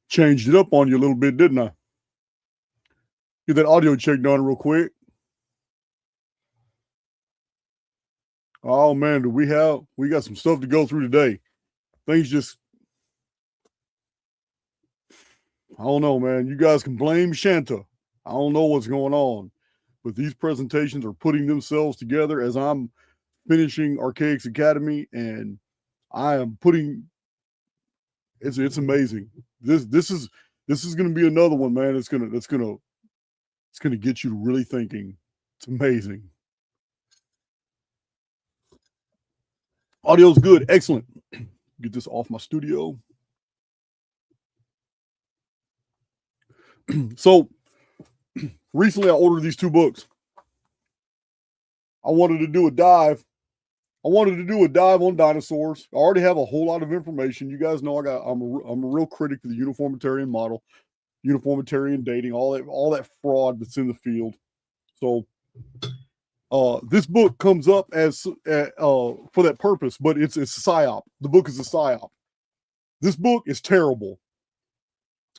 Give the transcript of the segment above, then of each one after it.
Changed it up on you a little bit, didn't I? Get that audio check done real quick. Oh man, do we got some stuff to go through today. Things just, I don't know, man. You guys can blame Shanta. I don't know what's going on, but these presentations are putting themselves together as I'm finishing Archaix Academy, and I am putting. It's amazing. This is going to be another one, man. It's gonna get you really thinking. It's amazing. Audio's good, excellent. Get this off my studio. So recently I ordered these two books. I wanted to do a dive on dinosaurs. I already have a whole lot of information. You guys know I'm a real critic of the uniformitarian model, uniformitarian dating, all that fraud that's in the field. So this book comes up as for that purpose, but it's a psyop. The book is a psyop. This book is terrible.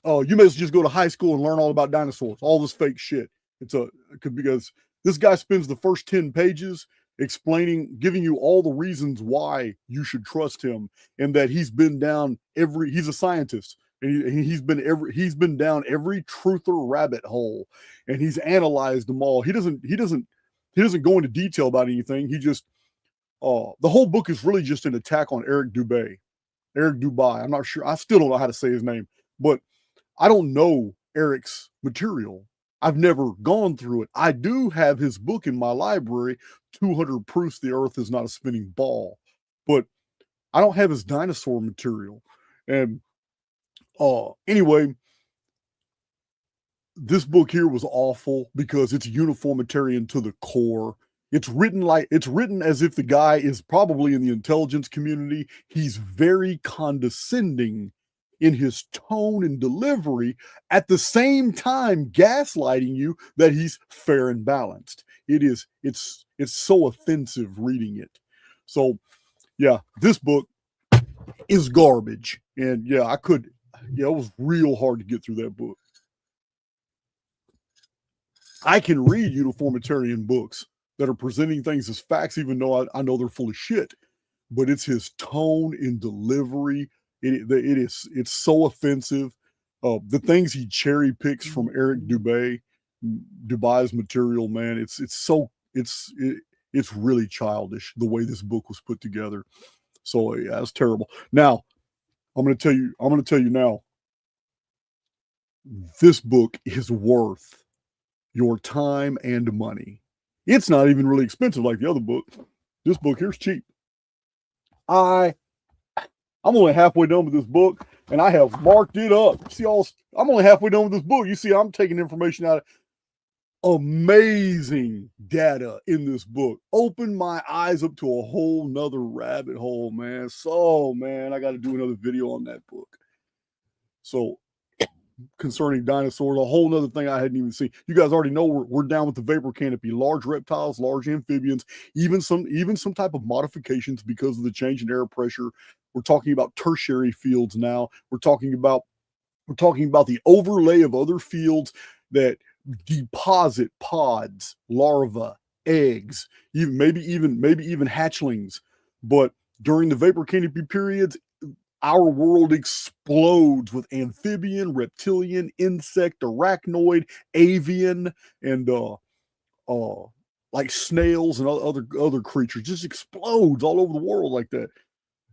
You may as well just go to high school and learn all about dinosaurs, all this fake shit. Because this guy spends the first 10 pages giving you all the reasons why you should trust him, and that he's been down he's a scientist, and he's been down every truther rabbit hole, and he's analyzed them all. He doesn't go into detail about anything. He just the whole book is really just an attack on Eric Dubay. I'm not sure. I still don't know how to say his name, but I don't know Eric's material. I've never gone through it. I do have his book in my library, 200 Proofs the Earth is Not a Spinning Ball, but I don't have his dinosaur material. And anyway, this book here was awful because it's uniformitarian to the core. It's written as if the guy is probably in the intelligence community. He's very condescending in his tone and delivery, at the same time gaslighting you that he's fair and balanced. It's so offensive reading it. So yeah, this book is garbage. And yeah, it was real hard to get through that book. I can read uniformitarian books that are presenting things as facts, even though I know they're full of shit. But it's his tone and delivery. It's so offensive. The things he cherry picks from Eric Dubai's material, man, it's really childish the way this book was put together. So yeah, it's terrible. Now, I'm going to tell you now, this book is worth your time and money. It's not even really expensive like the other book. This book here's cheap. I'm only halfway done with this book, and I have marked it up. See, I'm only halfway done with this book. You see, I'm taking information out of amazing data in this book. Opened my eyes up to a whole nother rabbit hole, man. So, man, I got to do another video on that book. So, concerning dinosaurs, a whole nother thing I hadn't even seen. You guys already know we're down with the vapor canopy, large reptiles, large amphibians, even some type of modifications because of the change in air pressure. We're talking about tertiary fields now. We're talking about the overlay of other fields that deposit pods, larvae, eggs, maybe even hatchlings. But during the vapor canopy periods, our world explodes with amphibian, reptilian, insect, arachnoid, avian, and like snails and other creatures. Just explodes all over the world like that.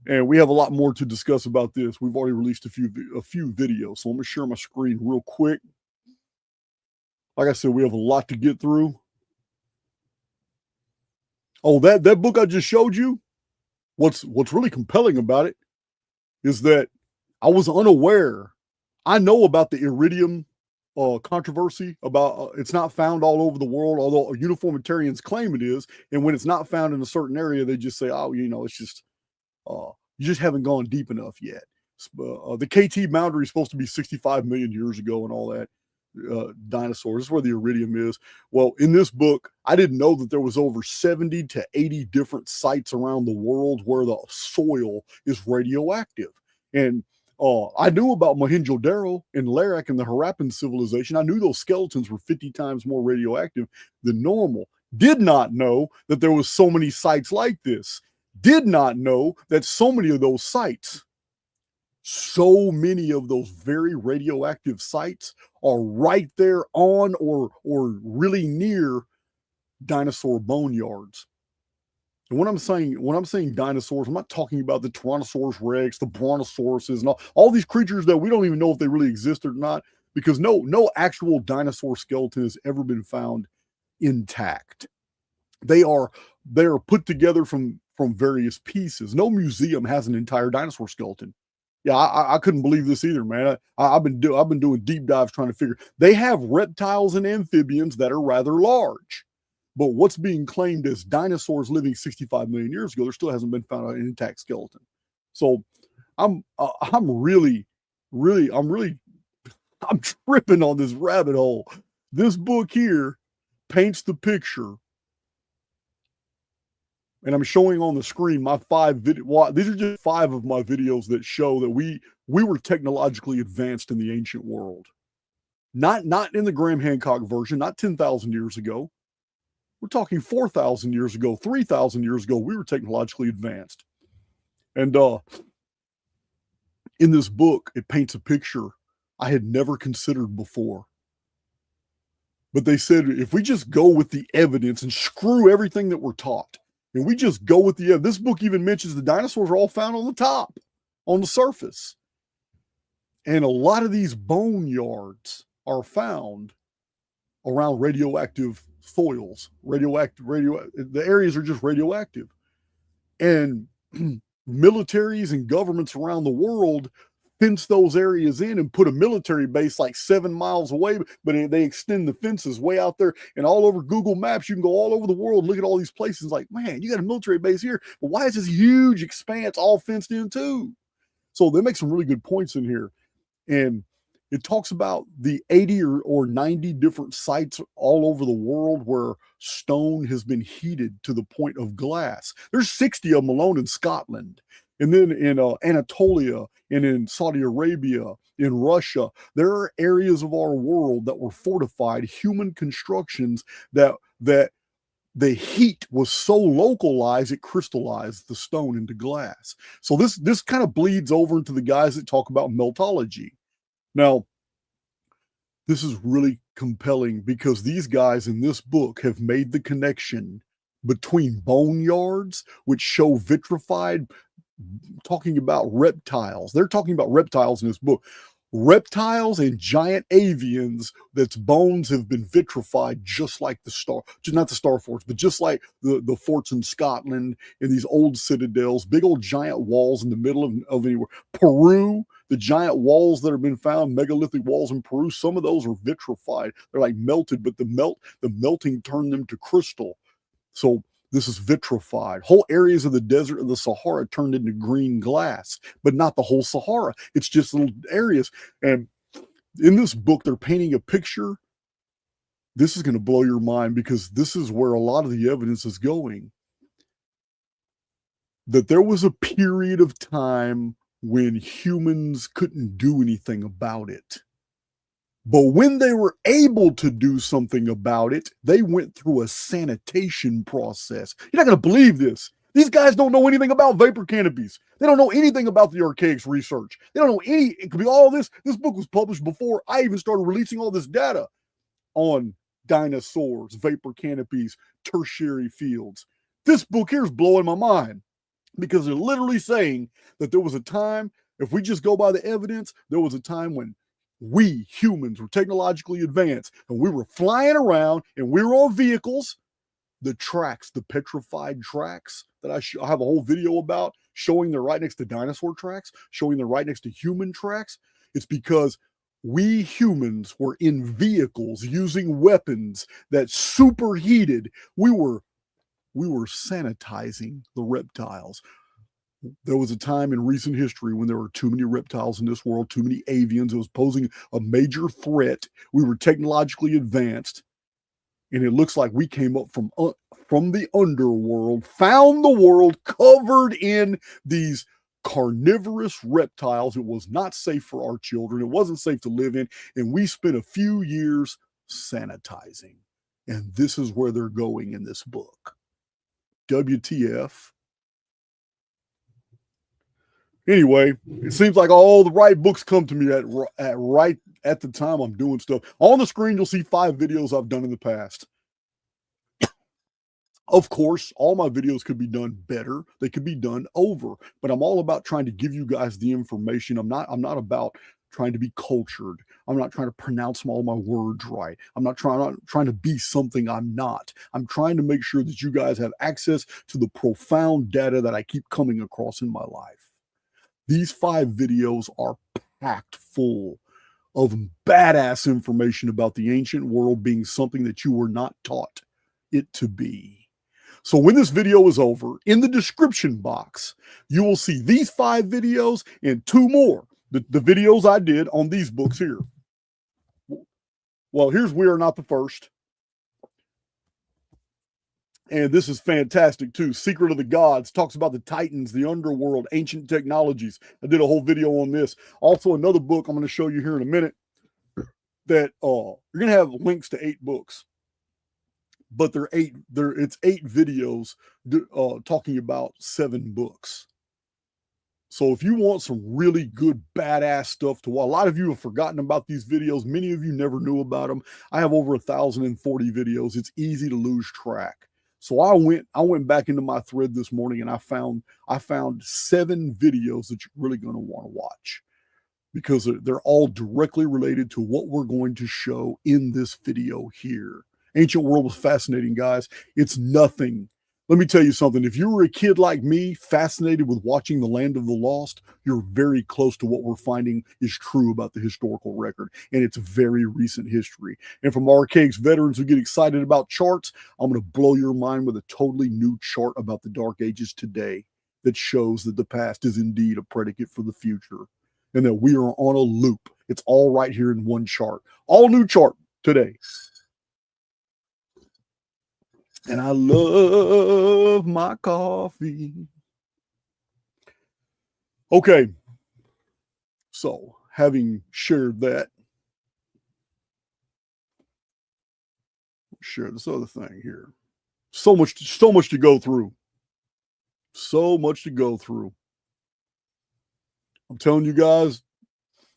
And we have a lot more to discuss about this. We've already released a few videos, so let me share my screen real quick. Like I said, we have a lot to get through. Oh, that book I just showed you, what's really compelling about it is that I was unaware. I know about the iridium controversy about it's not found all over the world, although uniformitarians claim it is. And when it's not found in a certain area, they just say, oh, it's just you just haven't gone deep enough yet. The KT boundary is supposed to be 65 million years ago and all that. Dinosaurs. This is where the iridium is. Well, in this book, I didn't know that there was over 70 to 80 different sites around the world where the soil is radioactive. And I knew about Mohenjo-Daro and Larak and the Harappan civilization. I knew those skeletons were 50 times more radioactive than normal. Did not know that there was so many sites like this. Did not know that so many of those sites, so many of those very radioactive sites are right there on or really near dinosaur boneyards. And when I'm saying dinosaurs, I'm not talking about the Tyrannosaurus Rex, the Brontosauruses, and all these creatures that we don't even know if they really exist or not, because no actual dinosaur skeleton has ever been found intact. They are put together from various pieces. No museum has an entire dinosaur skeleton. Yeah, I couldn't believe this either, man. I've been doing deep dives trying to figure. They have reptiles and amphibians that are rather large. But what's being claimed as dinosaurs living 65 million years ago, there still hasn't been found an intact skeleton. So I'm tripping on this rabbit hole. This book here paints the picture, and I'm showing on the screen my 5 video. These are just 5 of my videos that show that we were technologically advanced in the ancient world. Not in the Graham Hancock version, not 10,000 years ago. We're talking 4,000 years ago, 3,000 years ago, we were technologically advanced. And in this book, it paints a picture I had never considered before. But they said, if we just go with the evidence and screw everything that we're taught, and we just go with the evidence, this book even mentions the dinosaurs are all found on the top, on the surface. And a lot of these boneyards are found around radioactive soils, the areas are just radioactive. And militaries and governments around the world fence those areas in and put a military base like 7 miles away, but they extend the fences way out there. And all over Google Maps, you can go all over the world, look at all these places like, man, you got a military base here, but why is this huge expanse all fenced in too? So they make some really good points in here. And it talks about the 80 or 90 different sites all over the world where stone has been heated to the point of glass. There's 60 of them alone in Scotland. And then in Anatolia and in Saudi Arabia, in Russia, there are areas of our world that were fortified, human constructions that the heat was so localized, it crystallized the stone into glass. So this kind of bleeds over into the guys that talk about meltology. Now, this is really compelling because these guys in this book have made the connection between boneyards, which show vitrified, talking about reptiles. They're talking about reptiles in this book. Reptiles and giant avians that's bones have been vitrified just like not the star forts, but just like the forts in Scotland and these old citadels, big old giant walls in the middle of anywhere. Peru, the giant walls that have been found, megalithic walls in Peru, some of those are vitrified. They're like melted, but the melting turned them to crystal. So this is vitrified. Whole areas of the desert of the Sahara turned into green glass, but not the whole Sahara. It's just little areas. And in this book, they're painting a picture. This is going to blow your mind because this is where a lot of the evidence is going. That there was a period of time when humans couldn't do anything about it. But when they were able to do something about it, they went through a sanitation process. You're not going to believe this. These guys don't know anything about vapor canopies. They don't know anything about the Archaix research. They don't know it could be all this. This book was published before I even started releasing all this data on dinosaurs, vapor canopies, tertiary fields. This book here is blowing my mind because they're literally saying that there was a time, if we just go by the evidence, there was a time when we humans were technologically advanced and we were flying around and we were on vehicles. The tracks, the petrified tracks that I have a whole video about showing they're right next to dinosaur tracks, showing they're right next to human tracks. It's because we humans were in vehicles using weapons that superheated. We were sanitizing the reptiles. There was a time in recent history when there were too many reptiles in this world, too many avians. It was posing a major threat. We were technologically advanced, and it looks like we came up from the underworld, found the world covered in these carnivorous reptiles. It was not safe for our children. It wasn't safe to live in. And we spent a few years sanitizing. And this is where they're going in this book. WTF. Anyway, it seems like all the right books come to me right at the time I'm doing stuff. On the screen, you'll see 5 videos I've done in the past. Of course, all my videos could be done better. They could be done over, but I'm all about trying to give you guys the information. I'm not about trying to be cultured. I'm not trying to pronounce all my words right. I'm not trying to be something I'm not. I'm trying to make sure that you guys have access to the profound data that I keep coming across in my life. These 5 videos are packed full of badass information about the ancient world being something that you were not taught it to be. So when this video is over, in the description box, you will see these 5 videos and 2 more, the videos I did on these books here. Well, here's We Are Not the First. And this is fantastic too. Secret of the Gods talks about the Titans, the Underworld, ancient technologies. I did a whole video on this. Also, another book I'm going to show you here in a minute that you're going to have links to 8 books, but it's 8 videos talking about 7 books. So if you want some really good, badass stuff to watch, a lot of you have forgotten about these videos. Many of you never knew about them. I have over 1,040 videos. It's easy to lose track. So I went back into my thread this morning and I found 7 videos that you're really going to want to watch because they're all directly related to what we're going to show in this video here. Ancient World was fascinating, guys. It's nothing. Let me tell you something. If you were a kid like me, fascinated with watching The Land of the Lost, you're very close to what we're finding is true about the historical record. And it's very recent history. And from Archaix veterans who get excited about charts, I'm going to blow your mind with a totally new chart about the Dark Ages today that shows that the past is indeed a predicate for the future and that we are on a loop. It's all right here in one chart. All new chart today. And I love my coffee. Okay. So, having shared that, share this other thing here. So much to go through. So much to go through. I'm telling you guys,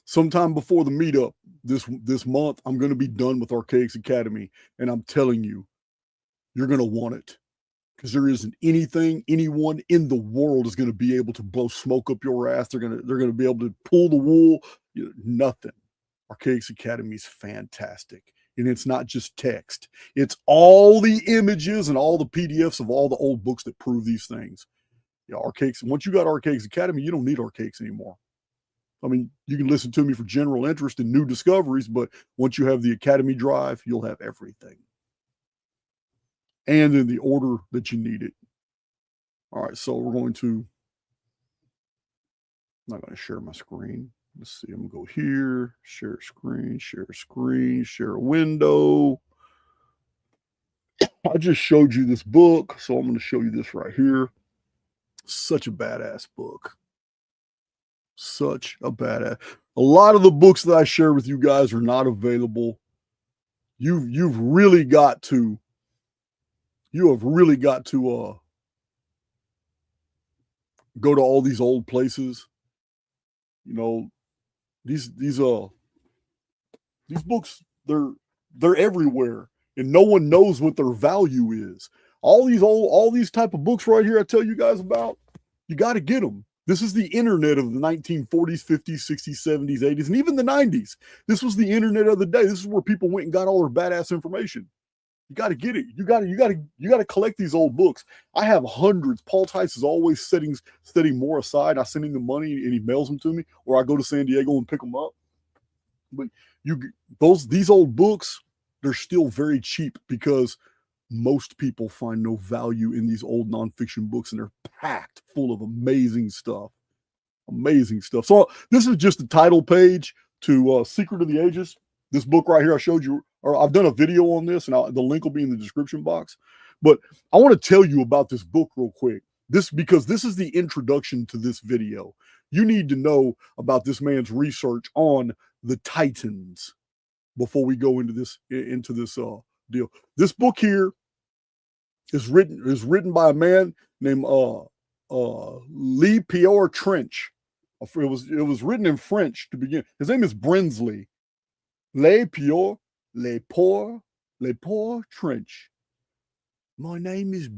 sometime before the meetup this month, I'm going to be done with Archaix Academy. And I'm telling you, you're going to want it because there isn't anyone in the world is going to be able to blow smoke up your ass. They're going to be able to pull the wool. Nothing. Archaix Academy is fantastic. And it's not just text. It's all the images and all the PDFs of all the old books that prove these things. Yeah, Archaix. Once you got Archaix Academy, you don't need Archaix anymore. I mean, you can listen to me for general interest in new discoveries, but once you have the Academy drive, you'll have everything. And in the order that you need it. All right, so we're going to, I'm not going to share my screen. Let's see, I'm going to go here, share screen, share a window. I just showed you this book, so I'm going to show you this right here. Such a badass book. Such a badass. A lot of the books that I share with you guys are not available. You've really got to go to all these old places. You know, these books, they're everywhere and no one knows what their value is. All these type of books right here I tell you guys about, you got to get them. This is the internet of the 1940s, 50s, 60s, 70s, 80s, and even the 90s. This was the internet of the day. This is where people went and got all their badass information. You got to get it. You got to collect these old books. I have hundreds. Paul Tice is always setting more aside. I send him the money and he mails them to me, or I go to San Diego and pick them up. But these old books, they're still very cheap because most people find no value in these old nonfiction books, and they're packed full of amazing stuff. Amazing stuff. So this is just the title page to Secret of the Ages. This book right here I showed you, or I've done a video on this, and the link will be in the description box. But I want to tell you about this book real quick. because this is the introduction to this video. You need to know about this man's research on the Titans before we go into this deal. This book here is written by a man named Lee Pierre Trench. It was written in French to begin. His name is Brinsley. Le Pierre Trench. My name is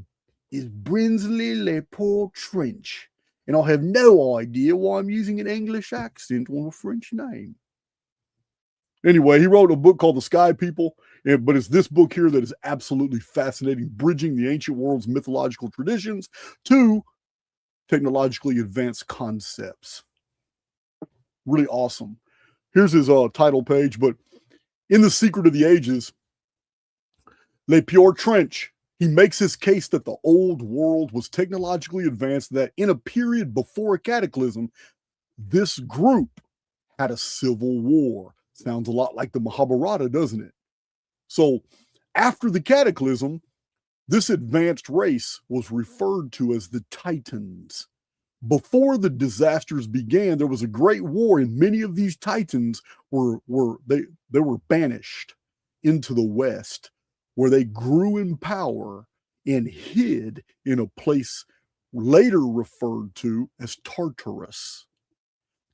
Brinsley Le Pierre Trench, and I have no idea why I'm using an English accent on a French name. Anyway, he wrote a book called The Sky People, but it's this book here that is absolutely fascinating, bridging the ancient world's mythological traditions to technologically advanced concepts. Really awesome. Here's his title page, but in The Secret of the Ages, Le Pierre Trench, he makes his case that the old world was technologically advanced, that in a period before a cataclysm, this group had a civil war. Sounds a lot like the Mahabharata, doesn't it? So after the cataclysm, this advanced race was referred to as the Titans. Before the disasters began, there was a great war, and many of these Titans were banished into the West, where they grew in power and hid in a place later referred to as Tartarus.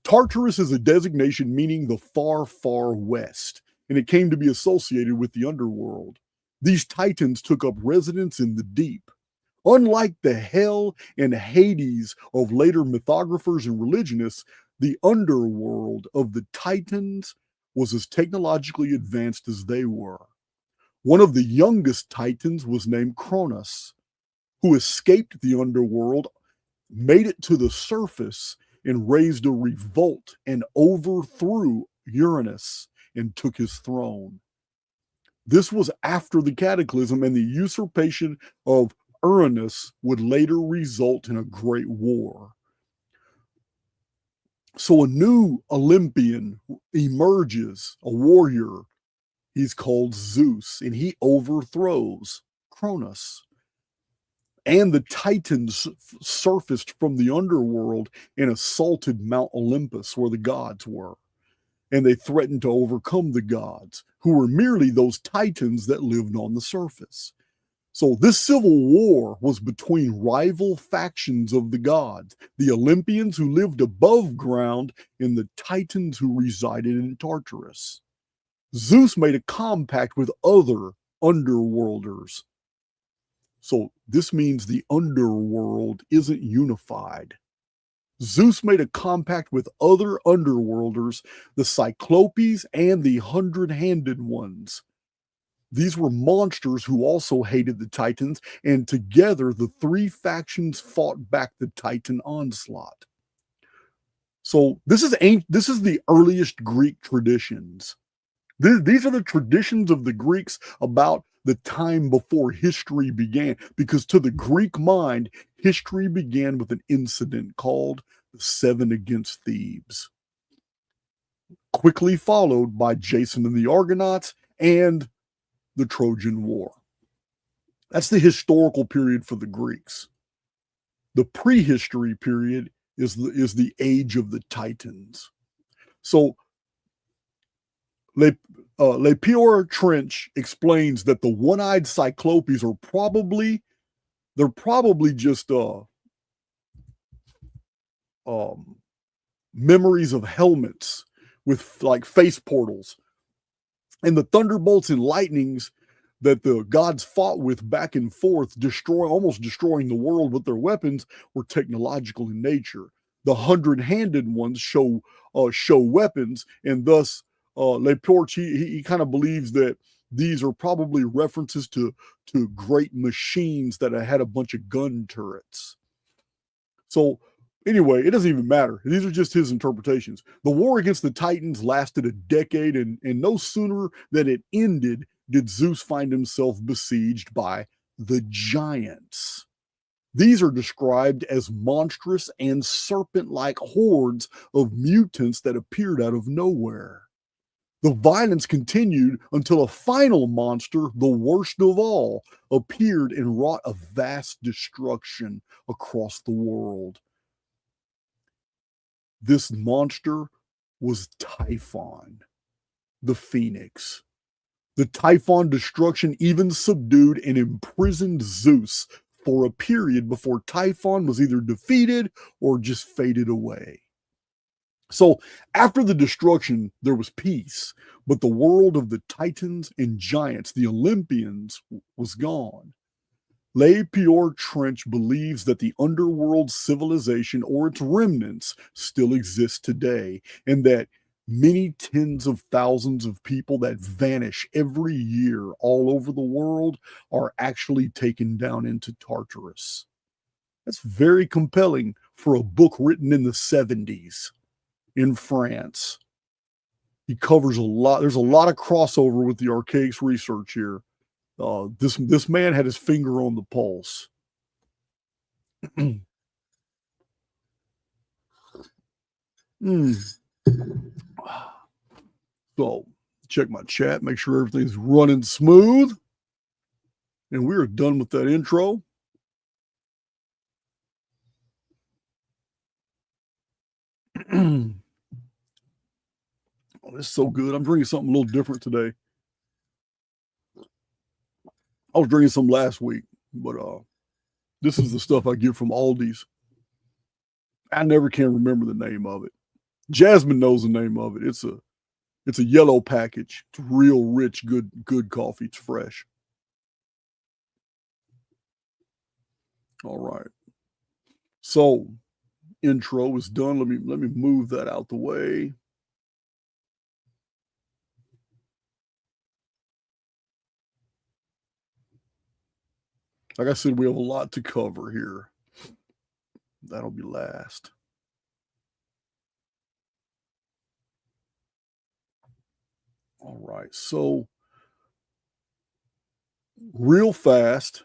Tartarus is a designation meaning the far, far west, and it came to be associated with the underworld. These Titans took up residence in the deep. Unlike the hell and Hades of later mythographers and religionists, the underworld of the Titans was as technologically advanced as they were. One of the youngest Titans was named Cronus, who escaped the underworld, made it to the surface, and raised a revolt and overthrew Uranus and took his throne. This was after the cataclysm, and the usurpation of Uranus would later result in a great war. So a new Olympian emerges, a warrior. He's called Zeus, and he overthrows Cronus. And the Titans surfaced from the underworld and assaulted Mount Olympus, where the gods were. And they threatened to overcome the gods, who were merely those Titans that lived on the surface. So this civil war was between rival factions of the gods, the Olympians who lived above ground and the Titans who resided in Tartarus. Zeus made a compact with other underworlders. So this means the underworld isn't unified. Zeus made a compact with other underworlders, the Cyclopes and the 100-handed ones. These were monsters who also hated the Titans, and together the three factions fought back the Titan onslaught. So this is the earliest Greek traditions. These are the traditions of the Greeks about the time before history began, because to the Greek mind, history began with an incident called the 7 against Thebes, quickly followed by Jason and the Argonauts and the Trojan War. That's the historical period for the Greeks. The prehistory period is the age of the Titans. So Le Pierre Trench explains that the one-eyed Cyclopes are probably just memories of helmets with like face portals. And the thunderbolts and lightnings that the gods fought with back and forth, almost destroying the world with their weapons, were technological in nature. The 100-handed ones show weapons, and thus Le Pierre, he kind of believes that these are probably references to great machines that had a bunch of gun turrets. So anyway, it doesn't even matter. These are just his interpretations. The war against the Titans lasted a decade, and no sooner than it ended did Zeus find himself besieged by the giants. These are described as monstrous and serpent-like hordes of mutants that appeared out of nowhere. The violence continued until a final monster, the worst of all, appeared and wrought a vast destruction across the world. This monster was Typhon, the Phoenix. The Typhon destruction even subdued and imprisoned Zeus for a period before Typhon was either defeated or just faded away. So after the destruction, there was peace, but the world of the Titans and giants, the Olympians, was gone. Le Pior Trench believes that the underworld civilization or its remnants still exist today, and that many tens of thousands of people that vanish every year all over the world are actually taken down into Tartarus. That's very compelling for a book written in the 70s in France. He covers a lot. There's a lot of crossover with the Archaix research here. This man had his finger on the pulse. So, check my chat, make sure everything's running smooth. And we are done with that intro. Oh, this is so good. I'm drinking something a little different today. I was drinking some last week, but this is the stuff I get from Aldi's. I never can remember the name of it. Jasmine knows the name of it. It's a yellow package. It's real rich, good coffee. It's fresh. All right. So, intro is done. Let me move that out the way. Like I said, we have a lot to cover here. That'll be last. All right. So, real fast,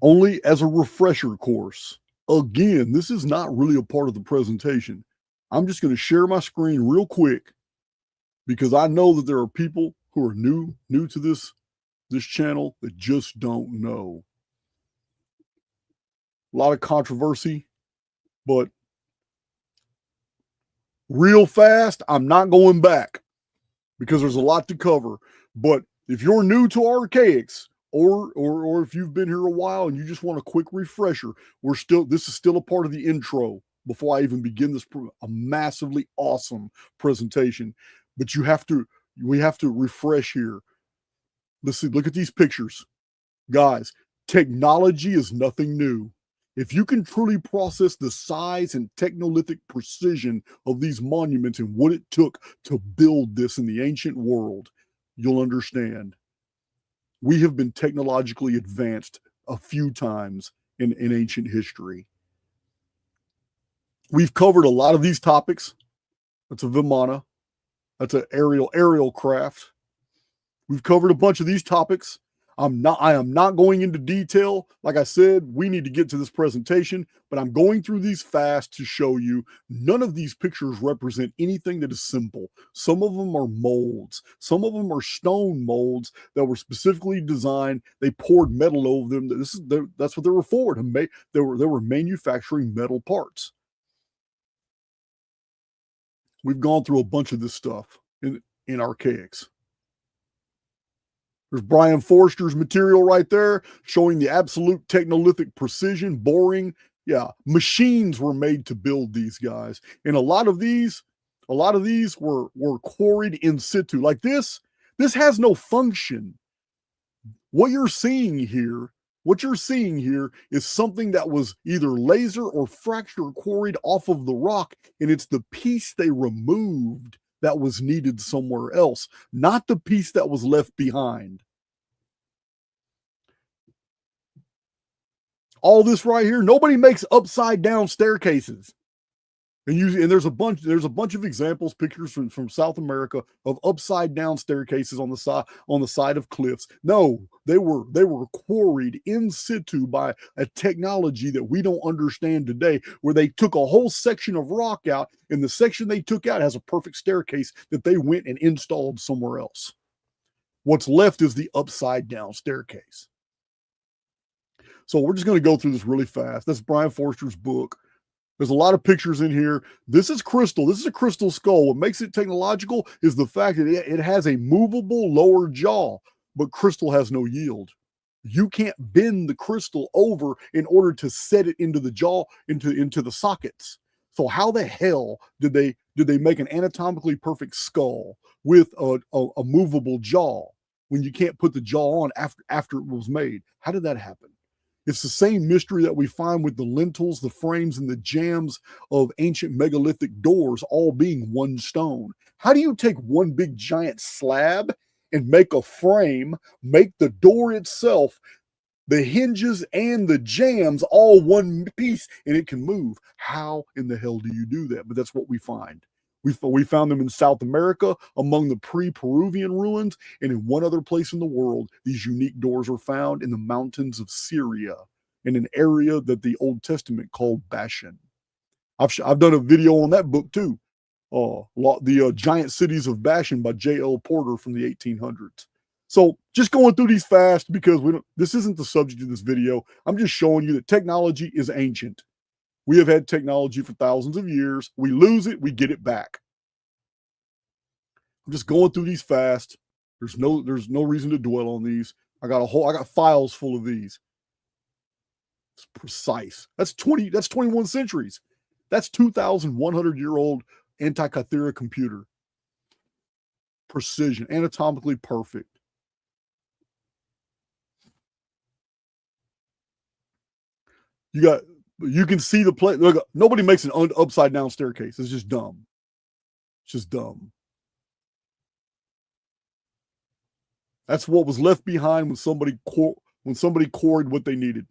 only as a refresher course. Again, this is not really a part of the presentation. I'm just going to share my screen real quick because I know that there are people who are new to this channel that just don't know. A lot of controversy, but real fast, I'm not going back because there's a lot to cover. But if you're new to Archaix, or if you've been here a while and you just want a quick refresher, this is still a part of the intro before I even begin this a massively awesome presentation. But we have to refresh here. Let's see, look at these pictures. Guys, technology is nothing new. If you can truly process the size and technolithic precision of these monuments and what it took to build this in the ancient world, you'll understand. We have been technologically advanced a few times in ancient history. We've covered a lot of these topics. That's a Vimana. That's an aerial craft. We've covered a bunch of these topics. I am not going into detail. Like I said, we need to get to this presentation, but I'm going through these fast to show you none of these pictures represent anything that is simple. Some of them are molds. Some of them are stone molds that were specifically designed. They poured metal over them. That's what they were for. They were manufacturing metal parts. We've gone through a bunch of this stuff in Archaix. There's Brian Forster's material right there showing the absolute technolithic precision, boring. Yeah, machines were made to build these guys. And a lot of these were quarried in situ. Like this has no function. What you're seeing here is something that was either laser or fracture quarried off of the rock, and it's the piece they removed that was needed somewhere else, not the piece that was left behind. All this right here, nobody makes upside down staircases. And there's a bunch of examples, pictures from South America of upside down staircases on the side of cliffs. No, they were quarried in situ by a technology that we don't understand today, where they took a whole section of rock out, and the section they took out has a perfect staircase that they went and installed somewhere else. What's left is the upside down staircase. So we're just going to go through this really fast. That's Brian Forster's book. There's a lot of pictures in here. This is crystal. This is a crystal skull. What makes it technological is the fact that it has a movable lower jaw, but crystal has no yield. You can't bend the crystal over in order to set it into the jaw, into the sockets. So how the hell did they make an anatomically perfect skull with a movable jaw when you can't put the jaw on after it was made? How did that happen? It's the same mystery that we find with the lintels, the frames, and the jambs of ancient megalithic doors all being one stone. How do you take one big giant slab and make a frame, make the door itself, the hinges and the jambs all one piece, and it can move? How in the hell do you do that? But that's what we find. We found them in South America among the pre-Peruvian ruins, and in one other place in the world, these unique doors are found in the mountains of Syria, in an area that the Old Testament called Bashan. I've done a video on that book too, the Giant Cities of Bashan by J.L. Porter from the 1800s. So just going through these fast because this isn't the subject of this video. I'm just showing you that technology is ancient. We have had technology for thousands of years. We lose it, we get it back. I'm just going through these fast. There's no reason to dwell on these. I got files full of these. It's precise. That's 21 centuries. That's 2,100-year-old Antikythera computer. Precision, anatomically perfect. You can see the play. Look, nobody makes an upside down staircase. It's just dumb. It's just dumb. That's what was left behind when somebody quarried what they needed.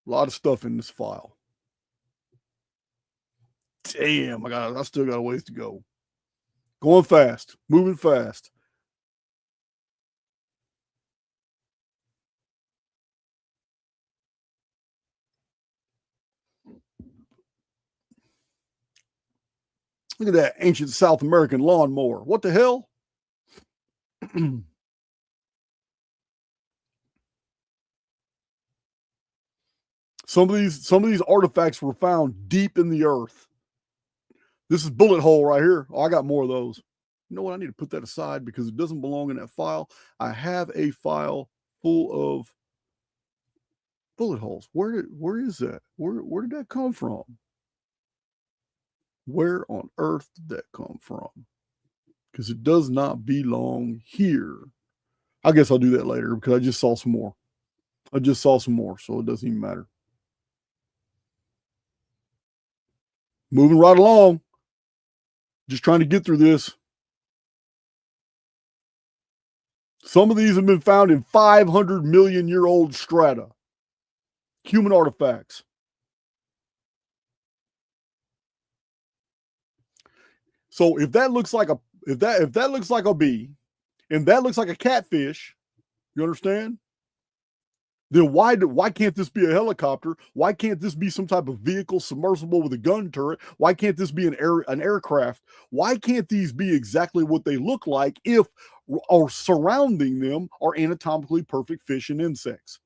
A lot of stuff in this file. Damn, I still got a ways to go. Going fast, moving fast. Look at that ancient South American lawnmower. What the hell? Some of these artifacts were found deep in the earth. This is bullet hole right here. Oh, I got more of those. You know what? I need to put that aside because it doesn't belong in that file. I have a file full of bullet holes. Where is that? Where did that come from? Where on earth did that come from? Because it does not belong here. I guess I'll do that later because I just saw some more. So it doesn't even matter. Moving right along. Just trying to get through this. Some of these have been found in 500 million year old strata. Human artifacts. So if that looks like a bee, and that looks like a catfish, you understand? Then why can't this be a helicopter? Why can't this be some type of vehicle submersible with a gun turret? Why can't this be an aircraft? Why can't these be exactly what they look like if or surrounding them are anatomically perfect fish and insects?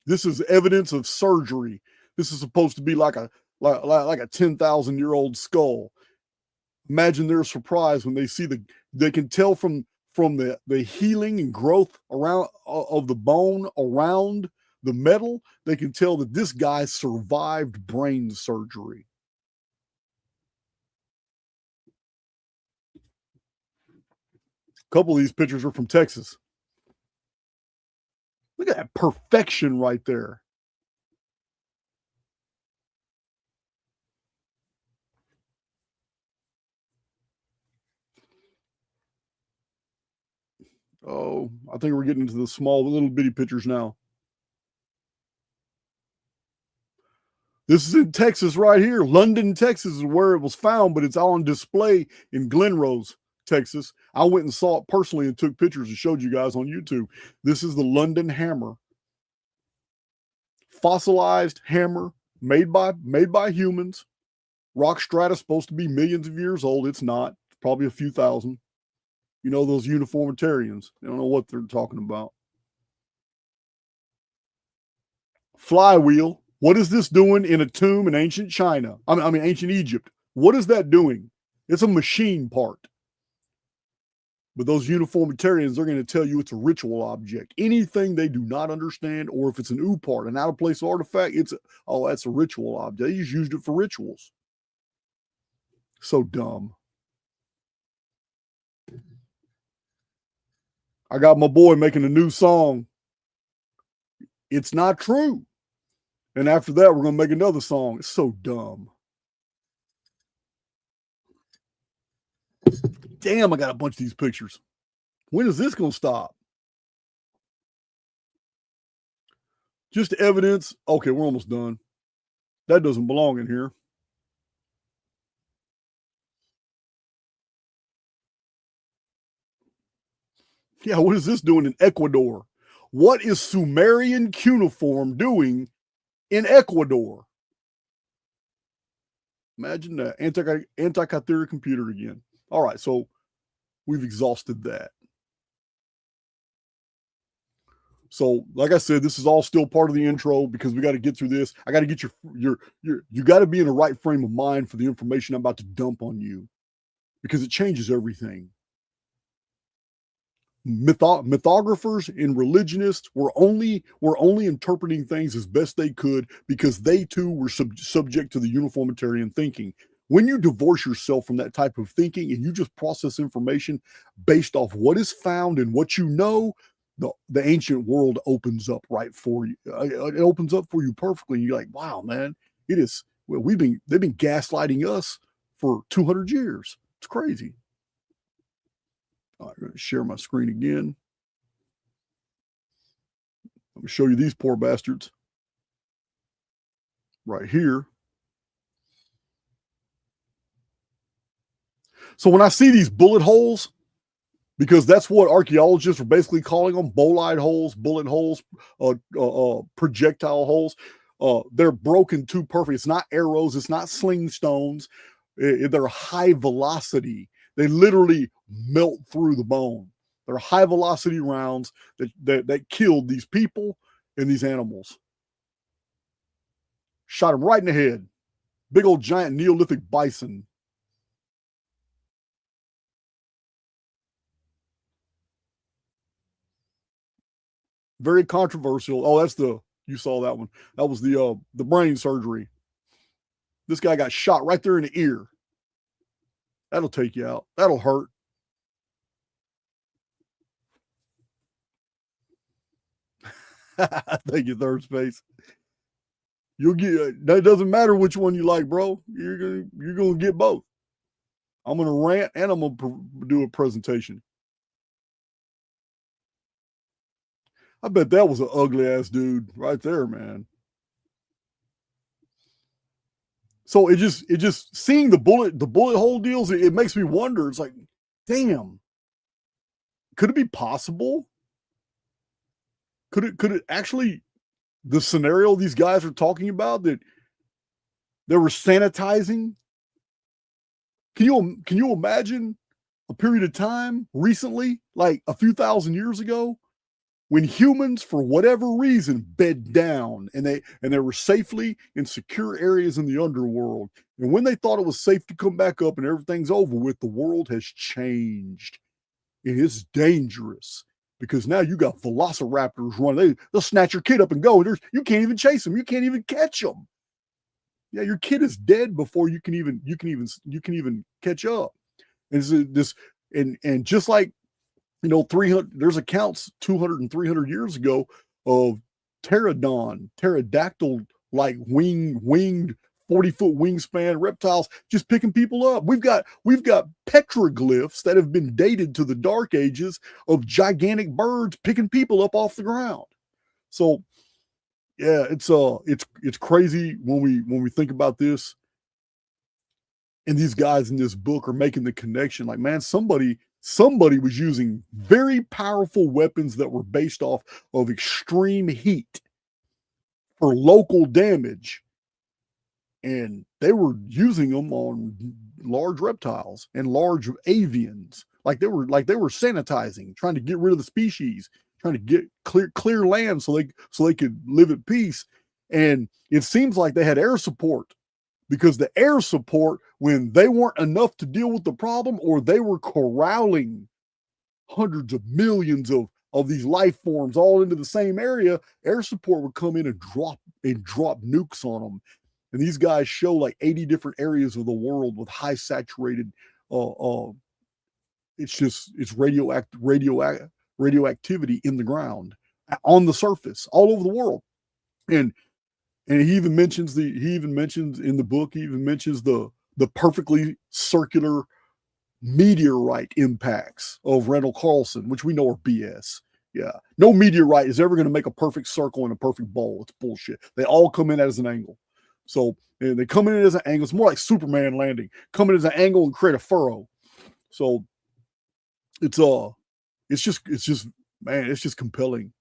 This is evidence of surgery. This is supposed to be like a 10,000-year-old skull. Imagine their surprise when they see they can tell from the healing and growth around of the bone around the metal. They can tell that this guy survived brain surgery. A couple of these pictures are from Texas. Look at that perfection right there. Oh, I think we're getting into the small, little bitty pictures now. This is in Texas right here. London, Texas is where it was found, but it's on display in Glen Rose, Texas. I went and saw it personally and took pictures and showed you guys on YouTube. This is the London hammer. Fossilized hammer made by humans. Rock strata supposed to be millions of years old. It's not. It's probably a few thousand. You know, those uniformitarians. They don't know what they're talking about. Flywheel. What is this doing in a tomb in ancient China? I mean, ancient Egypt. What is that doing? It's a machine part. But those uniformitarians, they're going to tell you it's a ritual object. Anything they do not understand, or if it's an ooh part, an out-of-place artifact, that's a ritual object. They just used it for rituals. So dumb. I got my boy making a new song. It's not true. And after that, we're going to make another song. It's so dumb. Damn, I got a bunch of these pictures. When is this going to stop? Just evidence. Okay, we're almost done. That doesn't belong in here. Yeah, what is this doing in Ecuador? What is Sumerian cuneiform doing in Ecuador? Imagine that. Anti-Catheric computer again. All right, so we've exhausted that. So, like I said, this is all still part of the intro because we got to get through this. I got to get you got to be in the right frame of mind for the information I'm about to dump on you because it changes everything. Mythographers and religionists were only interpreting things as best they could because they too were subject to the uniformitarian thinking. When you divorce yourself from that type of thinking and you just process information based off what is found and what you know, the ancient world opens up right for you. It opens up for you perfectly. You're like, wow, man, it is. Well, they've been gaslighting us for 200 years. It's crazy. All right, I'm going to share my screen again. Let me show you these poor bastards right here. So when I see these bullet holes, because that's what archaeologists are basically calling them, bolide holes, bullet holes, projectile holes. They're broken too perfect. It's not arrows. It's not sling stones. They're high velocity. They literally melt through the bone. They're high velocity rounds that killed these people and these animals. Shot them right in the head. Big old giant Neolithic bison. Very controversial. Oh, you saw that one. That was the brain surgery. This guy got shot right there in the ear. That'll take you out. That'll hurt. Thank you, Third Space. You'll get. That doesn't matter which one you like, bro. You're gonna get both. I'm gonna rant and I'm gonna do a presentation. I bet that was an ugly ass dude right there, man. So it just seeing the bullet hole deals, it makes me wonder. It's like, damn, could it be possible? Could it actually, the scenario these guys are talking about, that they were sanitizing? Can you imagine a period of time recently, like a few thousand years ago, when humans, for whatever reason, bed down and they were safely in secure areas in the underworld, and when they thought it was safe to come back up and everything's over with, the world has changed. And it's dangerous because now you got velociraptors running. They'll snatch your kid up and go. You can't even chase them. You can't even catch them. Yeah, your kid is dead before you can even catch up. And just like, 300, there's accounts 200 and 300 years ago of pterodactyl like winged 40-foot wingspan reptiles just picking people up. We've got petroglyphs that have been dated to the Dark Ages of gigantic birds picking people up off the ground. So yeah, it's crazy when we think about this. And these guys in this book are making the connection. Like, man, somebody was using very powerful weapons that were based off of extreme heat for local damage. And they were using them on large reptiles and large avians. Like they were sanitizing, trying to get rid of the species, trying to get clear land so they could live at peace. And it seems like they had air support, because the air support, when they weren't enough to deal with the problem, or they were corralling hundreds of millions of these life forms all into the same area, air support would come in and drop nukes on them. And these guys show like 80 different areas of the world with high saturated, it's radioactivity in the ground, on the surface, all over the world. And he even mentions in the book, he even mentions the perfectly circular meteorite impacts of Randall Carlson, which we know are BS. Yeah. No meteorite is ever going to make a perfect circle and a perfect bowl. It's bullshit. They all come in as an angle. So they come in as an angle. It's more like Superman landing. Come in as an angle and create a furrow. So it's just man, it's just compelling.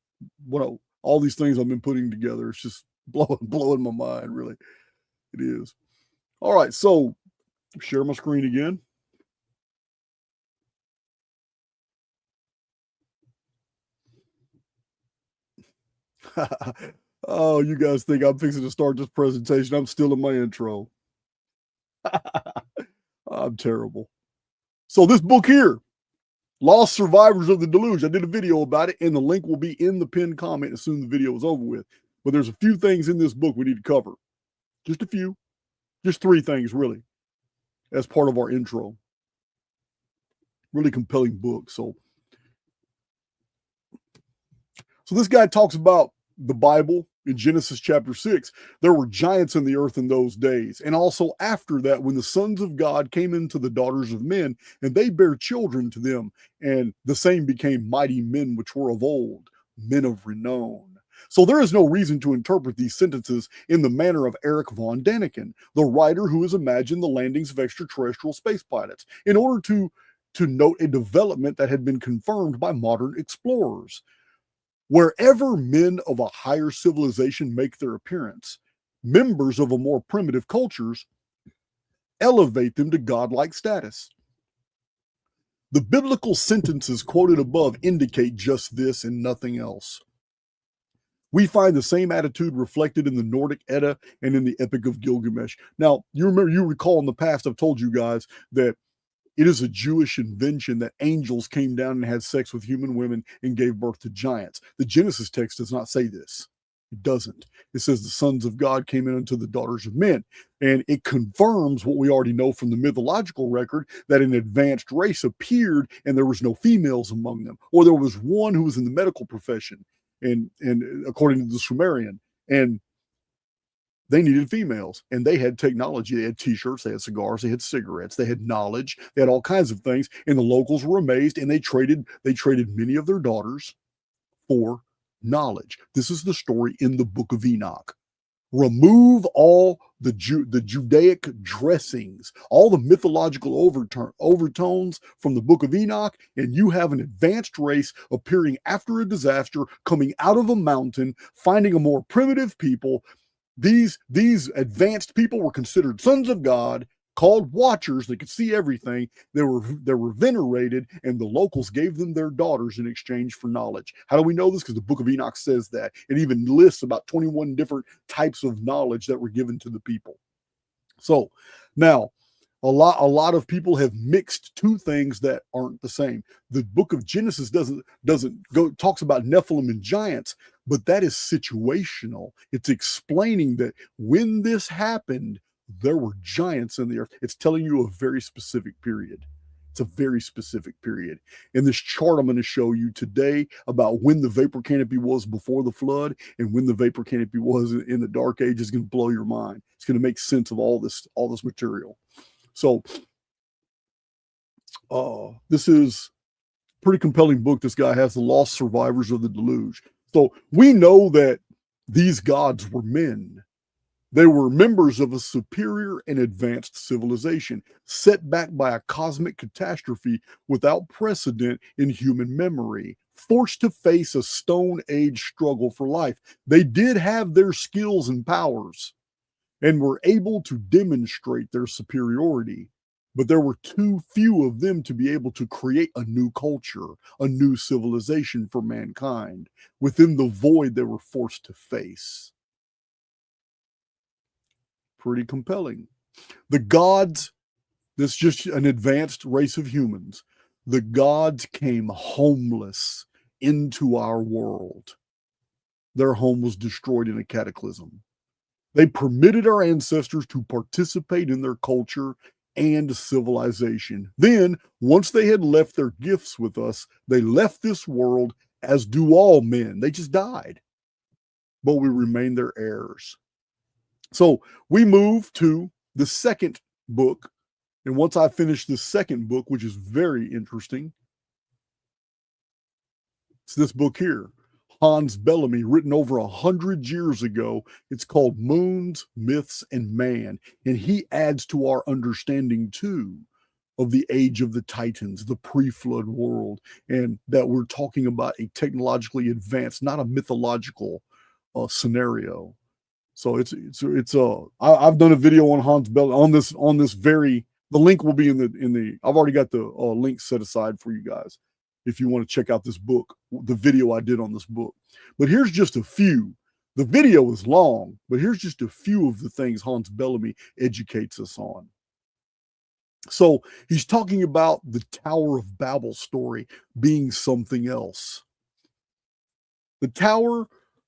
All these things I've been putting together, it's just blowing my mind, really. It is. All right, so share my screen again. Oh, you guys think I'm fixing to start this presentation? I'm still in my intro. I'm terrible. So this book here, Lost Survivors of the Deluge, I did a video about it, and the link will be in the pinned comment as soon as the video is over with. But there's a few things in this book we need to cover. Just a few. Just 3 things, really, as part of our intro. Really compelling book. So this guy talks about the Bible in Genesis chapter 6. There were giants in the earth in those days, and also after that, when the sons of God came into the daughters of men, and they bare children to them, and the same became mighty men which were of old, men of renown. So there is no reason to interpret these sentences in the manner of Erich von Däniken, the writer who has imagined the landings of extraterrestrial space pilots, in order to note a development that had been confirmed by modern explorers. Wherever men of a higher civilization make their appearance, members of a more primitive cultures elevate them to godlike status. The biblical sentences quoted above indicate just this and nothing else. We find the same attitude reflected in the Nordic Edda and in the Epic of Gilgamesh. Now, you recall in the past, I've told you guys that it is a Jewish invention that angels came down and had sex with human women and gave birth to giants. The Genesis text does not say this. It doesn't. It says the sons of God came in unto the daughters of men. And it confirms what we already know from the mythological record, that an advanced race appeared and there was no females among them. Or there was one who was in the medical profession, and according to the Sumerian. And they needed females, and they had technology. They had t-shirts, they had cigars, they had cigarettes, they had knowledge, they had all kinds of things. And the locals were amazed, and they traded many of their daughters for knowledge. This is the story in the Book of Enoch. Remove all the Judaic dressings, all the mythological overtones from the Book of Enoch, and you have an advanced race appearing after a disaster, coming out of a mountain, finding a more primitive people. These advanced people were considered sons of God, called watchers. They could see everything. They were venerated, and the locals gave them their daughters in exchange for knowledge. How do we know this? Because the Book of Enoch says that. It even lists about 21 different types of knowledge that were given to the people. So now, a lot of people have mixed 2 things that aren't the same. The book of Genesis talks about Nephilim and giants, but that is situational. It's explaining that when this happened, there were giants in the earth. It's telling you a very specific period. It's a very specific period. In this chart I'm going to show you today about when the vapor canopy was before the flood and when the vapor canopy was in the Dark Age is going to blow your mind. It's going to make sense of all this material. So this is a pretty compelling book this guy has, The Lost Survivors of the Deluge. So we know that these gods were men. They were members of a superior and advanced civilization, set back by a cosmic catastrophe without precedent in human memory, forced to face a Stone Age struggle for life. They did have their skills and powers and were able to demonstrate their superiority, but there were too few of them to be able to create a new culture, a new civilization for mankind within the void they were forced to face. Pretty compelling. The gods, this is just an advanced race of humans. The gods came homeless into our world. Their home was destroyed in a cataclysm. They permitted our ancestors to participate in their culture and civilization. Then, once they had left their gifts with us, they left this world, as do all men. They just died. But we remain their heirs. So we move to the second book. And once I finish the second book, which is very interesting, it's this book here, Hans Bellamy, written over 100 years ago. It's called Moons, Myths, and Man. And he adds to our understanding, too, of the age of the Titans, the pre-flood world, and that we're talking about a technologically advanced, not a mythological scenario. So I've done a video on Hans Bellamy on this very, the link will be in the I've already got the link set aside for you guys if you want to check out this book, the video I did on this book. But here's just a few. The video is long, but here's just a few of the things Hans Bellamy educates us on. So he's talking about the Tower of Babel story being something else. The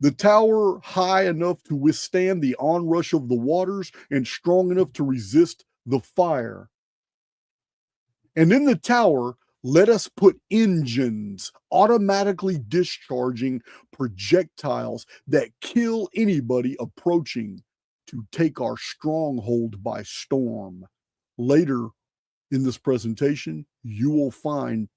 tower high enough to withstand the onrush of the waters and strong enough to resist the fire. And in the tower, let us put engines automatically discharging projectiles that kill anybody approaching to take our stronghold by storm. Later in this presentation, you will find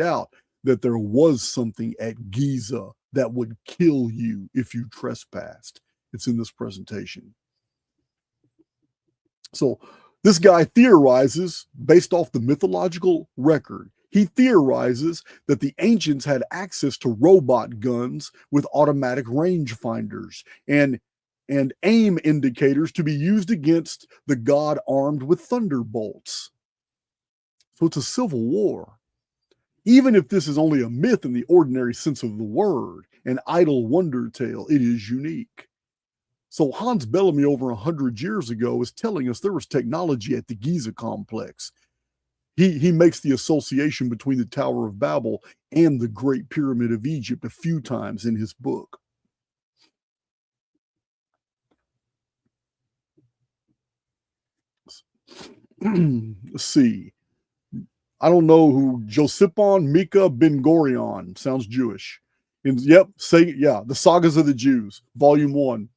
out that there was something at Giza that would kill you if you trespassed. It's in this presentation. So this guy theorizes, based off the mythological record, he theorizes that the ancients had access to robot guns with automatic rangefinders and aim indicators to be used against the god armed with thunderbolts. So it's a civil war. Even if this is only a myth in the ordinary sense of the word, an idle wonder tale, it is unique. So Hans Bellamy over 100 years ago is telling us there was technology at the Giza complex. He makes the association between the Tower of Babel and the Great Pyramid of Egypt a few times in his book. Let's see. I don't know who, Josephon Mika Ben Gurion, sounds Jewish. And the Sagas of the Jews, Volume 1.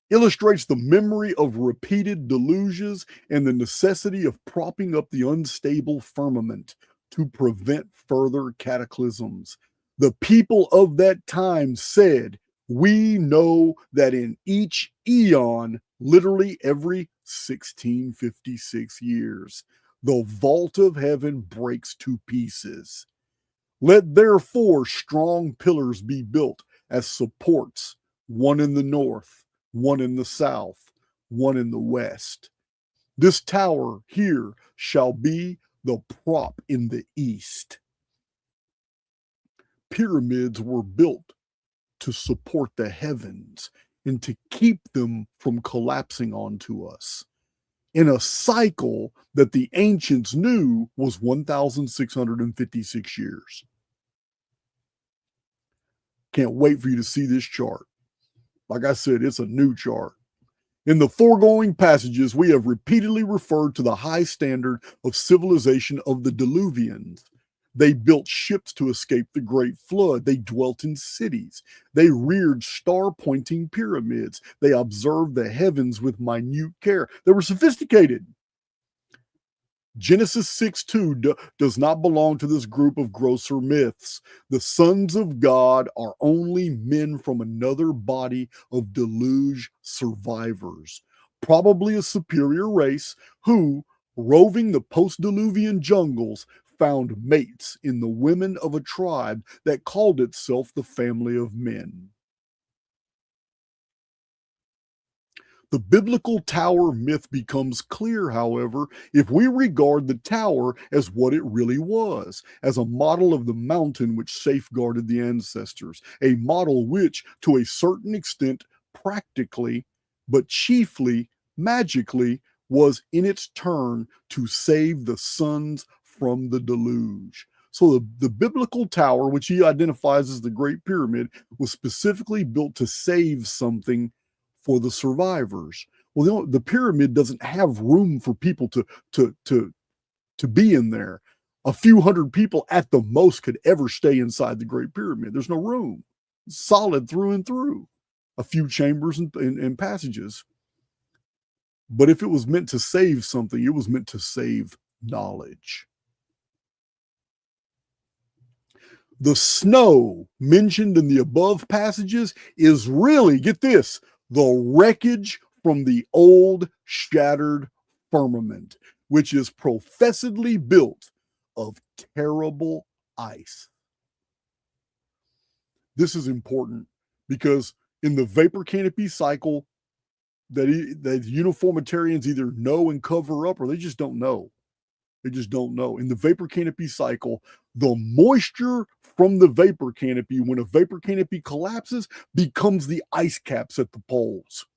Illustrates the memory of repeated deluges and the necessity of propping up the unstable firmament to prevent further cataclysms. The people of that time said, we know that in each eon, literally every 1656 years, the vault of heaven breaks to pieces. Let therefore strong pillars be built as supports, one in the north, one in the south, one in the west. This tower here shall be the prop in the east. Pyramids were built to support the heavens and to keep them from collapsing onto us, in a cycle that the ancients knew was 1,656 years. Can't wait for you to see this chart. Like I said, it's a new chart. In the foregoing passages, we have repeatedly referred to the high standard of civilization of the Diluvians. They built ships to escape the Great Flood. They dwelt in cities. They reared star-pointing pyramids. They observed the heavens with minute care. They were sophisticated. Genesis 6:2 does not belong to this group of grosser myths. The sons of God are only men from another body of deluge survivors, probably a superior race who, roving the post-diluvian jungles, found mates in the women of a tribe that called itself the family of men. The biblical tower myth becomes clear, however, if we regard the tower as what it really was, as a model of the mountain which safeguarded the ancestors, a model which, to a certain extent, practically, but chiefly magically, was in its turn to save the sons from the deluge. So the biblical tower, which he identifies as the Great Pyramid, was specifically built to save something for the survivors. Well, the pyramid doesn't have room for people to be in there. A few hundred people at the most could ever stay inside the Great Pyramid. There's no room. It's solid through and through. A few chambers and passages. But if it was meant to save something, it was meant to save knowledge. The snow mentioned in the above passages is really, get this, the wreckage from the old shattered firmament, which is professedly built of terrible ice. This is important because in the vapor canopy cycle that uniformitarians either know and cover up or they just don't know. They just don't know. In the vapor canopy cycle, the moisture from the vapor canopy, when a vapor canopy collapses, becomes the ice caps at the poles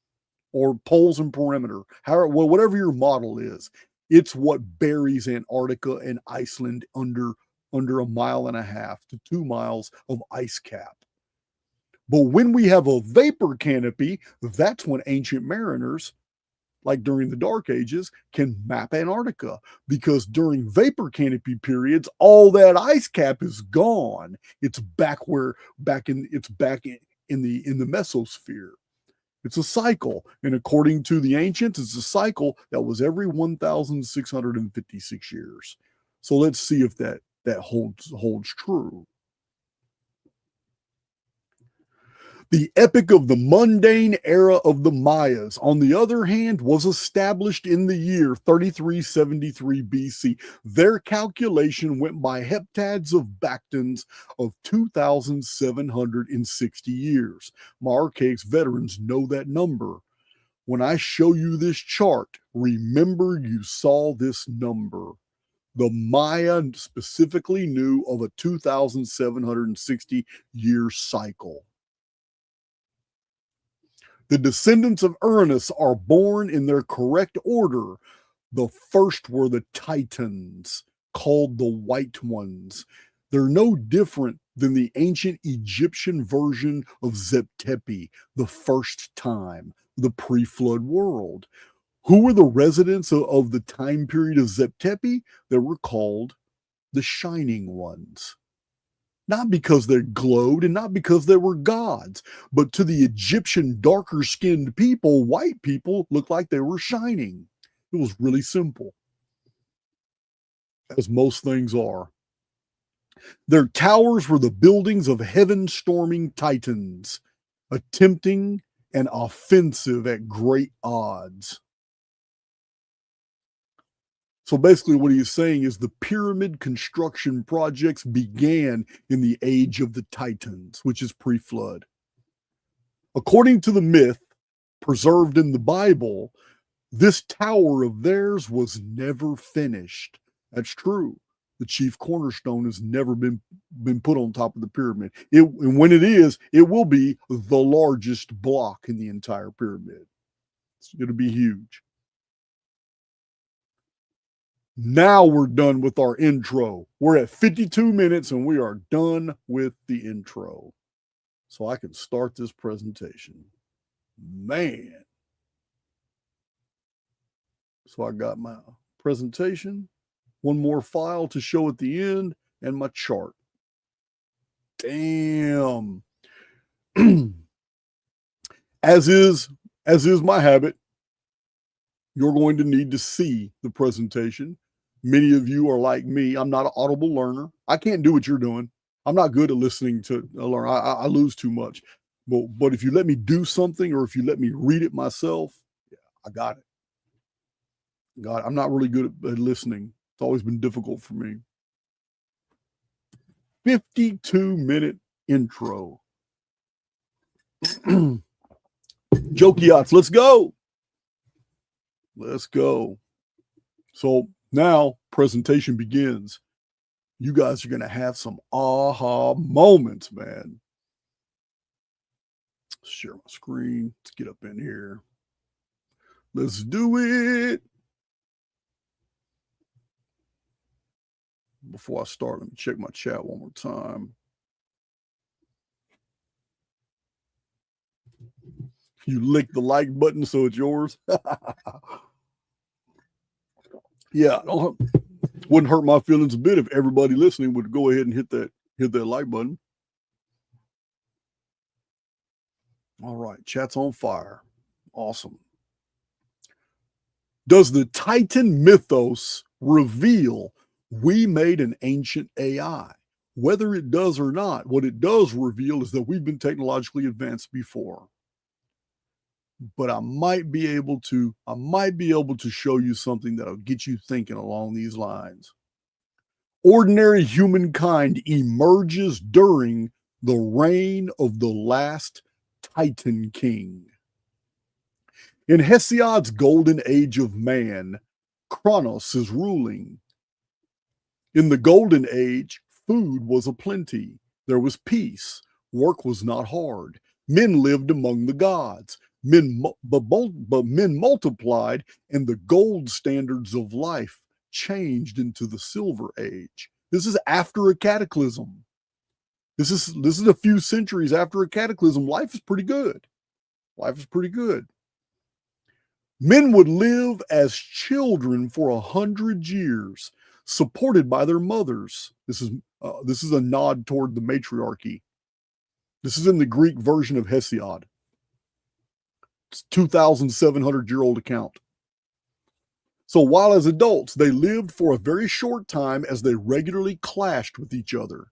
or poles and perimeter, whatever your model is. It's what buries Antarctica and Iceland under 1.5 miles to 2 miles of ice cap. But when we have a vapor canopy, that's when ancient mariners, like during the Dark Ages, can map Antarctica, because during vapor canopy periods, all that ice cap is gone. It's back in the mesosphere. It's a cycle, and according to the ancients, it's a cycle that was every 1,656 years. So let's see if that holds true. The epic of the mundane era of the Mayas, on the other hand, was established in the year 3373 BC. Their calculation went by heptads of Bactans of 2,760 years. My Archaix veterans know that number. When I show you this chart, remember you saw this number. The Maya specifically knew of a 2,760 year cycle. The descendants of Uranus are born in their correct order. The first were the Titans, called the White Ones. They're no different than the ancient Egyptian version of Zeptepi, the first time, the pre-flood world. Who were the residents of the time period of Zeptepi? They were called the Shining Ones. Not because they glowed and not because they were gods, but to the Egyptian darker skinned people, white people looked like they were shining. It was really simple, as most things are. Their towers were the buildings of heaven storming titans, attempting an offensive at great odds. So basically what he's saying is the pyramid construction projects began in the age of the Titans, which is pre-flood. According to the myth preserved in the Bible, this tower of theirs was never finished. That's true. The chief cornerstone has never been put on top of the pyramid. And when it is, it will be the largest block in the entire pyramid. It'll be huge. Now we're done with our intro. We're at 52 minutes and we are done with the intro. So I can start this presentation. Man. So I got my presentation, one more file to show at the end, and my chart. Damn. As is my habit, you're going to need to see the presentation. Many of you are like me. I'm not an audible learner. I can't do what you're doing. I'm not good at listening to learn. I lose too much. But if you let me do something, or if you let me read it myself, yeah, I got it. God, I'm not really good at listening. It's always been difficult for me. 52-minute intro. Jokey-ots, let's go. Let's go. So now presentation begins. You guys are going to have some aha moments, man. Share my screen. Let's get up in here. Let's do it. Before I start, let me check my chat one more time. You lick the like button, so it's yours. Yeah, wouldn't hurt my feelings a bit if everybody listening would go ahead and hit that like button. All right, chat's on fire. Awesome. Does the Titan mythos reveal we made an ancient AI? Whether it does or not, what it does reveal is that we've been technologically advanced before. But I might be able to show you something that'll get you thinking along these lines. Ordinary humankind emerges during the reign of the last Titan king. In Hesiod's golden age of man, Kronos is ruling. In the golden age, food was aplenty. There was peace. Work was not hard. Men lived among the gods. But men multiplied, and the gold standards of life changed into the silver age. This is after a cataclysm. This is a few centuries after a cataclysm. Life is pretty good. Life is pretty good. Men would live as children for 100 years, supported by their mothers. This is a nod toward the matriarchy. This is in the Greek version of Hesiod. It's 2,700-year-old account. So while as adults, they lived for a very short time as they regularly clashed with each other.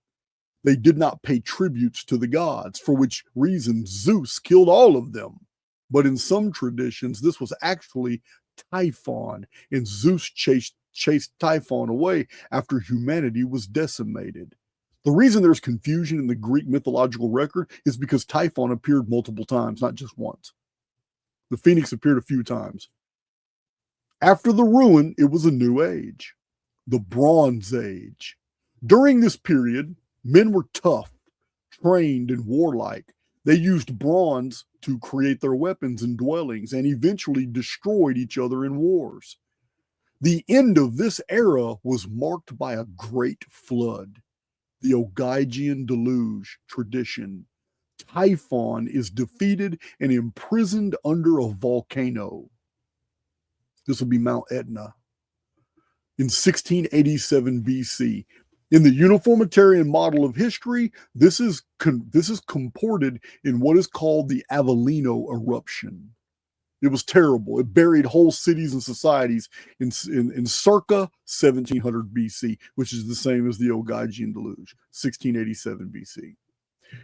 They did not pay tributes to the gods, for which reason Zeus killed all of them. But in some traditions, this was actually Typhon, and Zeus chased Typhon away after humanity was decimated. The reason there's confusion in the Greek mythological record is because Typhon appeared multiple times, not just once. The phoenix appeared a few times. After the ruin, it was a new age, the Bronze Age. During this period, men were tough, trained, and warlike. They used bronze to create their weapons and dwellings, and eventually destroyed each other in wars. The end of this era was marked by a great flood, the Ogygian deluge tradition. Typhon is defeated and imprisoned under a volcano. This will be Mount Etna. In 1687 BC. In the uniformitarian model of history, this is comported in what is called the Avellino eruption. It was terrible. It buried whole cities and societies in circa 1700 BC, which is the same as the Ogygian deluge, 1687 BC.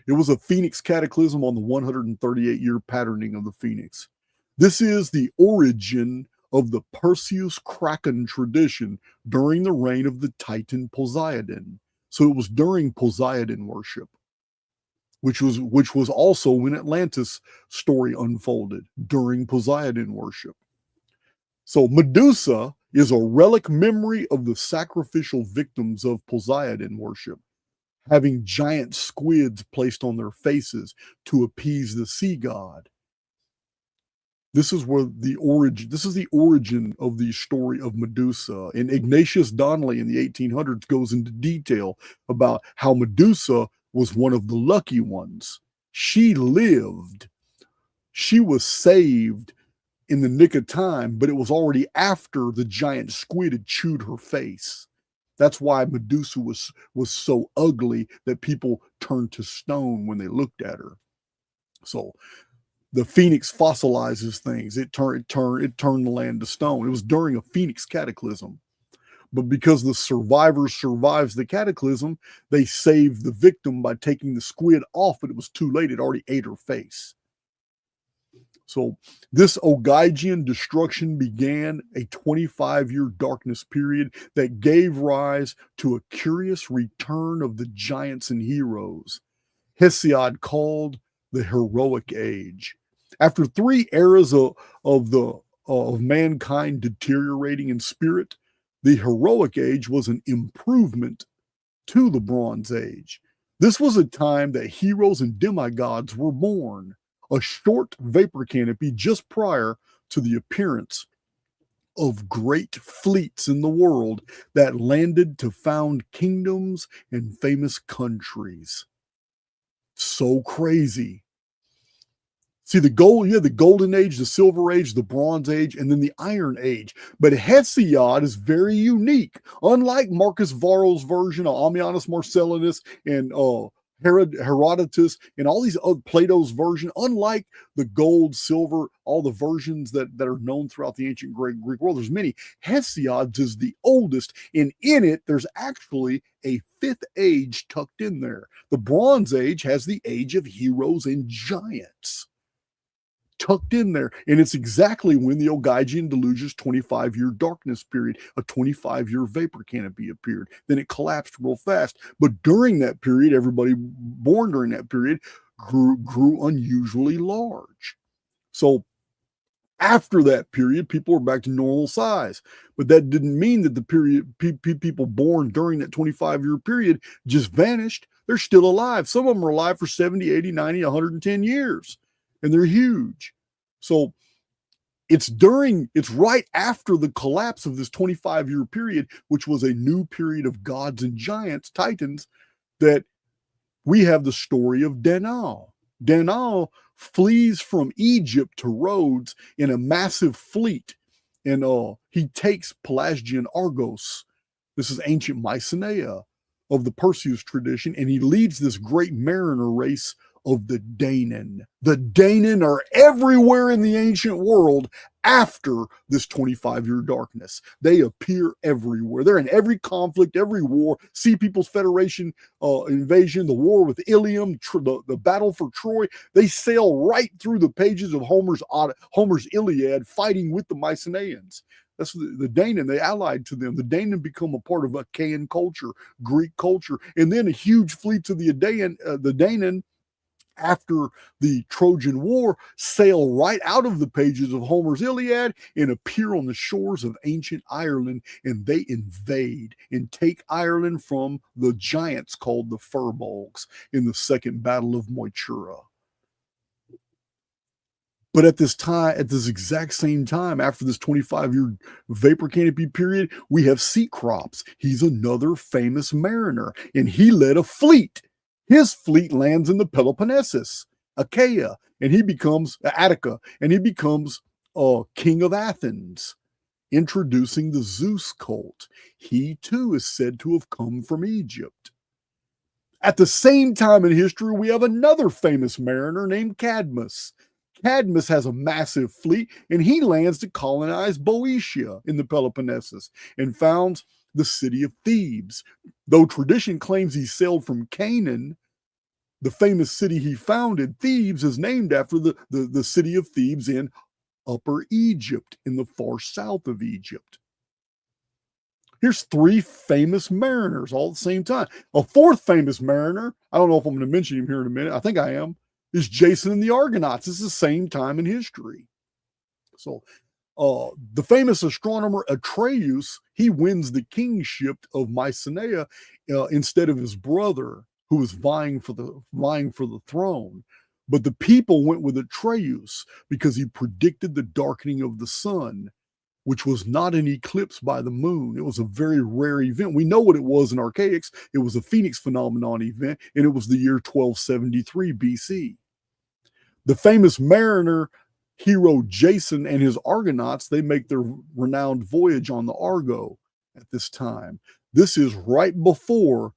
It was a phoenix cataclysm on the 138-year patterning of the phoenix. This is the origin of the Perseus Kraken tradition during the reign of the Titan Poseidon. So it was during Poseidon worship, which was also when Atlantis story unfolded, during Poseidon worship. So Medusa is a relic memory of the sacrificial victims of Poseidon worship, having giant squids placed on their faces to appease the sea god. This is the origin of the story of Medusa. And Ignatius Donnelly in the 1800s goes into detail about how Medusa was one of the lucky ones. She lived. She was saved in the nick of time, but it was already after the giant squid had chewed her face. That's why Medusa was so ugly that people turned to stone when they looked at her. So the phoenix fossilizes things. It turned the land to stone. It was during a phoenix cataclysm. But because the survivor survives the cataclysm, they save the victim by taking the squid off, but it was too late. It already ate her face. So this Ogygian destruction began a 25-year darkness period that gave rise to a curious return of the giants and heroes. Hesiod called the heroic age. After 3 eras of mankind deteriorating in spirit, the heroic age was an improvement to the Bronze Age. This was a time that heroes and demigods were born, a short vapor canopy just prior to the appearance of great fleets in the world that landed to found kingdoms and famous countries. So crazy. See, you had the Golden Age, the Silver Age, the Bronze Age, and then the Iron Age. But Hesiod is very unique. Unlike Marcus Varro's version of Ammianus Marcellinus and Herodotus and all these other Plato's version, unlike the gold, silver, all the versions that are known throughout the ancient Greek world, there's many. Hesiod's is the oldest, and in it, there's actually a 5th age tucked in there. The Bronze Age has the age of heroes and giants tucked in there. And it's exactly when the Ogygian Deluge's 25-year darkness period, a 25-year vapor canopy appeared. Then it collapsed real fast. But during that period, everybody born during that period grew unusually large. So after that period, people were back to normal size. But that didn't mean that the period people born during that 25-year period just vanished. They're still alive. Some of them are alive for 70, 80, 90, 110 years. And they're huge. So it's right after the collapse of this 25-year period, which was a new period of gods and giants, titans, that we have the story of Dynasties. Dynasties flees from Egypt to Rhodes in a massive fleet. And he takes Pelasgian Argos. This is ancient Mycenae of the Perseus tradition. And he leads this great mariner race of the Danan. The Danan are everywhere in the ancient world after this 25-year darkness. They appear everywhere. They're in every conflict, every war. Sea People's Federation invasion, the war with Ilium, the battle for Troy. They sail right through the pages of Homer's Iliad, fighting with the Mycenaeans. That's the Danan. They allied to them. The Danan become a part of Achaean culture, Greek culture, and then a huge fleet of the Danan, after the Trojan War, sail right out of the pages of Homer's Iliad and appear on the shores of ancient Ireland, and they invade and take Ireland from the giants called the Firbolgs in the Second Battle of Moytura. But at this exact same time, after this 25-year vapor canopy period, we have Cecrops. He's another famous mariner, and he led a fleet. His fleet lands in the Peloponnesus, Achaia, and he becomes Attica, and he becomes king of Athens, introducing the Zeus cult. He too is said to have come from Egypt. At the same time in history, we have another famous mariner named Cadmus. Cadmus has a massive fleet, and he lands to colonize Boeotia in the Peloponnesus and founds the city of Thebes. Though tradition claims he sailed from Canaan, the famous city he founded, Thebes, is named after the city of Thebes in Upper Egypt, in the far south of Egypt. Here's 3 famous mariners all at the same time. A 4th famous mariner, I don't know if I'm going to mention him here in a minute, I think I am, is Jason and the Argonauts. It's the same time in history. So the famous astronomer Archaix, he wins the kingship of Mycenae instead of his brother, who was vying for the throne. But the people went with Archaix because he predicted the darkening of the sun, which was not an eclipse by the moon. It was a very rare event. We know what it was in Archaix. It was a Phoenix phenomenon event, and it was the year 1273 BC. The famous mariner hero Jason and his Argonauts, they make their renowned voyage on the Argo at this time. This is right before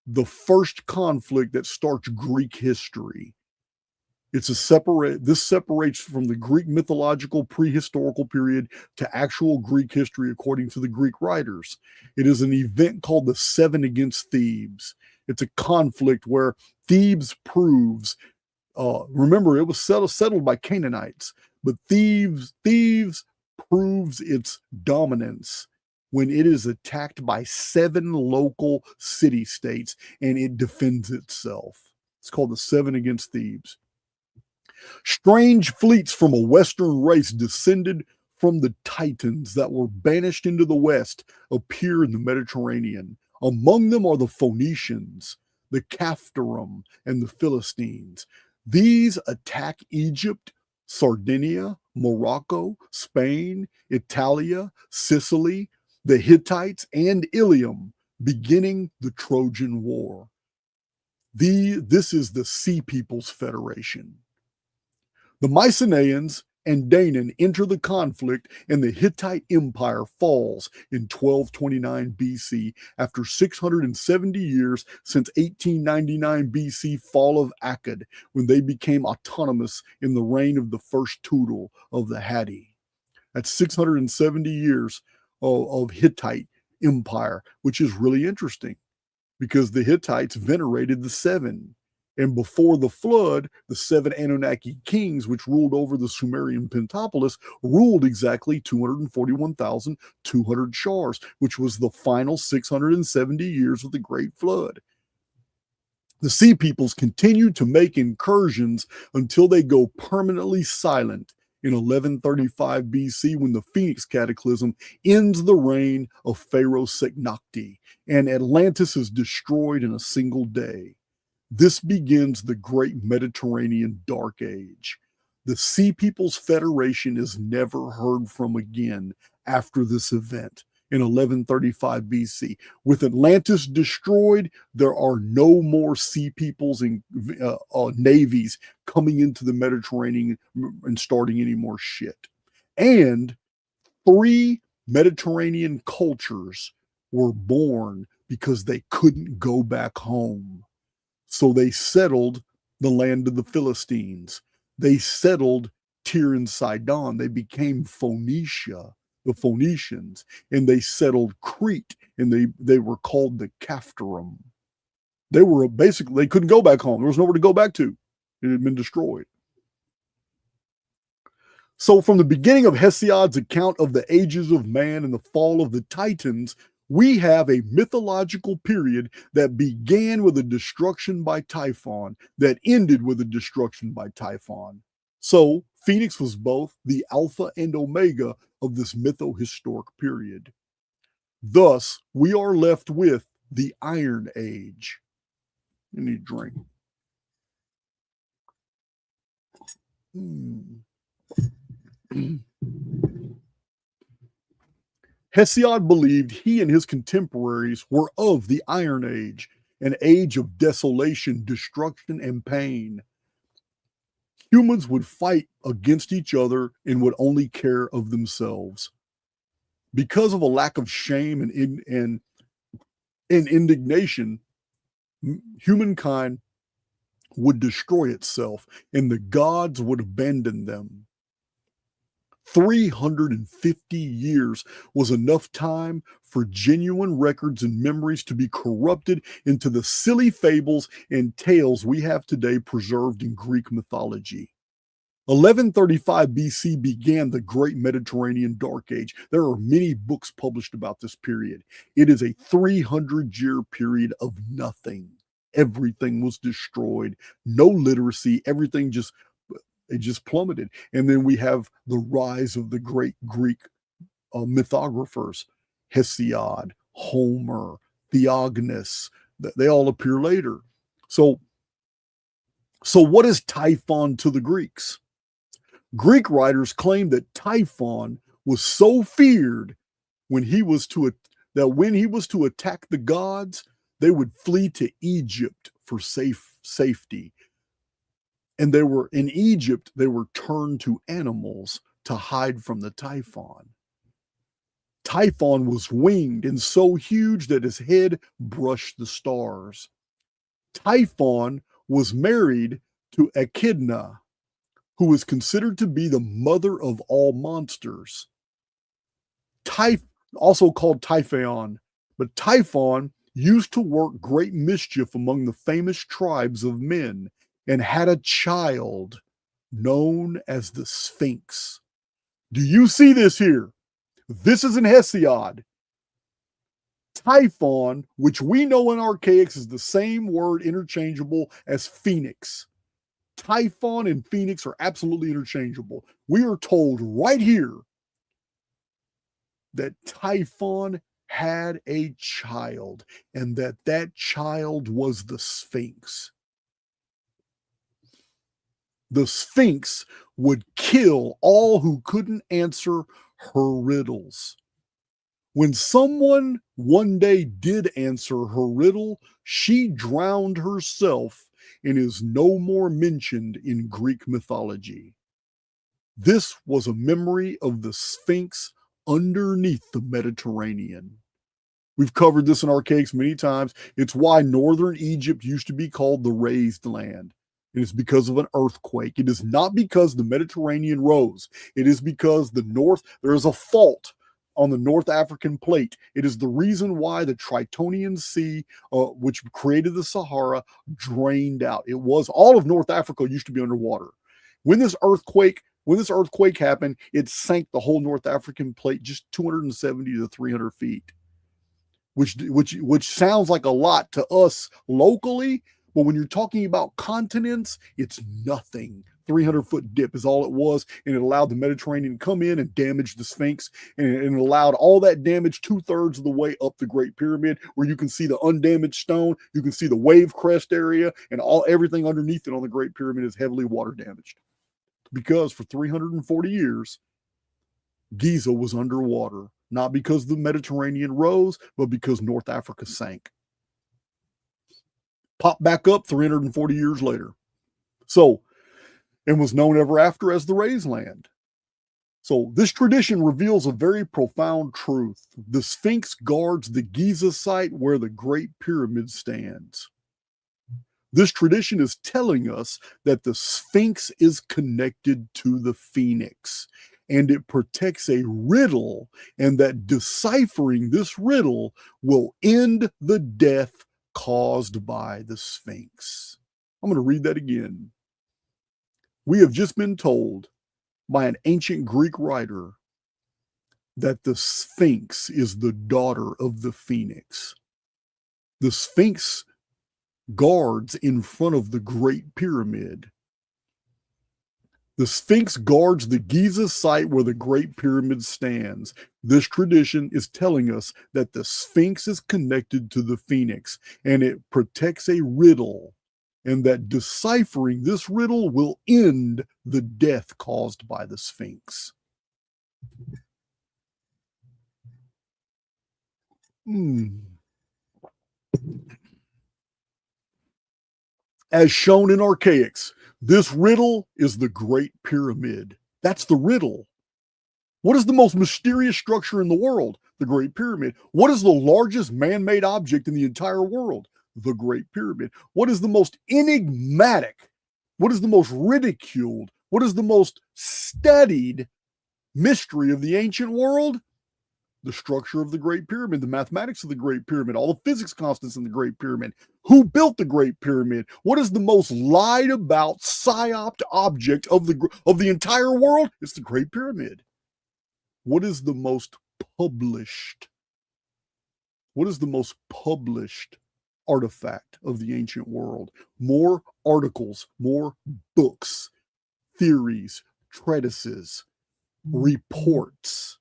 the first conflict that starts Greek history. This separates from the Greek mythological prehistorical period to actual Greek history according to the Greek writers. It is an event called the Seven Against Thebes. It's a conflict where Thebes proves, remember, it was settled by Canaanites, but Thebes proves its dominance when it is attacked by 7 local city-states and it defends itself. It's called the Seven Against Thebes. Strange fleets from a Western race descended from the Titans that were banished into the West appear in the Mediterranean. Among them are the Phoenicians, the Caphtorum, and the Philistines. These attack Egypt, Sardinia, Morocco, Spain, Italia, Sicily, the Hittites, and Ilium, beginning the Trojan War. This is the Sea Peoples Federation. The Mycenaeans and Danaan enter the conflict, and the Hittite Empire falls in 1229 BC after 670 years since 1899 BC fall of Akkad, when they became autonomous in the reign of the first Tudor of the Hatti. That's 670 years of Hittite Empire, which is really interesting because the Hittites venerated the 7. And before the flood, the 7 Anunnaki kings, which ruled over the Sumerian Pentapolis, ruled exactly 241,200 Shars, which was the final 670 years of the Great Flood. The Sea Peoples continued to make incursions until they go permanently silent in 1135 BC, when the Phoenix Cataclysm ends the reign of Pharaoh Seknakti, and Atlantis is destroyed in a single day. This begins the Great Mediterranean Dark Age. The Sea Peoples Federation is never heard from again after this event in 1135 BC. With Atlantis destroyed, there are no more Sea Peoples and navies coming into the Mediterranean and starting any more shit. And 3 Mediterranean cultures were born because they couldn't go back home. So they settled the land of the Philistines. They settled Tyre and Sidon. They became Phoenicia, the Phoenicians, and they settled Crete, and they were called the Caphtorum. They were basically, they couldn't go back home. There was nowhere to go back to. It had been destroyed. So from the beginning of Hesiod's account of the ages of man and the fall of the Titans, we have a mythological period that began with a destruction by Typhon, that ended with a destruction by Typhon. So Phoenix was both the alpha and omega of this mytho-historic period. Thus, we are left with the Iron Age. I need a drink. Hesiod believed he and his contemporaries were of the Iron Age, an age of desolation, destruction, and pain. Humans would fight against each other and would only care of themselves. Because of a lack of shame and indignation, humankind would destroy itself, and the gods would abandon them. 350 years was enough time for genuine records and memories to be corrupted into the silly fables and tales we have today preserved in Greek mythology. 1135 BC began the Great Mediterranean Dark Age. There are many books published about this period. It is a 300-year period of nothing. Everything was destroyed. No literacy. Everything just plummeted. And then we have the rise of the great Greek mythographers, Hesiod, Homer, Theognis. They all appear later. So what is Typhon to the Greeks? Greek writers claim that Typhon was so feared when he was to attack the gods, they would flee to Egypt for safety. And they were in Egypt, they were turned to animals to hide from the Typhon. Typhon was winged and so huge that his head brushed the stars. Typhon was married to Echidna, who was considered to be the mother of all monsters. Also called Typhon, but Typhon used to work great mischief among the famous tribes of men and had a child known as the Sphinx. Do you see this here? This is in Hesiod. Typhon, which we know in Archaix is the same word interchangeable as phoenix. Typhon and phoenix are absolutely interchangeable. We are told right here that Typhon had a child and that child was the Sphinx. The Sphinx would kill all who couldn't answer her riddles. When someone one day did answer her riddle, she drowned herself and is no more mentioned in Greek mythology. This was a memory of the Sphinx underneath the Mediterranean. We've covered this in Archaix many times. It's why northern Egypt used to be called the raised land. It is because of an earthquake. It is not because the Mediterranean rose. It is because there is a fault on the North African plate. It is the reason why the Tritonian Sea, which created the Sahara, drained out. It was all of North Africa used to be underwater. When this earthquake happened, it sank the whole North African plate just 270 to 300 feet, which sounds like a lot to us locally. But when you're talking about continents, it's nothing. 300-foot dip is all it was, and it allowed the Mediterranean to come in and damage the Sphinx, and it allowed all that damage 2/3 of the way up the Great Pyramid, where you can see the undamaged stone, you can see the wave crest area, and everything underneath it on the Great Pyramid is heavily water damaged. Because for 340 years, Giza was underwater, not because the Mediterranean rose, but because North Africa sank. Popped back up 340 years later. And was known ever after as the Raised Land. So this tradition reveals a very profound truth. The Sphinx guards the Giza site where the Great Pyramid stands. This tradition is telling us that the Sphinx is connected to the Phoenix, and it protects a riddle, and that deciphering this riddle will end the death caused by the Sphinx. I'm going to read that again. We have just been told by an ancient Greek writer that the Sphinx is the daughter of the Phoenix. The Sphinx guards in front of the Great Pyramid. The Sphinx guards the Giza site where the Great Pyramid stands. This tradition is telling us that the Sphinx is connected to the Phoenix, and it protects a riddle, and that deciphering this riddle will end the death caused by the Sphinx. As shown in Archaix, this riddle is the Great Pyramid. That's the riddle. What is the most mysterious structure in the world? The Great Pyramid. What is the largest man-made object in the entire world? The Great Pyramid. What is the most enigmatic? What is the most ridiculed? What is the most studied mystery of the ancient world? The structure of the Great Pyramid, the mathematics of the Great Pyramid, all the physics constants in the Great Pyramid. Who built the Great Pyramid? What is the most lied about, psyoped object of the entire world? It's the Great Pyramid. What is the most published? What is the most published artifact of the ancient world? More articles, more books, theories, treatises, reports,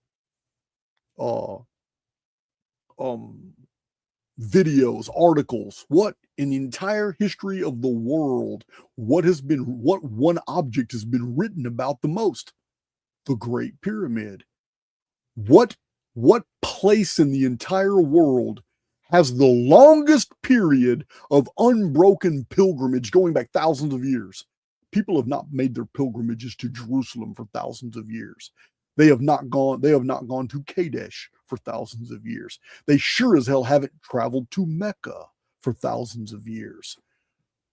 videos, articles. What in the entire history of the world, what one object has been written about the most? The Great Pyramid. What place in the entire world has the longest period of unbroken pilgrimage going back thousands of years? people have not made their pilgrimages to Jerusalem for thousands of years. They have not gone to Kadesh for thousands of years. They sure as hell haven't traveled to Mecca for thousands of years.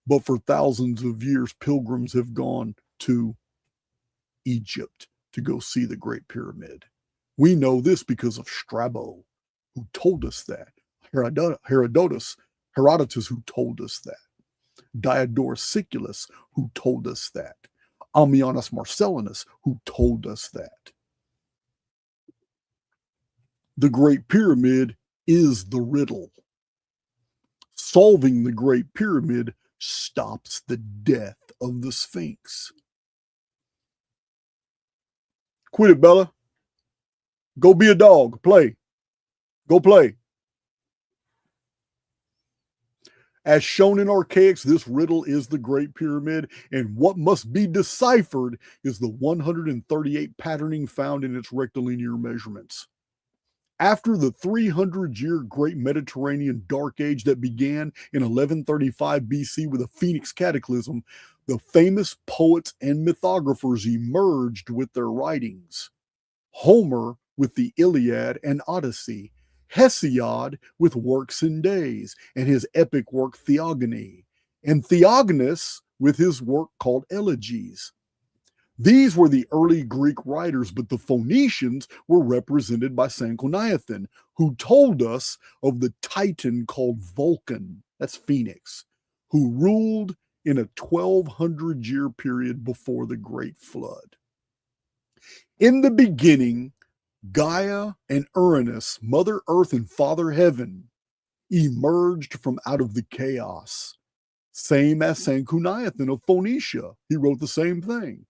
But for thousands of years, pilgrims have gone to Egypt to go see the Great Pyramid. We know this because of Strabo, who told us that. Herodotus, who told us that. Diodorus Siculus, who told us that. Ammianus Marcellinus, who told us that. The Great Pyramid is the riddle. Solving the Great Pyramid stops the death of the Sphinx. Quit it, Bella. Go be a dog. Play. Go play. As shown in Archaix, this riddle is the Great Pyramid, and what must be deciphered is the 138 patterning found in its rectilinear measurements. After the 300-year Great Mediterranean Dark Age that began in 1135 BC with a Phoenix cataclysm, the famous poets and mythographers emerged with their writings. Homer with the Iliad and Odyssey, Hesiod with Works and Days and his epic work Theogony, and Theognis with his work called Elegies. These were the early Greek writers, but the Phoenicians were represented by Sanchoniathon, who told us of the Titan called Vulcan, that's Phoenix, who ruled in a 1200-year period before the Great Flood. In the beginning, Gaia and Uranus, Mother Earth and Father Heaven, emerged from out of the chaos. Same as Sanchoniathon of Phoenicia. He wrote the same thing.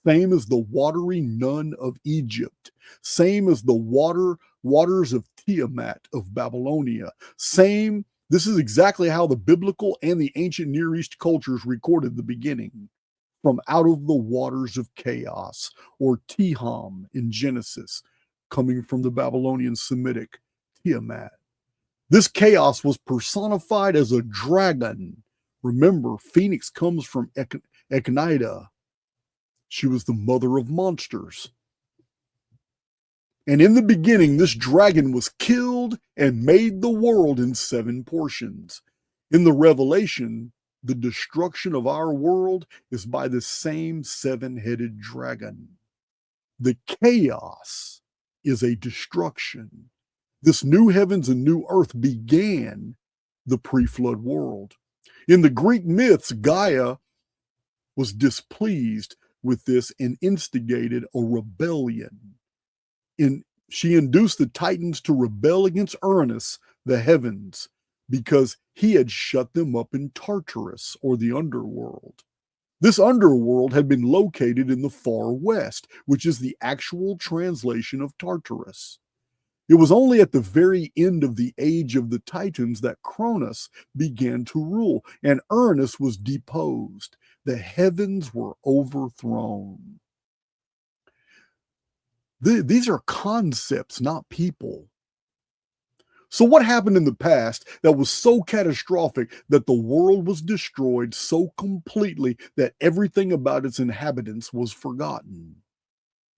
Same as the watery nun of Egypt. Same as the waters of Tiamat of Babylonia. Same. This is exactly how the biblical and the ancient Near East cultures recorded the beginning. From out of the waters of chaos, or Tiham in Genesis, coming from the Babylonian Semitic Tiamat. This chaos was personified as a dragon. Remember, Phoenix comes from Echnida. She was the mother of monsters. And in the beginning, this dragon was killed and made the world in 7 portions. In the Revelation, the destruction of our world is by the same 7-headed dragon. The chaos is a destruction. This new heavens and new earth began the pre-flood world. In the Greek myths, Gaia was displeased with this and instigated a rebellion. She induced the Titans to rebel against Uranus, the heavens, because he had shut them up in Tartarus, or the Underworld. This Underworld had been located in the far west, which is the actual translation of Tartarus. It was only at the very end of the Age of the Titans that Cronus began to rule, and Uranus was deposed. The heavens were overthrown. These are concepts, not people. So what happened in the past that was so catastrophic that the world was destroyed so completely that everything about its inhabitants was forgotten?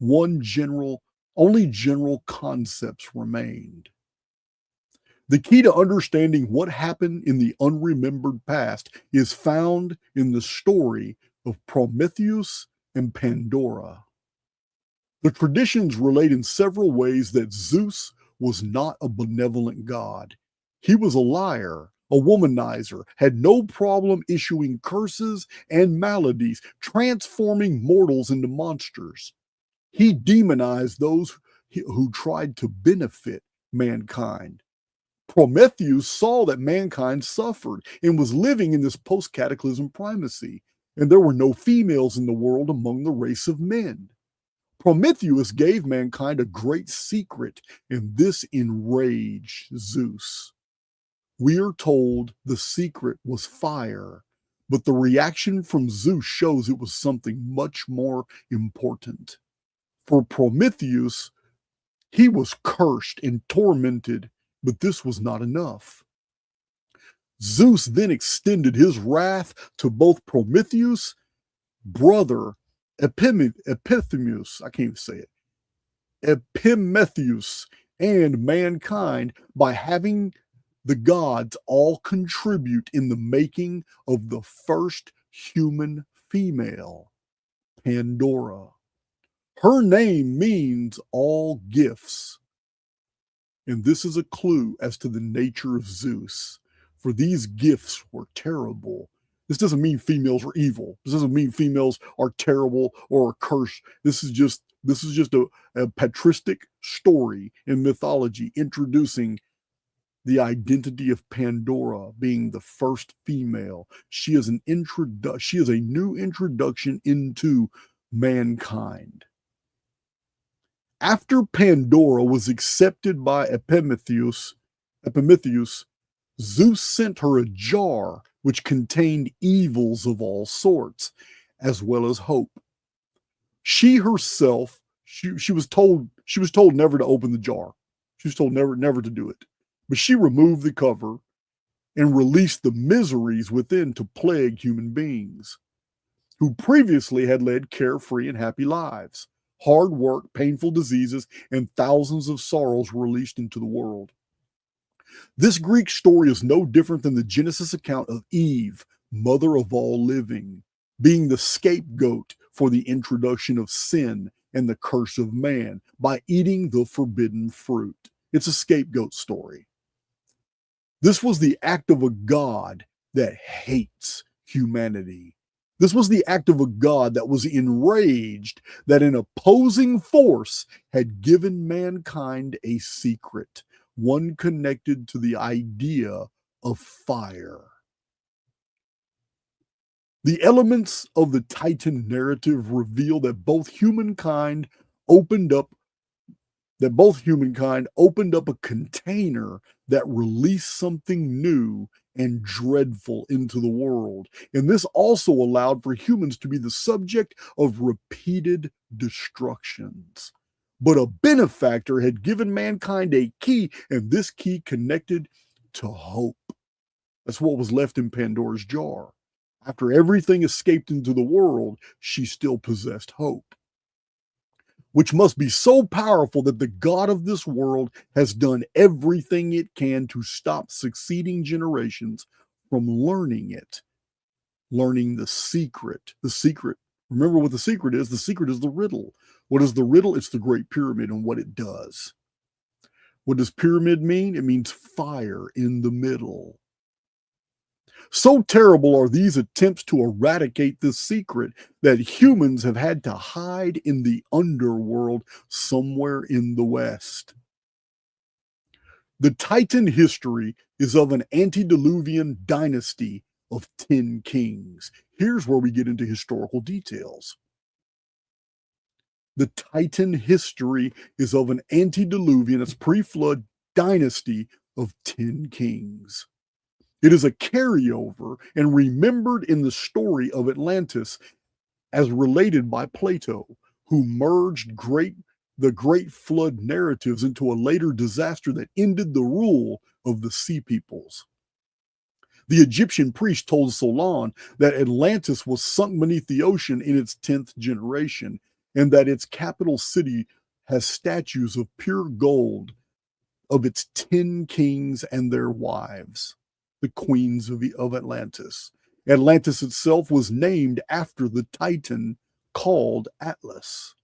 Only general concepts remained. The key to understanding what happened in the unremembered past is found in the story of Prometheus and Pandora. The traditions relate in several ways that Zeus was not a benevolent god. He was a liar, a womanizer, had no problem issuing curses and maladies, transforming mortals into monsters. He demonized those who tried to benefit mankind. Prometheus saw that mankind suffered and was living in this post-cataclysm primacy, and there were no females in the world among the race of men. Prometheus gave mankind a great secret, and this enraged Zeus. We are told the secret was fire, but the reaction from Zeus shows it was something much more important. For Prometheus, he was cursed and tormented, but this was not enough. Zeus then extended his wrath to both Prometheus brother Epithymus, I can't even say it, Epimetheus, and mankind by having the gods all contribute in the making of the first human female, Pandora. Her name means all gifts, and this is a clue as to the nature of Zeus, for these gifts were terrible. This doesn't mean females are evil. This doesn't mean females are terrible or a curse. This is just a patristic story in mythology introducing the identity of Pandora being the first female. She is a new introduction into mankind. After Pandora was accepted by Epimetheus, Zeus sent her a jar which contained evils of all sorts, as well as hope. She herself, she was told never to open the jar. She was told never to do it. But she removed the cover and released the miseries within to plague human beings, who previously had led carefree and happy lives. Hard work, painful diseases, and thousands of sorrows were released into the world. This Greek story is no different than the Genesis account of Eve, mother of all living, being the scapegoat for the introduction of sin and the curse of man by eating the forbidden fruit. It's a scapegoat story. This was the act of a God that hates humanity. This was the act of a God that was enraged that an opposing force had given mankind a secret, one connected to the idea of fire. The elements of the Titan narrative reveal that both humankind opened up a container that released something new and dreadful into the world. And this also allowed for humans to be the subject of repeated destructions. But a benefactor had given mankind a key, and this key connected to hope. That's what was left in Pandora's jar. After everything escaped into the world, she still possessed hope, which must be so powerful that the God of this world has done everything it can to stop succeeding generations from learning it, learning the secret. The secret, remember what the secret is? The secret is the riddle. What is the riddle? It's the Great Pyramid and what it does. What does pyramid mean? It means fire in the middle. So terrible are these attempts to eradicate this secret that humans have had to hide in the underworld somewhere in the West. The Titan history is of an antediluvian dynasty of 10 kings. Here's where we get into historical details. The Titan history is of an antediluvian, it's pre-flood dynasty of 10 kings. It is a carryover and remembered in the story of Atlantis as related by Plato, who merged the great flood narratives into a later disaster that ended the rule of the sea peoples. The Egyptian priest told Solon that Atlantis was sunk beneath the ocean in its 10th generation, and that its capital city has statues of pure gold of its 10 kings and their wives, the queens of Atlantis. Atlantis itself was named after the Titan called Atlas.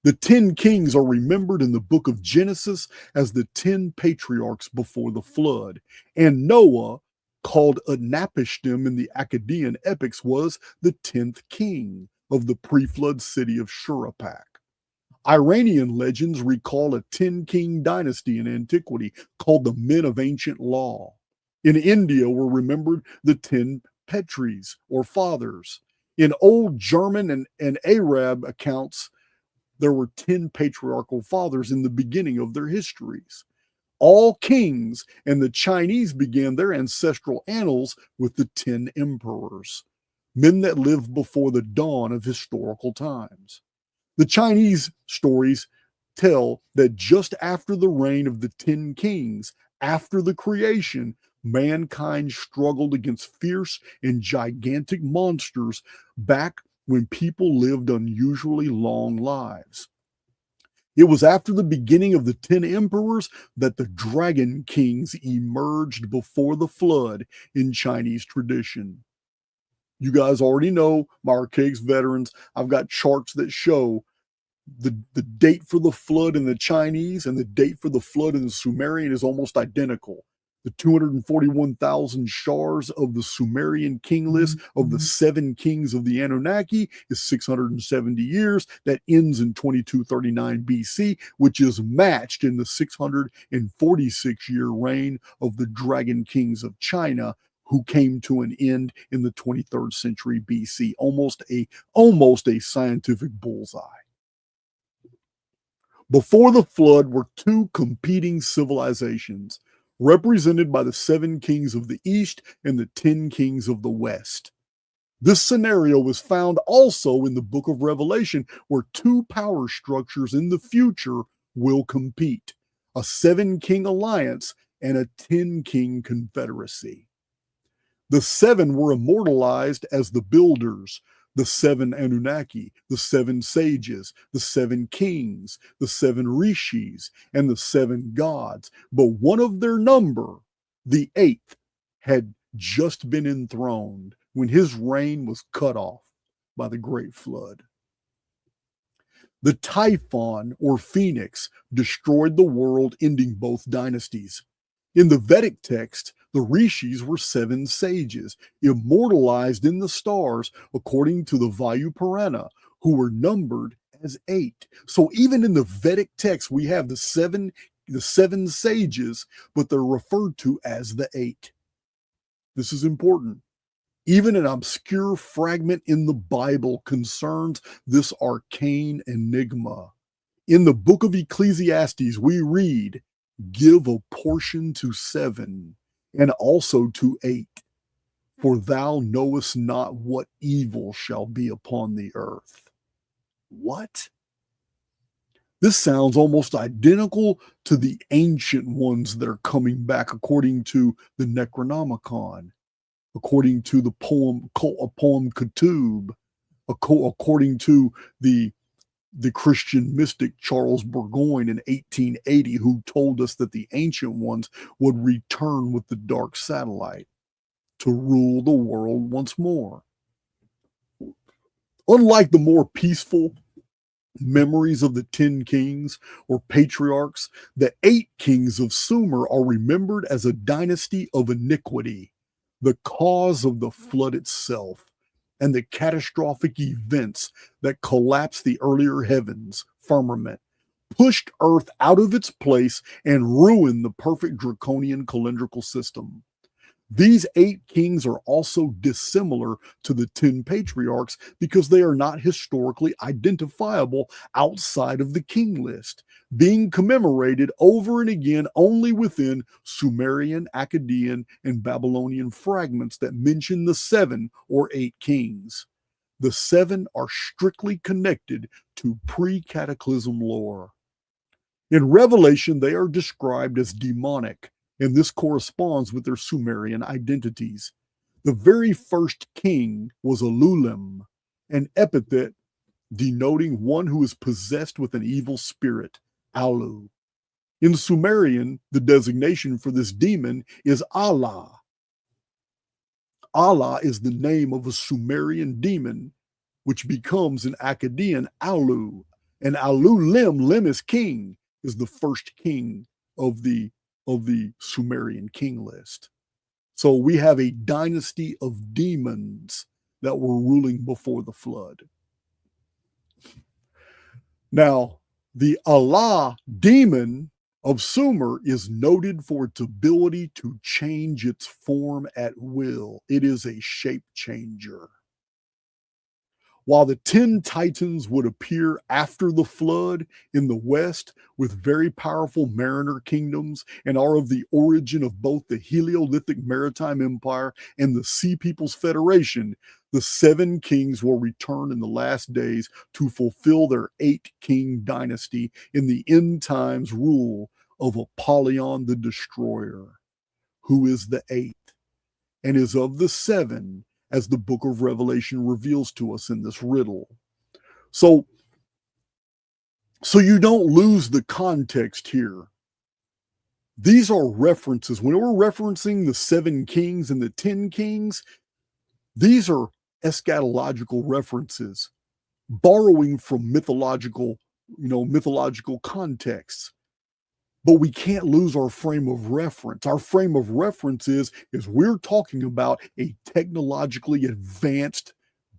The 10 kings are remembered in the book of Genesis as the 10 patriarchs before the flood, and Noah, called Utnapishtim in the Akkadian epics, was the 10th king of the pre-flood city of Shuruppak. Iranian legends recall a 10-king dynasty in antiquity called the Men of Ancient Law. In India were remembered the 10 Petries, or fathers. In old German and Arab accounts, there were 10 patriarchal fathers in the beginning of their histories. All kings, and the Chinese began their ancestral annals with the 10 emperors, men that lived before the dawn of historical times. The Chinese stories tell that just after the reign of the 10 kings, after the creation, mankind struggled against fierce and gigantic monsters back when people lived unusually long lives. It was after the beginning of the 10 emperors that the dragon kings emerged before the flood in Chinese tradition. You guys already know, my Archaix veterans, I've got charts that show the date for the flood in the Chinese and the date for the flood in the Sumerian is almost identical. The 241,000 shars of the Sumerian king list of the 7 kings of the Anunnaki is 670 years. That ends in 2239 BC, which is matched in the 646-year reign of the dragon kings of China, who came to an end in the 23rd century BC. Almost a scientific bullseye. Before the flood were 2 competing civilizations, represented by the 7 kings of the East and the 10 kings of the West. This scenario was found also in the book of Revelation, where 2 power structures in the future will compete, a 7-king alliance and a 10-king confederacy. The 7 were immortalized as the builders, the 7 Anunnaki, the 7 sages, the 7 kings, the 7 rishis, and the 7 gods. But one of their number, the 8th, had just been enthroned when his reign was cut off by the Great Flood. The Typhon, or Phoenix, destroyed the world, ending both dynasties. In the Vedic text, the rishis were 7 sages, immortalized in the stars according to the Vayu Purana, who were numbered as 8. So even in the Vedic text, we have the seven sages, but they're referred to as the 8. This is important. Even an obscure fragment in the Bible concerns this arcane enigma. In the book of Ecclesiastes, we read, "Give a portion to 7, and also to 8, for thou knowest not what evil shall be upon the earth." What? This sounds almost identical to the ancient ones that are coming back according to the Necronomicon, according to the poem Ketub, according to the Christian mystic Charles Burgoyne in 1880, who told us that the ancient ones would return with the dark satellite to rule the world once more. Unlike the more peaceful memories of the 10 kings or patriarchs, the 8 kings of Sumer are remembered as a dynasty of iniquity, the cause of the flood itself, and the catastrophic events that collapsed the earlier heavens, firmament, pushed Earth out of its place, and ruined the perfect draconian calendrical system. These 8 kings are also dissimilar to the 10 patriarchs because they are not historically identifiable outside of the king list, being commemorated over and again only within Sumerian, Akkadian, and Babylonian fragments that mention the 7 or 8 kings. The 7 are strictly connected to pre-cataclysm lore. In Revelation, they are described as demonic, and this corresponds with their Sumerian identities. The very first king was Alulim, an epithet denoting one who is possessed with an evil spirit, Alu. In Sumerian, the designation for this demon is Allah. Allah is the name of a Sumerian demon, which becomes an Akkadian Alu. And Alulim, Lim is king, is the first king of the Sumerian king list. So we have a dynasty of demons that were ruling before the flood. Now, the Allah demon of Sumer is noted for its ability to change its form at will. It is a shape changer. While the 10 titans would appear after the flood in the west with very powerful mariner kingdoms and are of the origin of both the Heliolithic Maritime Empire and the Sea Peoples Federation, the 7 kings will return in the last days to fulfill their 8-king dynasty in the end times rule of Apollyon the Destroyer, who is the 8th and is of the 7, as the book of Revelation reveals to us in this riddle. So you don't lose the context here. These are references. When we're referencing the 7 kings and the 10 kings, these are eschatological references, borrowing from mythological contexts. But we can't lose our frame of reference. Our frame of reference is we're talking about a technologically advanced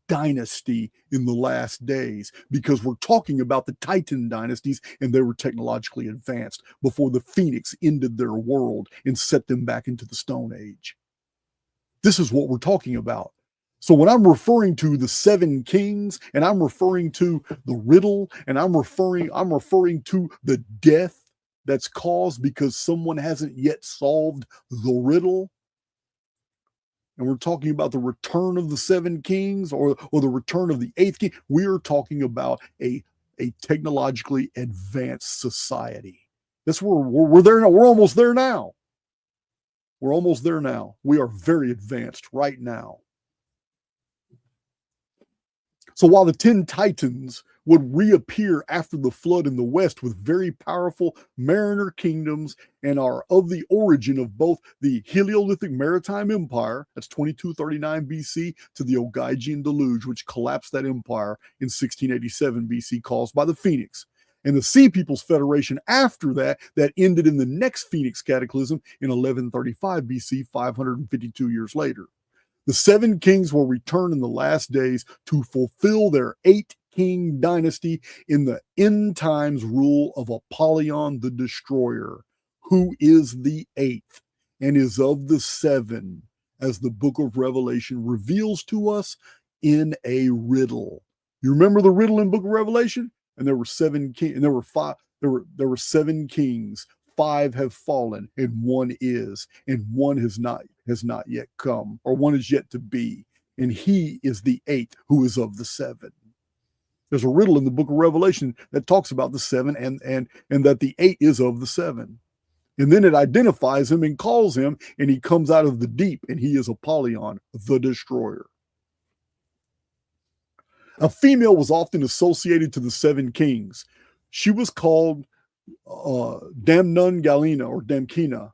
dynasty in the last days, because we're talking about the Titan dynasties, and they were technologically advanced before the Phoenix ended their world and set them back into the Stone Age. This is what we're talking about. So when I'm referring to the 7 kings, and I'm referring to the riddle, and I'm referring to the death that's caused because someone hasn't yet solved the riddle, and we're talking about the return of the 7 kings or the return of the 8th king, we are talking about a technologically advanced society. That's where we're there now. We're almost there now. We're almost there now. We are very advanced right now. So while the 10 titans would reappear after the flood in the west with very powerful mariner kingdoms and are of the origin of both the Heliolithic Maritime Empire, that's 2239 BC, to the Ogygian Deluge, which collapsed that empire in 1687 BC, caused by the Phoenix, and the Sea People's Federation after that ended in the next Phoenix cataclysm in 1135 BC, 552 years later. The 7 kings will return in the last days to fulfill their 8-king dynasty in the end times rule of Apollyon the Destroyer, who is the 8th and is of the 7, as the book of Revelation reveals to us in a riddle. You remember the riddle in book of Revelation? And there were 7 kings, and there were 7 kings. 5 have fallen, and 1 is, and 1 has not yet come, or 1 is yet to be, and he is the 8th, who is of the 7. There's a riddle in the book of Revelation that talks about the 7 and that the 8 is of the 7. And then it identifies him and calls him, and he comes out of the deep, and he is Apollyon, the Destroyer. A female was often associated to the 7 kings. She was called Damnun Galena or Damkina.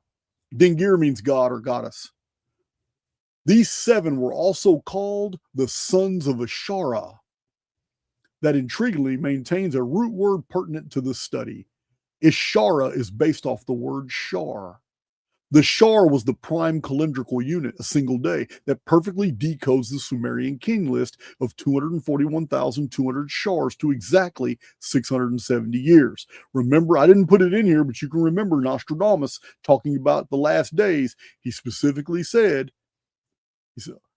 Dingir means god or goddess. These 7 were also called the sons of Ashara. That intriguingly maintains a root word pertinent to the study. Ishara is based off the word shar. The shar was the prime calendrical unit, a single day, that perfectly decodes the Sumerian king list of 241,200 shars to exactly 670 years. Remember, I didn't put it in here, but you can remember Nostradamus talking about the last days. He specifically said,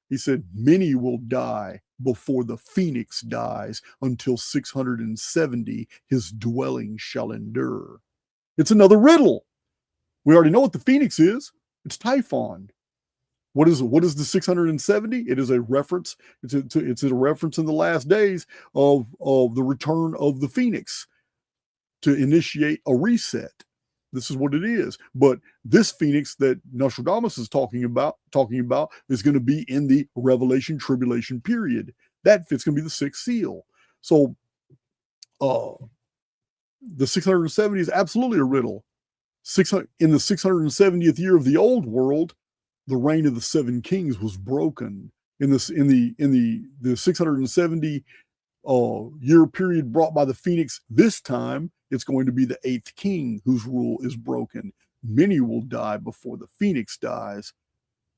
he said, many will die before the Phoenix dies. Until 670, his dwelling shall endure. It's another riddle. We already know what the Phoenix is. It's Typhon. What is the 670? It is a reference. It's a reference in the last days of the return of the Phoenix to initiate a reset. This is what it is. But this Phoenix that Nostradamus is talking about is going to be in the Revelation tribulation period. It's going to be the 6th seal. So the 670 is absolutely a riddle. In the 670th year of the old world, the reign of the 7 kings was broken. In the 670 year period brought by the Phoenix, this time it's going to be the 8th king whose rule is broken. Many will die before the Phoenix dies.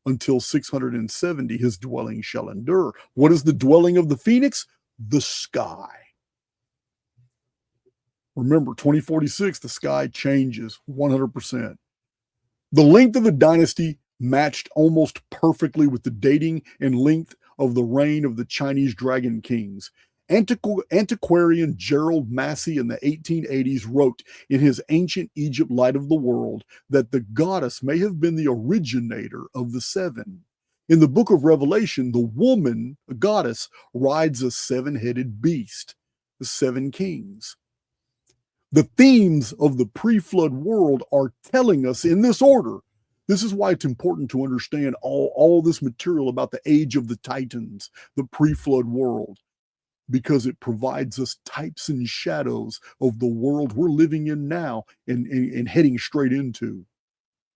Until 670, his dwelling shall endure. What is the dwelling of the Phoenix? The sky. Remember, 2046, the sky changes 100%. The length of the dynasty matched almost perfectly with the dating and length of the reign of the Chinese dragon kings. Antiquarian Gerald Massey in the 1880s wrote in his Ancient Egypt Light of the World that the goddess may have been the originator of the 7. In the book of Revelation, the woman, a goddess, rides a 7-headed beast, the 7 kings. The themes of the pre-flood world are telling us in this order This is why it's important to understand all this material about the age of the Titans, the pre-flood world, because it provides us types and shadows of the world we're living in now and heading straight into.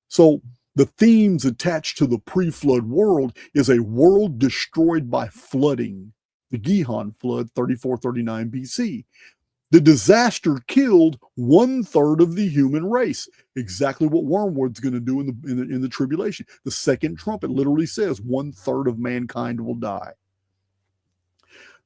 So the themes attached to the pre-flood world is a world destroyed by flooding, the Gihon flood, 3439 BC. The disaster killed 1/3 of the human race. Exactly what Wormwood's going to do in the tribulation. The second trumpet literally says 1/3 of mankind will die.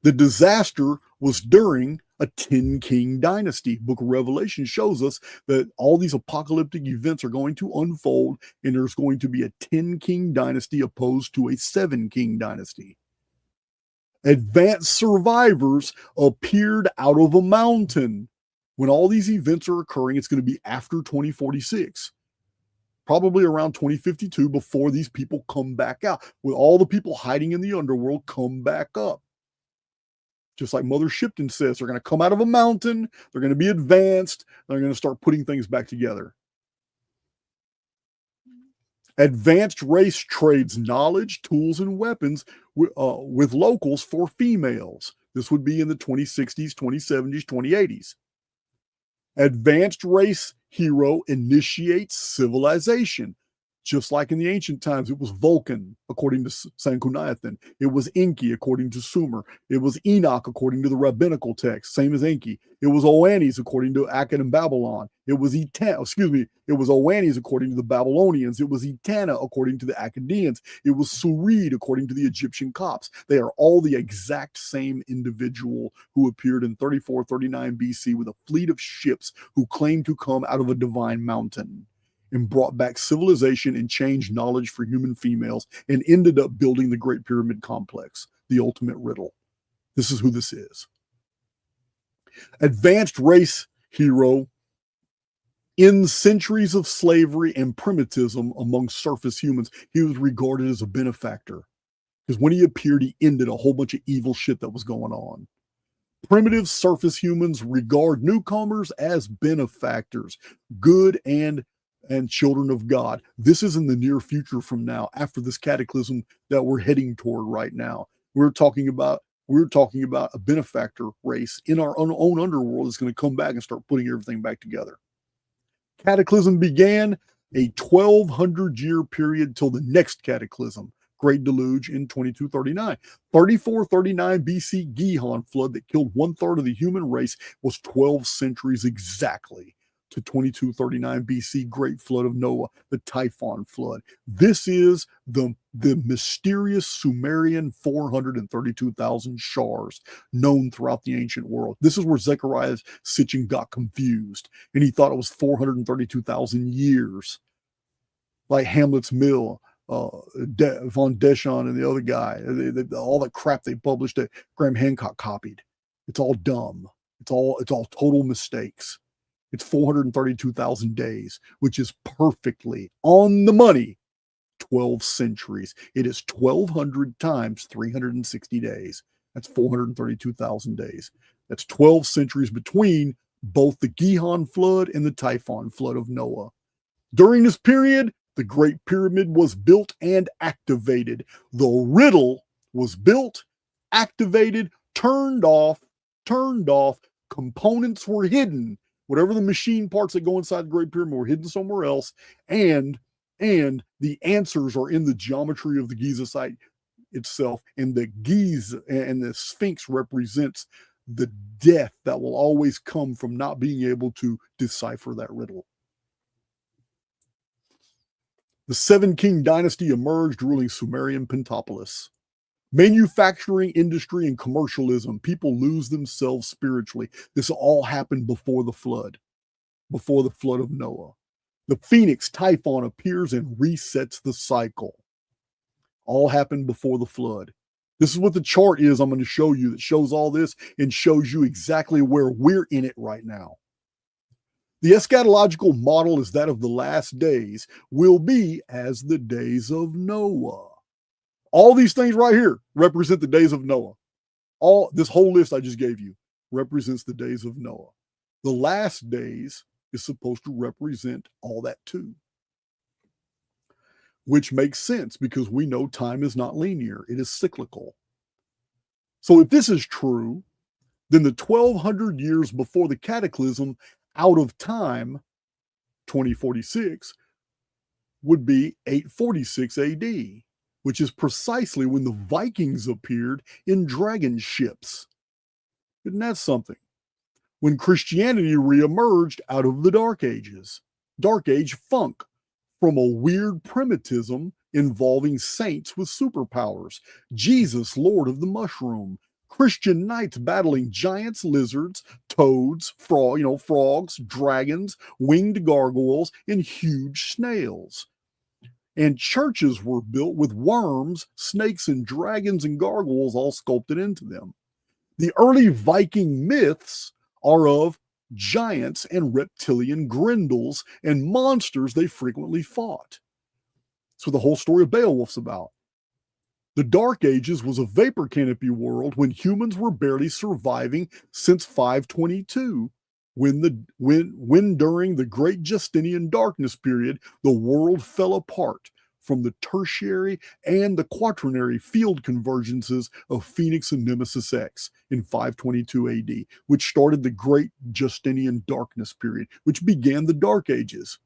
The disaster was during a 10-king dynasty. Book of Revelation shows us that all these apocalyptic events are going to unfold, and there's going to be a 10-king dynasty opposed to a 7-king dynasty. Advanced survivors appeared out of a mountain. When all these events are occurring, it's going to be after 2046, probably around 2052, before these people come back out. With all the people hiding in the underworld, come back up. Just like Mother Shipton says, they're going to come out of a mountain, they're going to be advanced, they're going to start putting things back together. Advanced race trades knowledge, tools, and weapons with locals for females. This would be in the 2060s, 2070s, 2080s. Advanced race hero initiates civilization. Just like in the ancient times, it was Vulcan, according to Sanchuniathon. It was Enki, according to Sumer. It was Enoch, according to the rabbinical text, same as Enki. It was Oannes, according to Akkad and Babylon. It was Oannes, according to the Babylonians. It was Etana, according to the Akkadians. It was Surid, according to the Egyptian Copts. They are all the exact same individual who appeared in 3439 BC with a fleet of ships who claimed to come out of a divine mountain, and brought back civilization and changed knowledge for human females, and ended up building the Great Pyramid Complex, the ultimate riddle. This is who this is. Advanced race hero in centuries of slavery and primitivism among surface humans, he was regarded as a benefactor. Because when he appeared, he ended a whole bunch of evil shit that was going on. Primitive surface humans regard newcomers as benefactors, good and children of God. This is in the near future from now, after this cataclysm that we're heading toward right now. We're talking about a benefactor race in our own underworld that's going to come back and start putting everything back together. Cataclysm began a 1,200-year period till the next cataclysm, Great Deluge in 2239. 3439 BC Gihon flood that killed 1/3 of the human race was 12 centuries exactly to 2239 BC Great Flood of Noah, the Typhon flood. This is the mysterious Sumerian 432,000 shars known throughout the ancient world. This is where Zechariah Sitchin got confused, and he thought it was 432,000 years, like Hamlet's Mill, von Deschon and the other guy, all that crap they published that Graham Hancock copied. It's all dumb. It's all total mistakes. It's 432,000 days, which is perfectly on the money 12 centuries. It is 1,200 times 360 days. That's 432,000 days. That's 12 centuries between both the Gihon flood and the Typhon flood of Noah. During this period, the Great Pyramid was built and activated. The riddle was built, activated, turned off. Components were hidden. Whatever the machine parts that go inside the Great Pyramid were hidden somewhere else, and the answers are in the geometry of the Giza site itself. And the Giza and the Sphinx represents the death that will always come from not being able to decipher that riddle. The 7-king dynasty emerged, ruling Sumerian Pentopolis. Manufacturing industry and commercialism, people lose themselves spiritually. This all happened before the flood of Noah. The phoenix Typhon appears and resets the cycle. All happened before the flood. This is what the chart is I'm going to show you that shows all this and shows you exactly where we're in it right now. The eschatological model is that of the last days will be as the days of Noah. All these things right here represent the days of Noah. This whole list I just gave you represents the days of Noah. The last days is supposed to represent all that too. which makes sense because we know time is not linear. It is cyclical. So if this is true, then the 1200 years before the cataclysm out of time, 2046, would be 846 AD, which is precisely when the Vikings appeared in dragon ships. Isn't that something? When Christianity reemerged out of the Dark Ages, Dark Age funk, from a weird primitivism involving saints with superpowers, Jesus, Lord of the Mushroom, Christian knights battling giants, lizards, toads, frogs, dragons, winged gargoyles, and huge snails. And churches were built with worms, snakes, and dragons and gargoyles all sculpted into them. The early Viking myths are of giants and reptilian grendels and monsters they frequently fought. That's what the whole story of Beowulf's about. The Dark Ages was a vapor canopy world when humans were barely surviving since 522, when during the Great Justinian Darkness period, the world fell apart from the tertiary and the quaternary field convergences of Phoenix and Nemesis X in 522 AD, which started the Great Justinian Darkness period, which began the Dark Ages.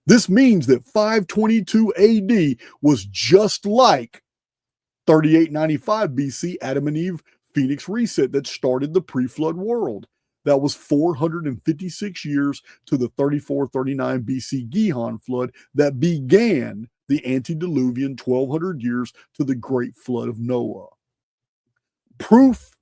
This means that 522 AD was just like 3895 BC Adam and Eve Phoenix reset that started the pre-flood world. That was 456 years to the 3439 BC Gihon flood that began the antediluvian 1200 years to the great flood of Noah. Proof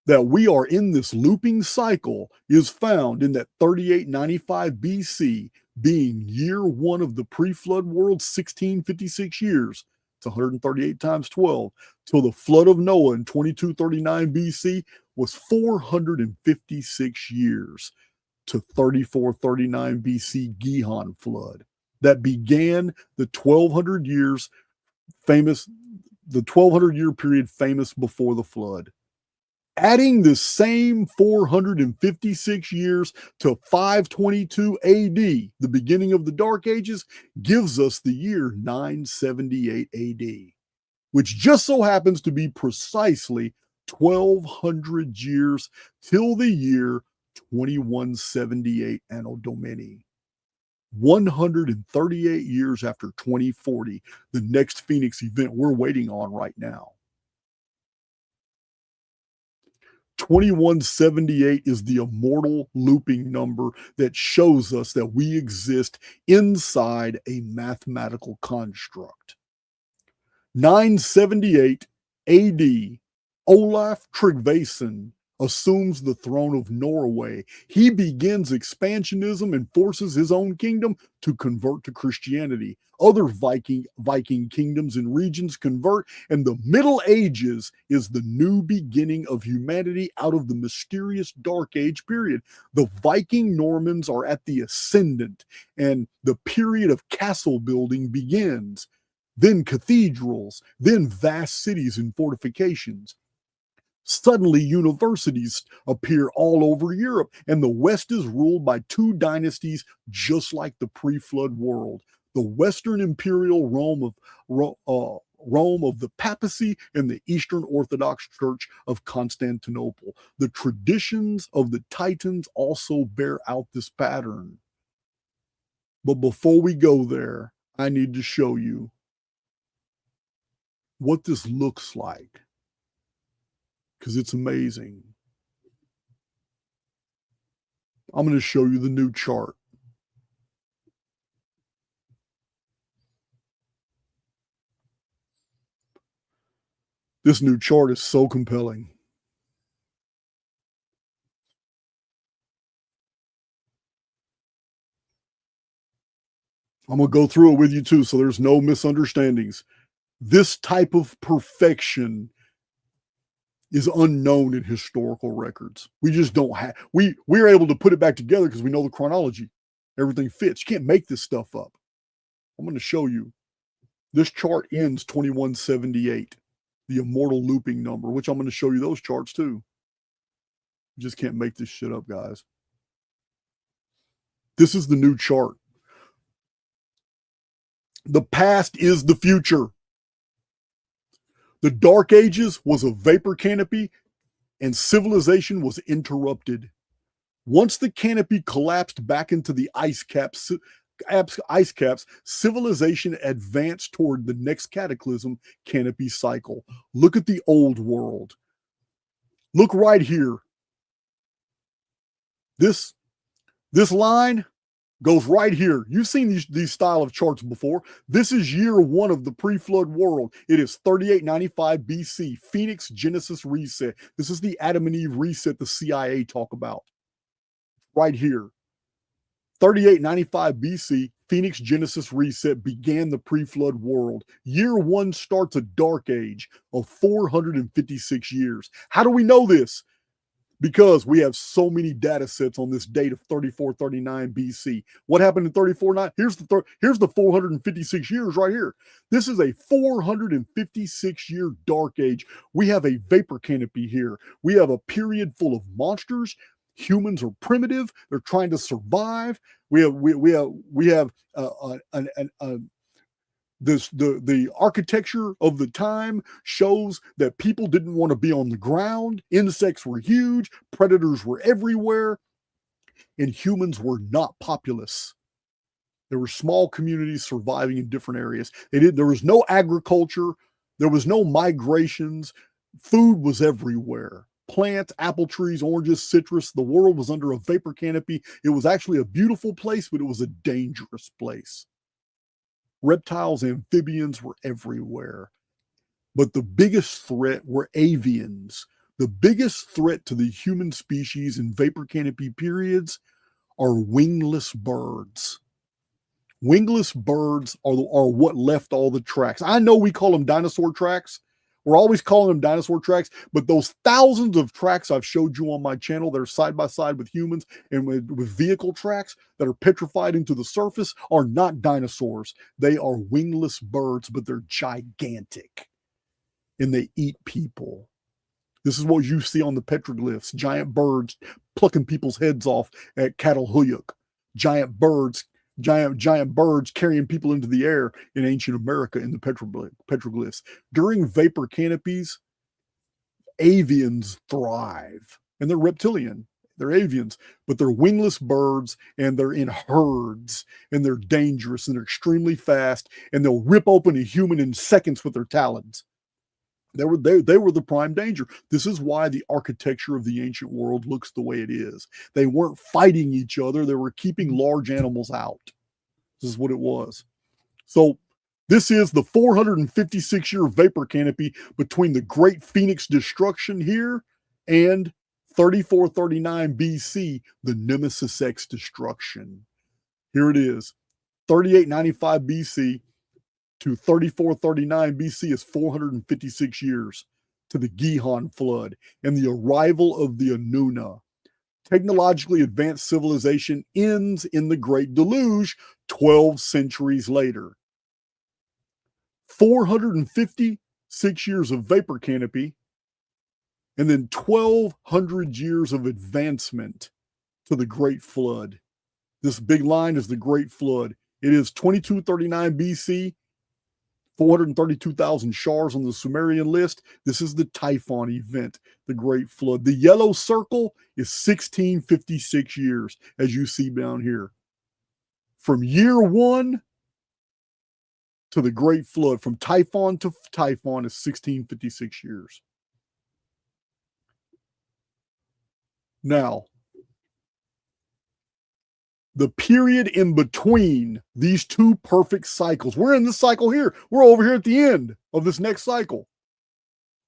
that we are in this looping cycle is found in that 3895 BC being year one of the pre-flood world, 1656 years. It's 138 times 12 till the flood of Noah in 2239 BC was 456 years to 3439 BC Gihon flood that began the 1200 years famous, the 1200 year period famous before the flood. Adding the same 456 years to 522 AD, the beginning of the Dark Ages, gives us the year 978 AD, which just so happens to be precisely 1200 years till the year 2178 Anno Domini. 138 years after 2040, the next Phoenix event we're waiting on right now. 2178 is the immortal looping number that shows us that we exist inside a mathematical construct. 978 AD, Olaf Tryggvason assumes the throne of Norway. He begins expansionism and forces his own kingdom to convert to Christianity. Other Viking kingdoms and regions convert, and the Middle Ages is the new beginning of humanity out of the mysterious Dark Age period. The Viking Normans are at the ascendant, and the period of castle building begins. Then cathedrals, then vast cities and fortifications. Suddenly, universities appear all over Europe, and the West is ruled by two dynasties just like the pre-flood world. The Western Imperial Rome of the Papacy and the Eastern Orthodox Church of Constantinople. The traditions of the Titans also bear out this pattern. But before we go there, I need to show you what this looks like, because it's amazing. I'm going to show you the new chart. This new chart is so compelling. I'm going to go through it with you too, so there's no misunderstandings. This type of perfection is unknown in historical records. We just don't have, we're able to put it back together because we know the chronology. Everything fits. You can't make this stuff up. I'm going to show you. This chart ends 2178, the immortal looping number, which I'm going to show you those charts too. You just can't make this shit up, guys. This is the new chart. The past is the future. The Dark Ages was a vapor canopy and civilization was interrupted. Once the canopy collapsed back into the ice caps, civilization advanced toward the next cataclysm canopy cycle. Look at the old world. Look right here. This line goes right here. You've seen these style of charts before. This is year one of the pre-flood world. It is 3895 BC, Phoenix Genesis reset. This is the Adam and Eve reset the CIA talk about. Right here. 3895 BC, Phoenix Genesis reset began the pre-flood world. Year one starts a dark age of 456 years. How do we know this? Because we have so many data sets on this date of 3439 BC. What happened in 349? Here's the 456 years right here. This is a 456 year dark age. We have a vapor canopy here. We have a period full of monsters. Humans are primitive. They're trying to survive. The architecture of the time shows that people didn't want to be on the ground. Insects were huge. Predators were everywhere. And humans were not populous. There were small communities surviving in different areas. There was no agriculture. There was no migrations. Food was everywhere. Plants, apple trees, oranges, citrus. The world was under a vapor canopy. It was actually a beautiful place, but it was a dangerous place. Reptiles, amphibians were everywhere. But the biggest threat were avians. The biggest threat to the human species in vapor canopy periods are wingless birds. Wingless birds are what left all the tracks. I know we call them dinosaur tracks. We're always calling them dinosaur tracks, but those thousands of tracks I've showed you on my channel that are side by side with humans and with vehicle tracks that are petrified into the surface are not dinosaurs. They are wingless birds, but they're gigantic and they eat people. This is what you see on the petroglyphs, giant birds plucking people's heads off at Catalhoyuk, giant birds carrying people into the air in ancient America in the petroglyphs. During vapor canopies, avians thrive, and they're reptilian. They're avians, but they're wingless birds, and they're in herds, and they're dangerous, and they're extremely fast, and they'll rip open a human in seconds with their talons. They were the prime danger. This is why the architecture of the ancient world looks the way it is. They weren't fighting each other. They were keeping large animals out. This is what it was. So this is the 456-year vapor canopy between the Great Phoenix destruction here and 3439 BC, the Nemesis X destruction. Here it is. 3895 BC to 3439 BC is 456 years to the Gihon flood and the arrival of the Anuna. Technologically advanced civilization ends in the Great Deluge 12 centuries later. 456 years of vapor canopy and then 1,200 years of advancement to the Great Flood. This big line is the Great Flood. It is 2239 BC, 432,000 Shars on the Sumerian list. This is the Typhon event, the Great Flood. The yellow circle is 1656 years, as you see down here. From year one to the Great Flood, from Typhon to Typhon is 1656 years. Now, the period in between these two perfect cycles, we're in this cycle here. We're over here at the end of this next cycle.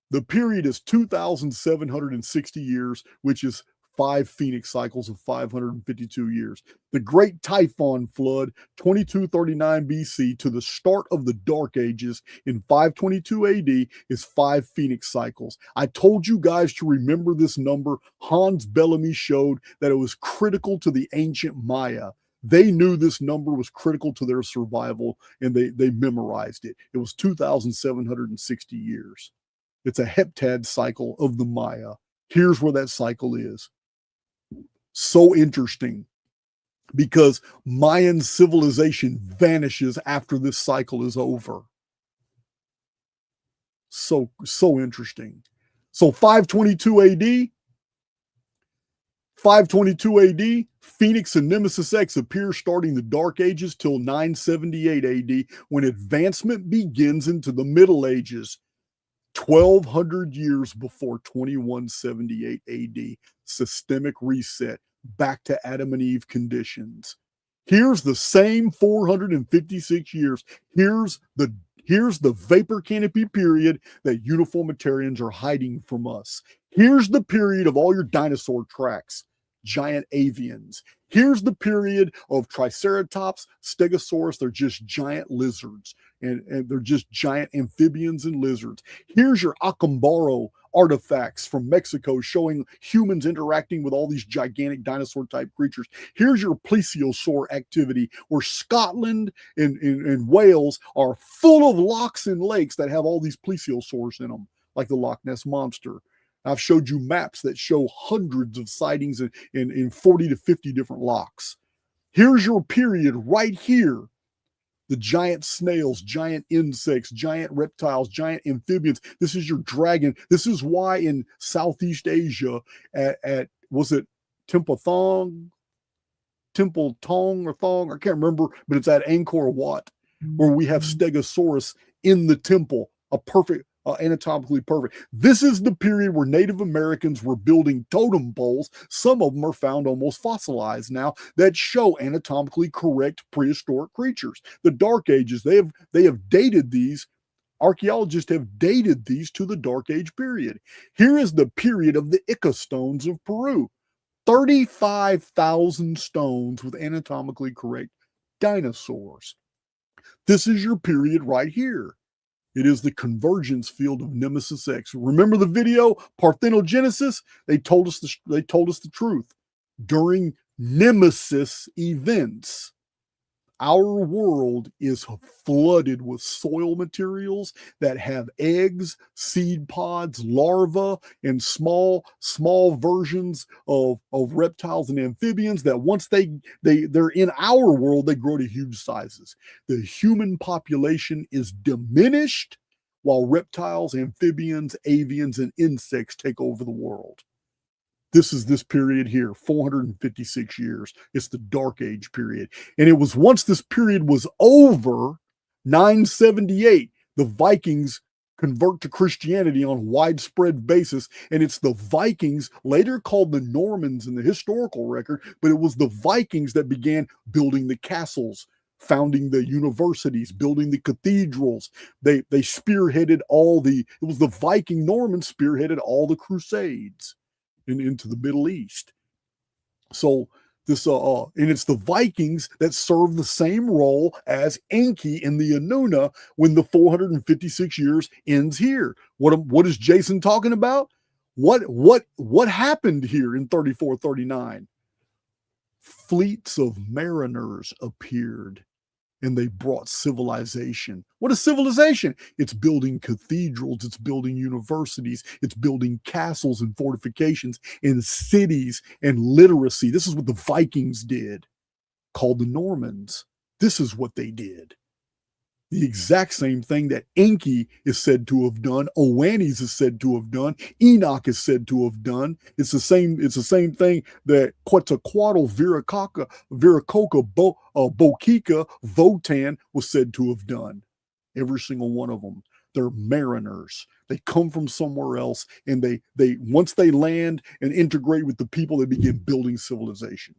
The period is 2,760 years, which is 5 Phoenix cycles of 552 years. The Great Typhon flood, 2239 BC to the start of the Dark Ages in 522 AD is 5 Phoenix cycles. I told you guys to remember this number. Hans Bellamy showed that it was critical to the ancient Maya. They knew this number was critical to their survival, and they memorized it. It was 2,760 years. It's a heptad cycle of the Maya. Here's where that cycle is. So interesting. because Mayan civilization vanishes after this cycle is over. So interesting. So 522 AD, 522 AD, Phoenix and Nemesis X appear starting the Dark Ages till 978 AD, when advancement begins into the Middle Ages, 1200 years before 2178 AD. Systemic reset, back to Adam and Eve conditions. Here's the same 456 years. Here's the vapor canopy period that uniformitarians are hiding from us. Here's the period of all your dinosaur tracks, giant avians. Here's the period of Triceratops, Stegosaurus. They're just giant lizards, and they're just giant amphibians and lizards. Here's your Acambaro artifacts from Mexico showing humans interacting with all these gigantic dinosaur type creatures. Here's your plesiosaur activity, where Scotland and Wales are full of lochs and lakes that have all these plesiosaurs in them, like the Loch Ness Monster. I've showed you maps that show hundreds of sightings in 40 to 50 different lochs. Here's your period right here. The giant snails, giant insects, giant reptiles, giant amphibians. This is your dragon. This is why in Southeast Asia at was it Templeton or Thong? I can't remember, but it's at Angkor Wat, where we have Stegosaurus in the temple, a perfect, anatomically perfect. This is the period where Native Americans were building totem poles. Some of them are found almost fossilized now, that show anatomically correct prehistoric creatures. The Dark Ages, they have dated these. Archaeologists have dated these to the Dark Age period. Here is the period of the Ica stones of Peru. 35,000 stones with anatomically correct dinosaurs. This is your period right here. It is the convergence field of Nemesis X. Remember the video, Parthenogenesis? They told us the truth. During Nemesis events, our world is flooded with soil materials that have eggs, seed pods, larvae, and small versions of reptiles and amphibians that once they're in our world, they grow to huge sizes. The human population is diminished while reptiles, amphibians, avians, and insects take over the world. This is this period here, 456 years. It's the Dark Age period. And it was once this period was over, 978, the Vikings convert to Christianity on a widespread basis. And it's the Vikings, later called the Normans in the historical record, but it was the Vikings that began building the castles, founding the universities, building the cathedrals. They spearheaded it was the Viking Normans spearheaded all the crusades into the Middle East. So this and it's the Vikings that serve the same role as Enki in the Anuna when the 456 years ends here. What is Jason talking about? What happened here in 3439? Fleets of mariners appeared, and they brought civilization. What is civilization? It's building cathedrals, it's building universities, it's building castles and fortifications and cities and literacy. This is what the Vikings did, called the Normans. This is what they did. The exact same thing that Enki is said to have done, Oannes is said to have done, Enoch is said to have done. It's the same thing that Quetzalcoatl, Viracocha, Boquica, Votan was said to have done. Every single one of them. They're mariners. They come from somewhere else, and they once they land and integrate with the people, they begin building civilization.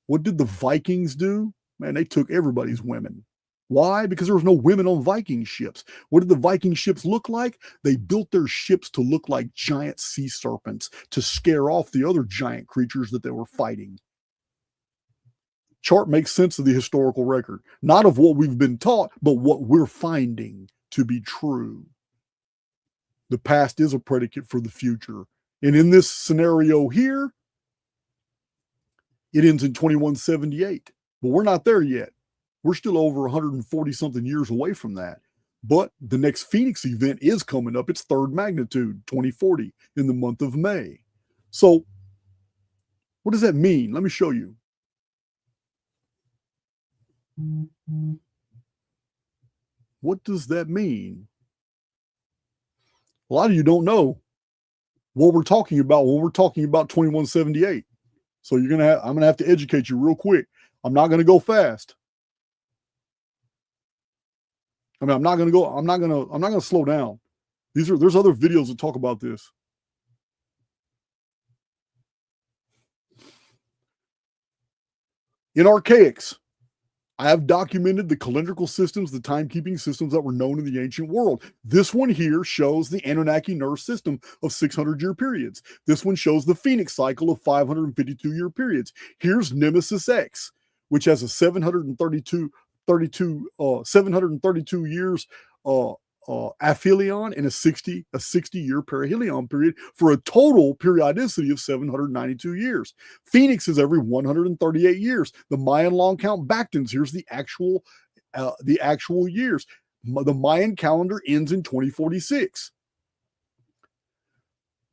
What did the Vikings do? Man, they took everybody's women. Why? Because there was no women on Viking ships. What did the Viking ships look like? They built their ships to look like giant sea serpents to scare off the other giant creatures that they were fighting. Chart makes sense of the historical record, not of what we've been taught, but what we're finding to be true. The past is a predicate for the future. And in this scenario here, it ends in 2178, but we're not there yet. We're still over 140 something years away from that. But the next Phoenix event is coming up. It's third magnitude, 2040, in the month of May. So what does that mean? Let me show you. What does that mean? A lot of you don't know what we're talking about when we're talking about 2178. So I'm gonna have to educate you real quick. I'm not gonna go fast. I mean, I'm not gonna slow down. There's other videos that talk about this. In Archaix, I have documented the calendrical systems, the timekeeping systems that were known in the ancient world. This one here shows the Anunnaki-Ner system of 600-year periods. This one shows the Phoenix cycle of 552-year periods. Here's Nemesis X, which has a 732 years aphelion and a 60-year perihelion period for a total periodicity of 792 years. Phoenix is every 138 years. The Mayan long count Bactans, here's the actual years. The Mayan calendar ends in 2046.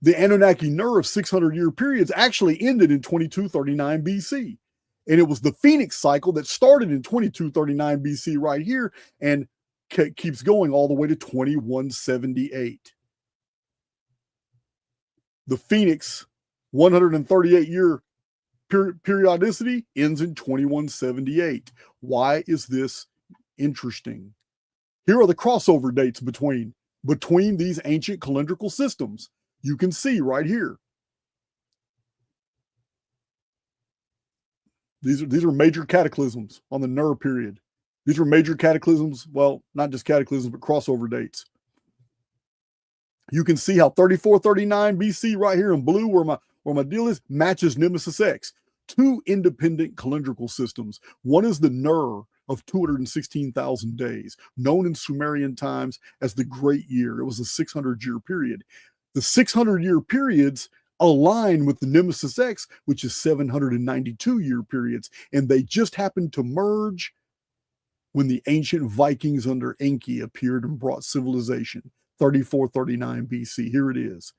The Anunnaki-Ner of 600-year periods actually ended in 2239 BC. And it was the Phoenix cycle that started in 2239 BC right here and keeps going all the way to 2178. The Phoenix 138-year periodicity ends in 2178. Why is this interesting? Here are the crossover dates between these ancient calendrical systems. You can see right here. These are major cataclysms on the Ner period. These are major cataclysms. Well, not just cataclysms, but crossover dates. You can see how 3439 BC right here in blue, where my deal is, matches Nemesis X. Two independent calendrical systems. One is the Ner of 216,000 days, known in Sumerian times as the Great Year. It was a 600-year period. The 600-year periods align with the Nemesis X, which is 792-year periods, and they just happened to merge when the ancient Vikings under Enki appeared and brought civilization, 3439 BC. Here it is.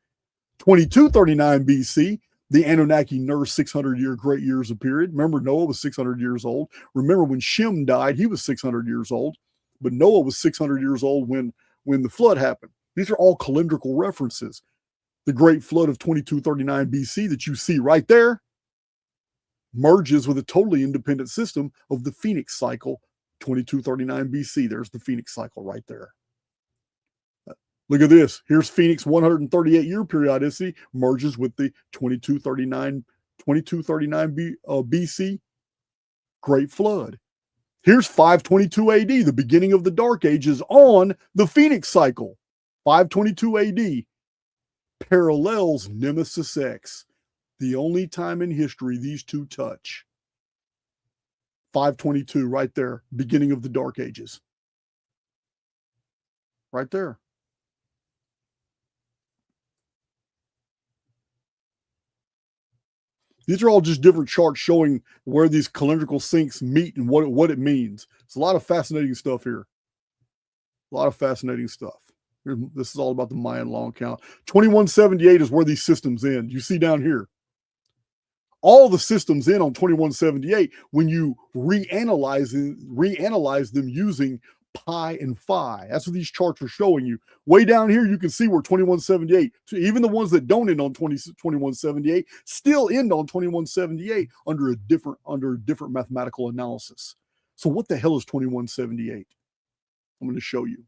2239 BC, the Anunnaki-Ner 600-year Great Years appeared. Remember, Noah was 600 years old. Remember, when Shem died, he was 600 years old. But Noah was 600 years old when the flood happened. These are all calendrical references. The Great Flood of 2239 BC that you see right there merges with a totally independent system of the Phoenix cycle, 2239 BC. There's the Phoenix cycle right there. Look at this. Here's Phoenix 138-year periodicity merges with the 2239 BC Great Flood. Here's 522 AD, the beginning of the Dark Ages on the Phoenix cycle. 522 AD parallels Nemesis X. The only time in history these two touch. 522 right there, beginning of the Dark Ages. Right there. These are all just different charts showing where these calendrical syncs meet and what it means. It's a lot of fascinating stuff here. A lot of fascinating stuff. This is all about the Mayan long count. 2178 is where these systems end. You see down here. All the systems end on 2178 when you reanalyze them using pi and phi. That's what these charts are showing you. Way down here, you can see where 2178, so even the ones that don't end on 2178 still end on 2178 under a different mathematical analysis. So what the hell is 2178? I'm going to show you.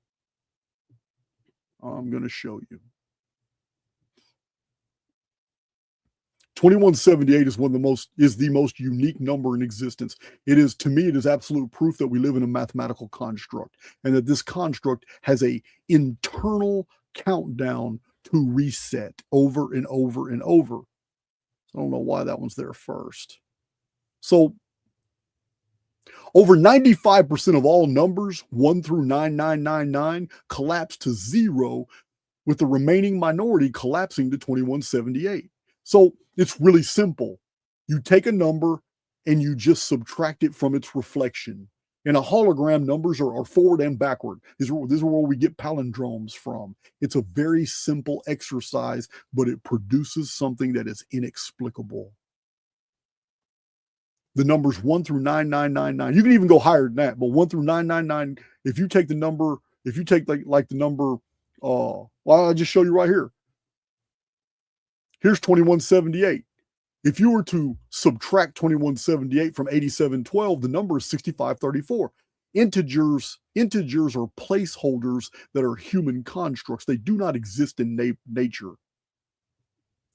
2178 is the most unique number in existence. It is, to me, it is absolute proof that we live in a mathematical construct and that this construct has a internal countdown to reset over and over and over. I don't know why that one's there first. So over 95% of all numbers, 1 through 9999, collapse to 0, with the remaining minority collapsing to 2178. So it's really simple. You take a number and you just subtract it from its reflection. In a hologram, numbers are forward and backward. These are where we get palindromes from. It's a very simple exercise, but it produces something that is inexplicable. the numbers 1 through 9999. You can even go higher than that, but 1 through 999, if you take the number, if you take like the number, well, I'll just show you right here. Here's 2178. If you were to subtract 2178 from 8712, the number is 6534. Integers are placeholders that are human constructs. They do not exist in nature.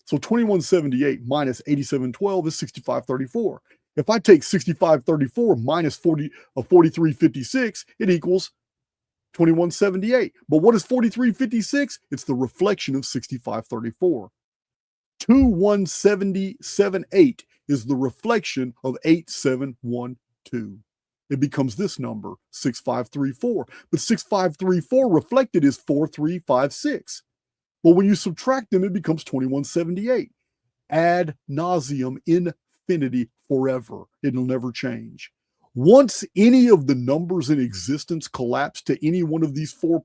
So 2178 minus 8712 is 6534. If I take 6534 minus 4356, it equals 2178. But what is 4356? It's the reflection of 6534. 21778 is the reflection of 8712. It becomes this number, 6534. But 6534 reflected is 4356. Well, when you subtract them, it becomes 2178. Ad nauseum, infinity, forever. It'll never change. Once any of the numbers in existence collapse to any one of these four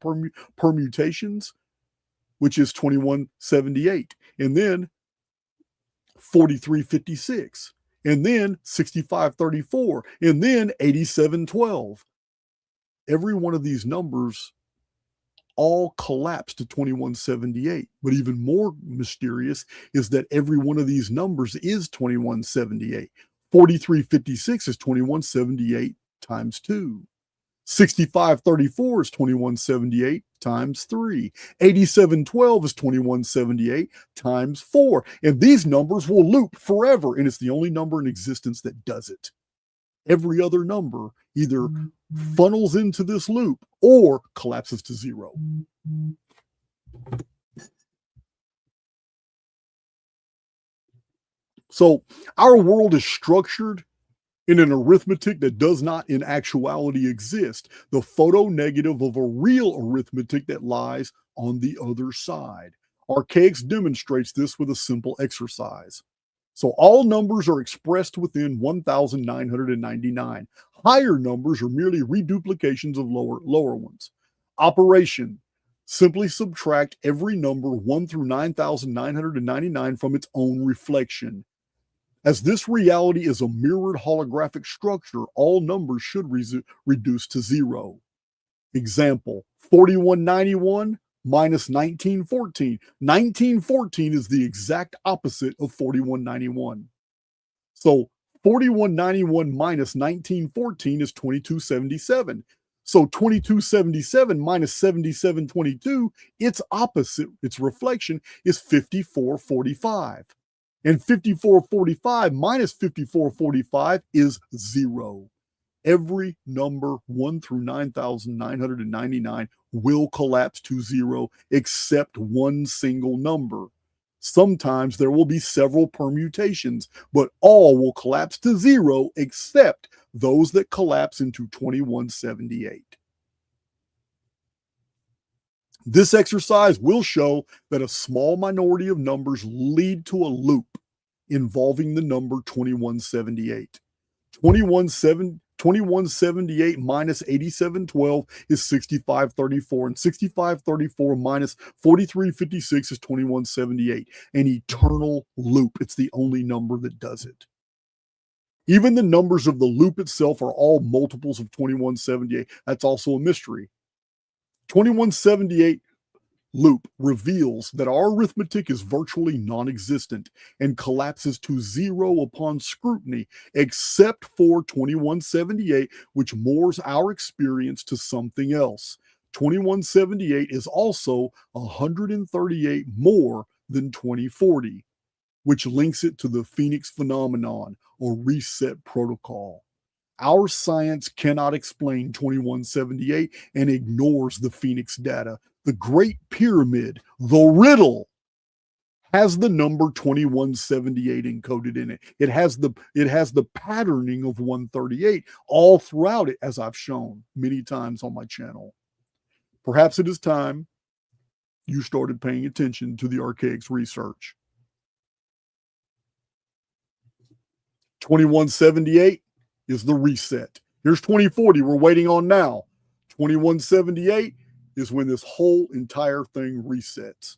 permutations, which is 2178, and then 4356, and then 6534, and then 8712. Every one of these numbers all collapse to 2178. But even more mysterious is that every one of these numbers is 2178. 4356 is 2178 times 2. 6534 is 2178 times 3. 8712 is 2178 times 4. And these numbers will loop forever. And it's the only number in existence that does it. Every other number either funnels into this loop or collapses to zero. So our world is structured in an arithmetic that does not in actuality exist, the photo negative of a real arithmetic that lies on the other side. Archaix demonstrates this with a simple exercise. So all numbers are expressed within 1,999. Higher numbers are merely reduplications of lower ones. Operation: simply subtract every number 1 through 9,999 from its own reflection. As this reality is a mirrored holographic structure, all numbers should reduce to zero. Example: 4191 minus 1914. 1914 is the exact opposite of 4191. So 4191 minus 1914 is 2277. So 2277 minus 7722, its opposite, its reflection, is 5445. And 5445 minus 5445 is 0. Every number 1 through 9,999 will collapse to 0 except one single number. Sometimes there will be several permutations, but all will collapse to 0 except those that collapse into 2178. This exercise will show that a small minority of numbers lead to a loop involving the number 2178. 2178 minus 8712 is 6534, and 6534 minus 4356 is 2178. An eternal loop. It's the only number that does it. Even the numbers of the loop itself are all multiples of 2178. That's also a mystery. 2178 loop reveals that our arithmetic is virtually non-existent and collapses to 0 upon scrutiny, except for 2178, which moors our experience to something else. 2178 is also 138 more than 2040, which links it to the Phoenix phenomenon or reset protocol. Our science cannot explain 2178 and ignores the Phoenix data. The Great Pyramid, the riddle, has the number 2178 encoded in it. It has the patterning of 138 all throughout it, as I've shown many times on my channel. Perhaps it is time you started paying attention to the Archaix research. 2178 is the reset. Here's 2040 we're waiting on now. 2178 is when this whole entire thing resets.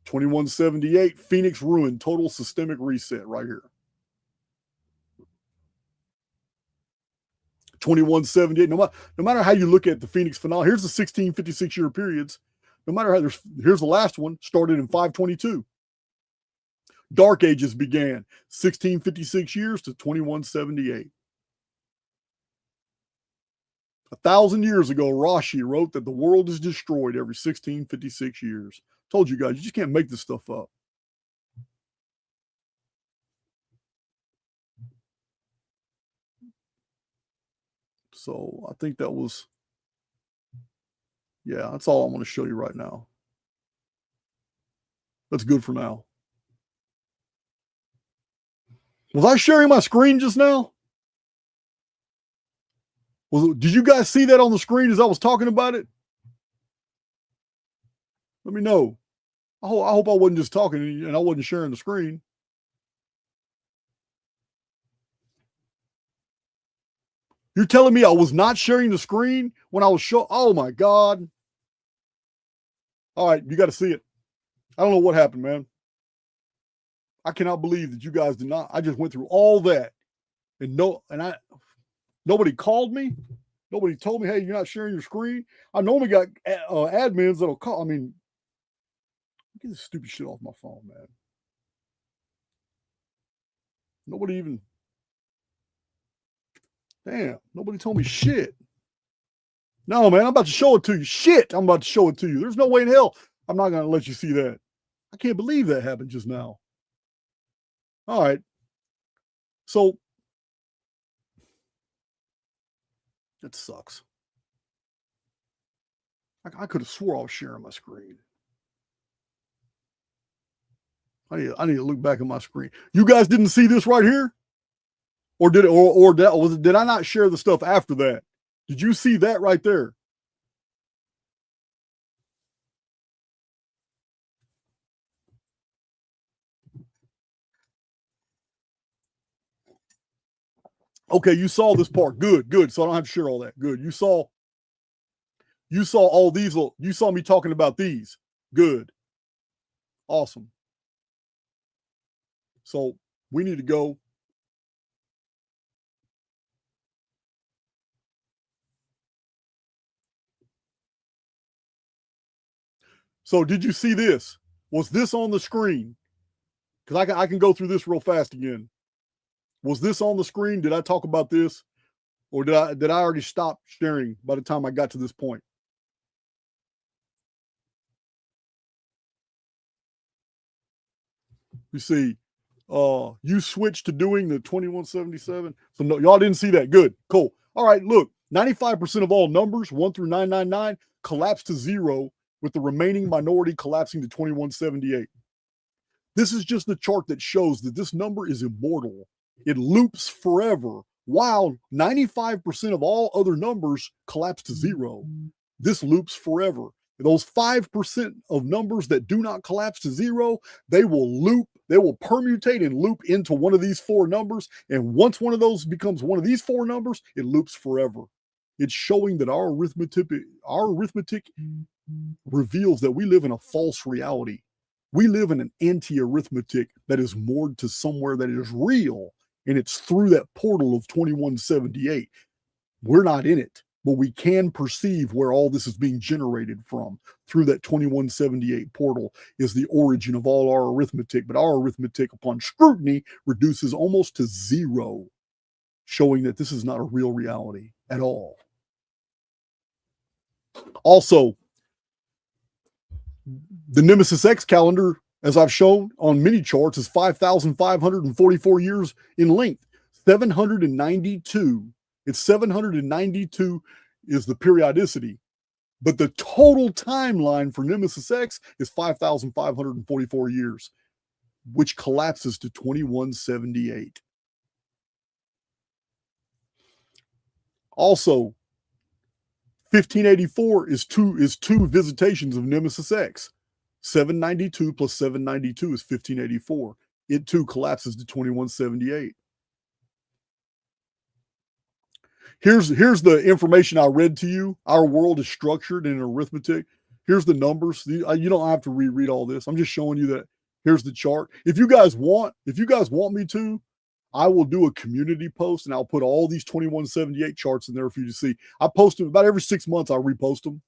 2178, Phoenix ruin, total systemic reset right here. 2178, no matter how you look at the Phoenix phenomenon, here's the 1656-year periods. No matter how here's the last one, started in 522. Dark Ages began 1656 years to 2178. 1,000 years ago, Rashi wrote that the world is destroyed every 1656 years. Told you guys, you just can't make this stuff up. So I think that was, yeah, that's all I'm going to show you right now. That's good for now. Was I sharing my screen just now? Did you guys see that on the screen as I was talking about it? Let me know. I hope I wasn't just talking and I wasn't sharing the screen. You're telling me I was not sharing the screen when I was oh my God. All right, you got to see it. I don't know what happened, man. I cannot believe that you guys did not. I just went through all that and nobody called me. Nobody told me, hey, you're not sharing your screen. I normally got admins that'll call. I mean, get this stupid shit off my phone, man. Nobody even. Damn, nobody told me shit. No, man, I'm about to show it to you. Shit, I'm about to show it to you. There's no way in hell I'm not going to let you see that. I can't believe that happened just now. All right. So, that sucks. I could have swore I was sharing my screen. I need to look back at my screen. You guys didn't see this right here? Or did it, or did I not share the stuff after that? Did you see that right there? Okay, you saw this part. Good. So I don't have to share all that. Good. You saw all these. You saw me talking about these. Good. Awesome. So we need to go. So did you see this? Was this on the screen? Because I can go through this real fast again. Was this on the screen? Did I talk about this? Or did I already stop sharing by the time I got to this point? You see, you switched to doing the 2177. So no, y'all didn't see that. Good. Cool. All right, look, 95% of all numbers, 1 through 999, collapse to 0, with the remaining minority collapsing to 2178. This is just the chart that shows that this number is immortal. It loops forever, while 95% of all other numbers collapse to 0. This loops forever. Those 5% of numbers that do not collapse to 0, they will permutate and loop into one of these 4 numbers. And once one of those becomes one of these 4 numbers, it loops forever. It's showing that our arithmetic reveals that we live in a false reality. We live in an anti-arithmetic that is moored to somewhere that is real. And it's through that portal of 2178. We're not in it, but we can perceive where all this is being generated from. Through that 2178 portal is the origin of all our arithmetic. But our arithmetic, upon scrutiny, reduces almost to 0, showing that this is not a real reality at all. Also, the Nemesis X calendar, as I've shown on many charts, is 5,544 years in length. 792. It's 792 is the periodicity. But the total timeline for Nemesis X is 5,544 years, which collapses to 2178. Also, 1584 is two visitations of Nemesis X. 792 plus 792 is 1584. It too collapses to 2178. Here's the information I read to you. Our world is structured in arithmetic. Here's the numbers. You don't have to reread all this. I'm just showing you that here's the chart. If you guys want me to, I will do a community post and I'll put all these 2178 charts in there for you to see. I post them about every 6 months. I repost them.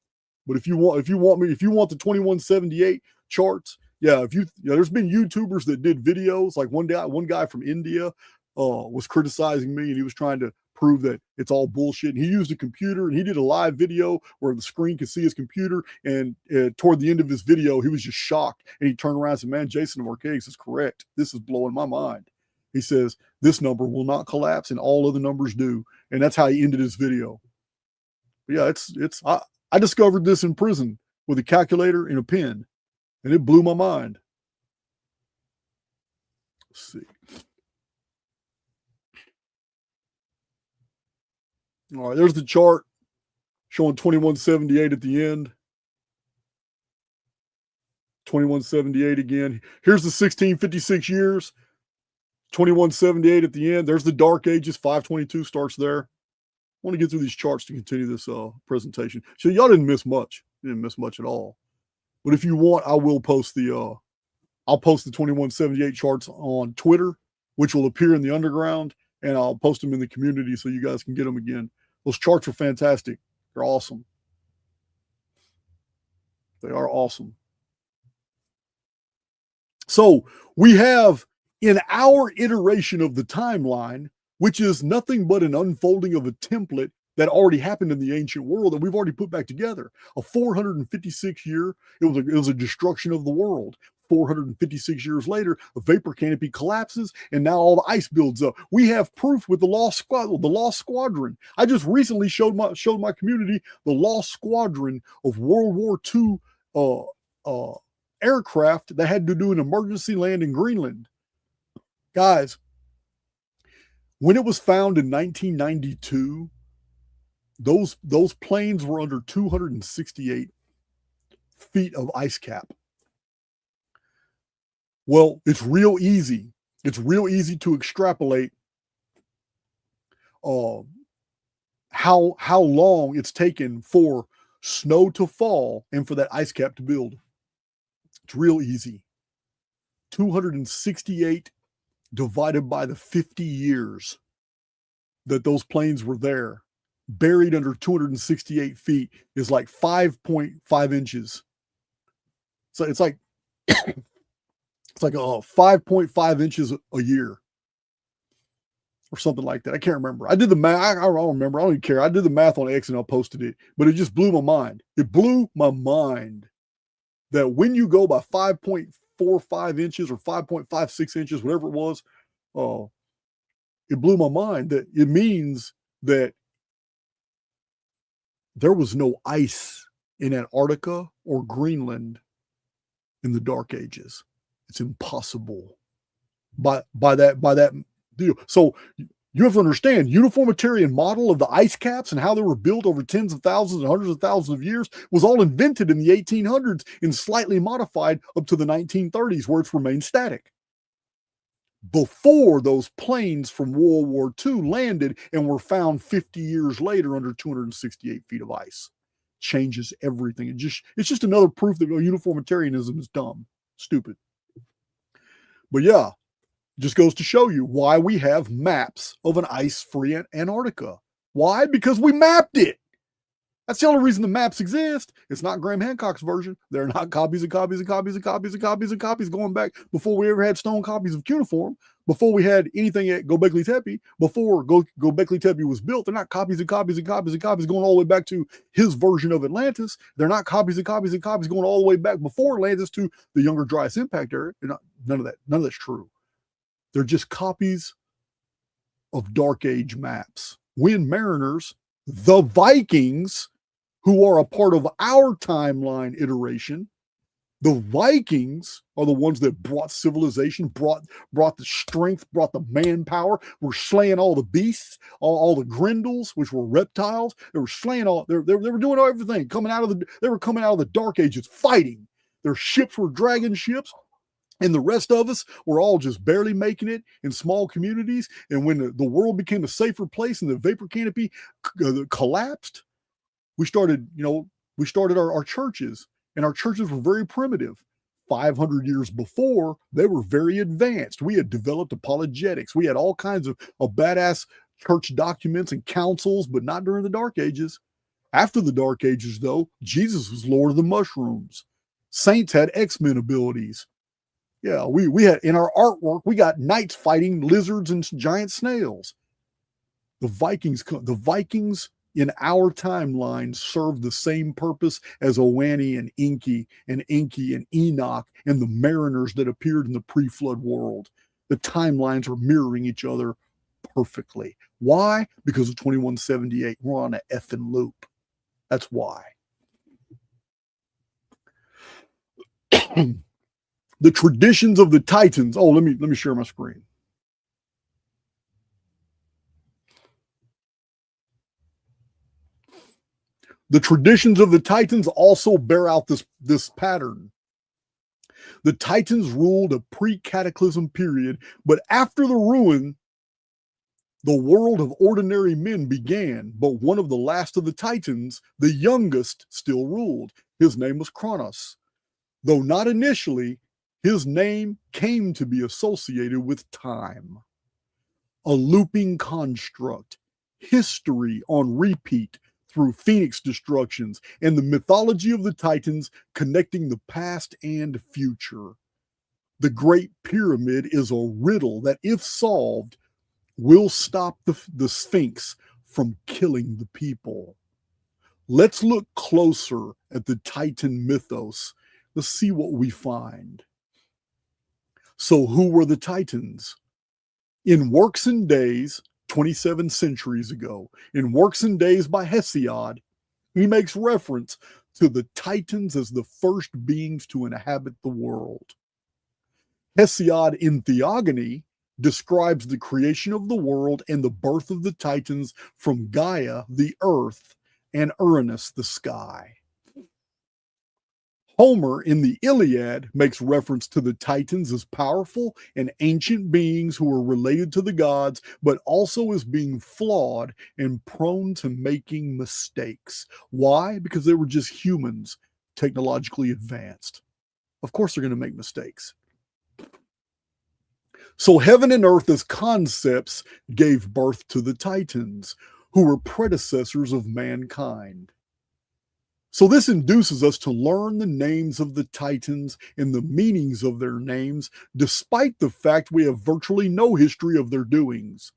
But if you want the 2178 charts, yeah, there's been YouTubers that did videos. Like one guy from India was criticizing me, and he was trying to prove that it's all bullshit. And he used a computer, and he did a live video where the screen could see his computer. And toward the end of his video, he was just shocked, and he turned around and said, "Man, Jason of Archaix is correct. This is blowing my mind." He says this number will not collapse, and all other numbers do. And that's how he ended his video. But yeah, I discovered this in prison with a calculator and a pen, and it blew my mind. Let's see. All right, there's the chart showing 2178 at the end. 2178 again. Here's the 1656 years. 2178 at the end. There's the Dark Ages. 522 starts there. I want to get through these charts to continue this presentation. So y'all didn't miss much. You didn't miss much at all. But if you want, I will post I'll post the 2178 charts on Twitter, which will appear in the Underground, and I'll post them in the community so you guys can get them again. Those charts are fantastic. They're awesome. They are awesome. So we have in our iteration of the timeline, which is nothing but an unfolding of a template that already happened in the ancient world that we've already put back together. A 456 year, it was a destruction of the world. 456 years later, a vapor canopy collapses, and now all the ice builds up. We have proof with the Lost Squadron. I just recently showed my community the Lost Squadron of World War II aircraft that had to do an emergency land in Greenland. Guys, when it was found in 1992, those planes were under 268 feet of ice cap. Well, it's real easy. It's real easy to extrapolate how long it's taken for snow to fall and for that ice cap to build. It's real easy. 268 divided by the 50 years that those planes were there, buried under 268 feet, is like 5.5 inches. So it's like 5.5 inches a year or something like that. I can't remember. I did the math. I don't remember. I don't even care. I did the math on X and I posted it, but it just blew my mind. It blew my mind that when you go by 5.45 inches or 5.56 inches, whatever it was, it blew my mind that it means that there was no ice in Antarctica or Greenland in the Dark Ages. It's impossible by that deal. So you have to understand, uniformitarian model of the ice caps and how they were built over tens of thousands and hundreds of thousands of years was all invented in the 1800s and slightly modified up to the 1930s, where it's remained static. Before those planes from World War II landed and were found 50 years later under 268 feet of ice. Changes everything. It's just another proof that uniformitarianism is dumb, stupid. But yeah, just goes to show you why we have maps of an ice-free Antarctica. Why? Because we mapped it. That's the only reason the maps exist. It's not Graham Hancock's version. They're not copies and copies and copies and copies and copies and copies going back before we ever had stone copies of cuneiform, before we had anything at Göbekli Tepe, before Göbekli Tepe was built. They're not copies and copies and copies and copies going all the way back to his version of Atlantis. They're not copies and copies and copies going all the way back before Atlantis to the Younger Dryas Impact Area. None of that. None of that's true. They're just copies of Dark Age maps. When mariners, the Vikings, who are a part of our timeline iteration, the Vikings are the ones that brought civilization, brought the strength, brought the manpower, were slaying all the beasts, all the grendels, which were reptiles. They were slaying they were doing everything, they were coming out of the Dark Ages fighting. Their ships were dragon ships. And the rest of us were all just barely making it in small communities. And when the world became a safer place and the vapor canopy collapsed, we started our churches And our churches were very primitive. 500 years before, they were very advanced. We had developed apologetics. We had all kinds of badass church documents and councils, but not during the Dark Ages. After the Dark Ages, though, Jesus was Lord of the Mushrooms. Saints had X-Men abilities. Yeah, we had, in our artwork, we got knights fighting lizards and giant snails. The Vikings in our timeline served the same purpose as Oanni and Enki and Enoch and the mariners that appeared in the pre-flood world. The timelines are mirroring each other perfectly. Why? Because of 2178. We're on an effing loop. That's why. The traditions of the Titans. Oh, let me share my screen. The traditions of the Titans also bear out this pattern. The Titans ruled a pre-cataclysm period, but after the ruin, the world of ordinary men began, but one of the last of the Titans, the youngest, still ruled. His name was Kronos. Though not initially, his name came to be associated with time. A looping construct, history on repeat through Phoenix destructions, and the mythology of the Titans connecting the past and future. The Great Pyramid is a riddle that, if solved, will stop the Sphinx from killing the people. Let's look closer at the Titan mythos. Let's see what we find. So who were the Titans? In Works and Days, 27 centuries ago, in Works and Days by Hesiod, he makes reference to the Titans as the first beings to inhabit the world. Hesiod in Theogony describes the creation of the world and the birth of the Titans from Gaia, the earth, and Uranus, the sky. Homer in the Iliad makes reference to the Titans as powerful and ancient beings who are related to the gods, but also as being flawed and prone to making mistakes. Why? Because they were just humans, technologically advanced. Of course they're going to make mistakes. So heaven and earth as concepts gave birth to the Titans, who were predecessors of mankind. So this induces us to learn the names of the Titans and the meanings of their names, despite the fact we have virtually no history of their doings.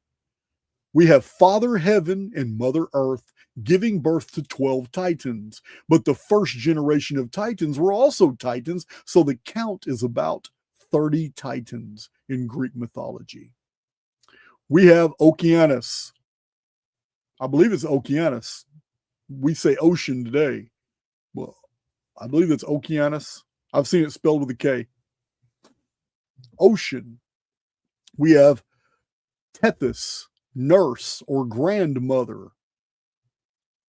We have Father Heaven and Mother Earth giving birth to 12 Titans, but the first generation of Titans were also Titans, so the count is about 30 Titans in Greek mythology. We have Oceanus. I believe it's Oceanus. We say ocean today. Well, I believe it's Oceanus. I've seen it spelled with a K. Ocean. We have Tethys, nurse or grandmother,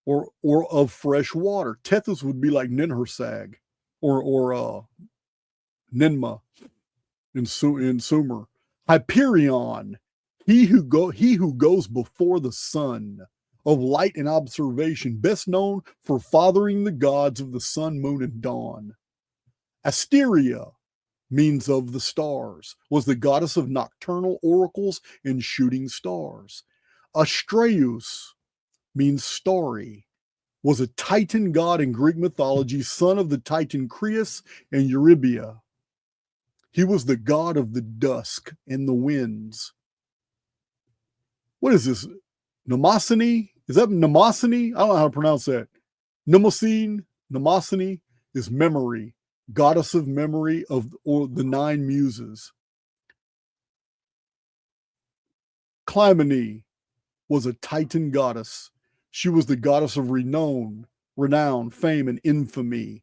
or of fresh water. Tethys would be like Ninhursag or Ninmah in Sumer. Hyperion, he who goes before the sun, of light and observation, best known for fathering the gods of the sun, moon, and dawn. Asteria means of the stars, was the goddess of nocturnal oracles and shooting stars. Astraeus means starry, was a Titan god in Greek mythology, son of the Titan Creus and Eurybia. He was the god of the dusk and the winds. What is this? Mnemosyne? Is that Mnemosyne? I don't know how to pronounce that. Mnemosyne is memory, goddess of memory or the 9 muses. Clymene was a Titan goddess. She was the goddess of renown, fame, and infamy.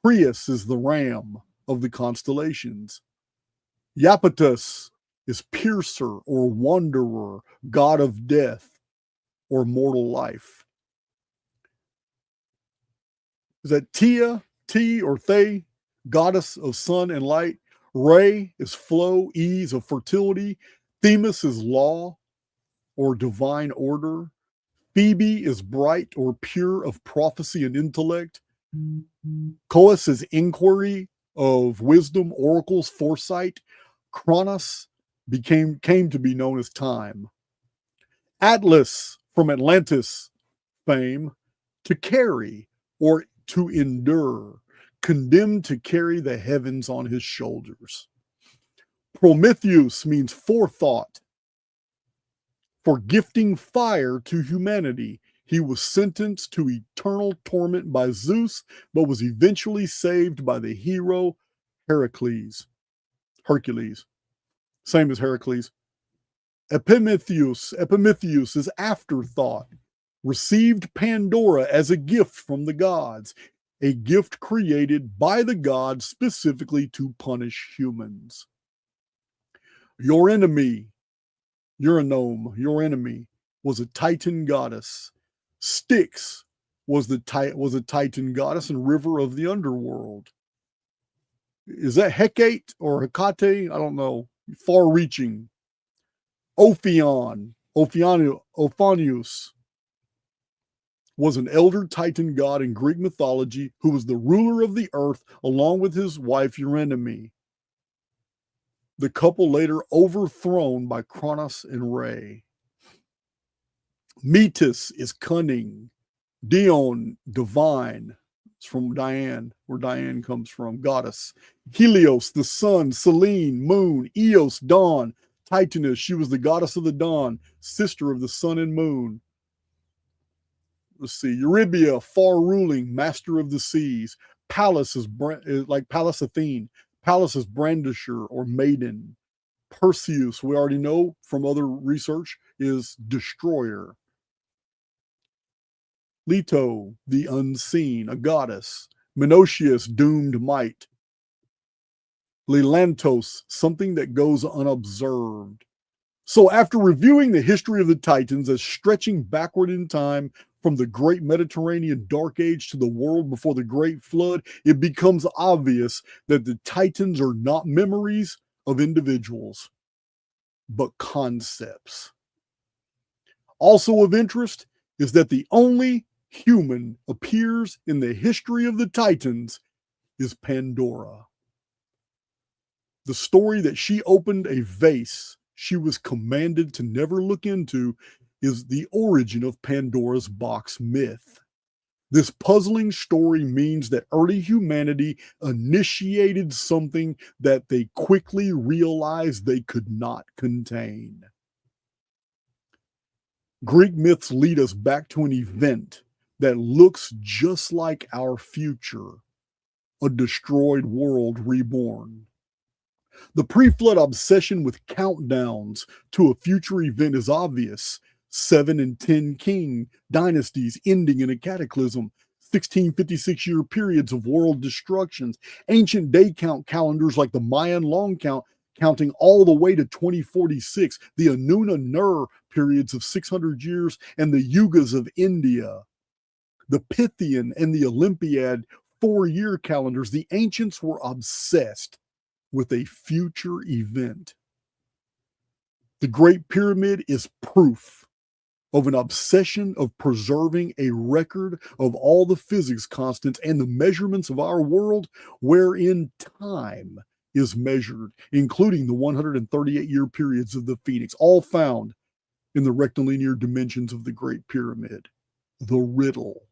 Creus is the ram of the constellations. Iapetus is piercer or wanderer, god of death or mortal life. Is that T or Thay, goddess of sun and light? Re is flow, ease of fertility. Themis is law or divine order. Phoebe is bright or pure of prophecy and intellect. Coas's inquiry of wisdom, oracles, foresight, Chronos came to be known as time. Atlas from Atlantis fame, to carry or to endure, condemned to carry the heavens on his shoulders. Prometheus means forethought. For gifting fire to humanity, he was sentenced to eternal torment by Zeus, but was eventually saved by the hero Hercules. Same as Heracles. Epimetheus is afterthought, received Pandora as a gift from the gods, a gift created by the gods specifically to punish humans. Your enemy, Euronome, your enemy, was a Titan goddess. Styx was a Titan goddess and river of the underworld. Is that Hecate or Hecate? I don't know. Far-reaching. Ophionius was an elder Titan god in Greek mythology who was the ruler of the earth along with his wife Eurynomé. The couple later overthrown by Kronos and Rhea. Mythos is cunning. Dion, divine. It's from Diane, where Diane comes from, goddess. Helios, the sun. Selene, moon. Eos, dawn. Titaness, she was the goddess of the dawn, sister of the sun and moon. Let's see. Eurybia, far-ruling, master of the seas. Pallas is like Pallas Athene. Pallas is brandisher or maiden. Perseus, we already know from other research, is destroyer. Leto, the unseen, a goddess. Menoetius, doomed might. Lelantos, something that goes unobserved. So after reviewing the history of the Titans as stretching backward in time from the great Mediterranean Dark Age to the world before the Great Flood, it becomes obvious that the Titans are not memories of individuals, but concepts. Also of interest is that the only human appears in the history of the Titans is Pandora. The story that she opened a vase she was commanded to never look into is the origin of Pandora's box myth. This puzzling story means that early humanity initiated something that they quickly realized they could not contain. Greek myths lead us back to an event that looks just like our future, a destroyed world reborn. The pre-flood obsession with countdowns to a future event is obvious. 7 and 10 king dynasties ending in a cataclysm, 1656-year periods of world destructions, ancient day count calendars like the Mayan long count counting all the way to 2046, the Anuna-Nur periods of 600 years, and the Yugas of India. The Pythian and the Olympiad 4-year calendars, the ancients were obsessed with a future event. The Great Pyramid is proof of an obsession of preserving a record of all the physics constants and the measurements of our world wherein time is measured, including the 138-year periods of the Phoenix, all found in the rectilinear dimensions of the Great Pyramid. The riddle.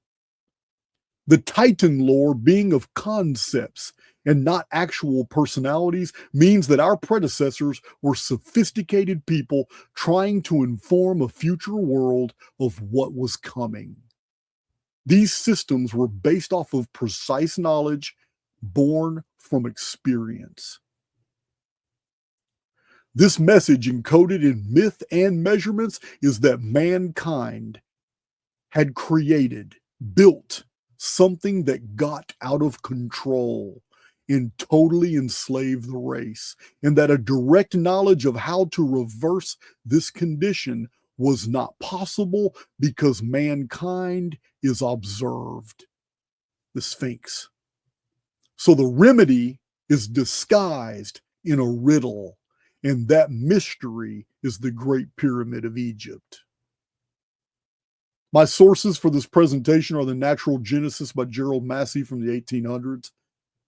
The Titan lore being of concepts and not actual personalities means that our predecessors were sophisticated people trying to inform a future world of what was coming. These systems were based off of precise knowledge born from experience. This message, encoded in myth and measurements, is that mankind had created, built something that got out of control and totally enslaved the race, and that a direct knowledge of how to reverse this condition was not possible because mankind is observed. The Sphinx. So the remedy is disguised in a riddle, and that mystery is the Great Pyramid of Egypt. My sources for this presentation are The Natural Genesis by Gerald Massey from the 1800s,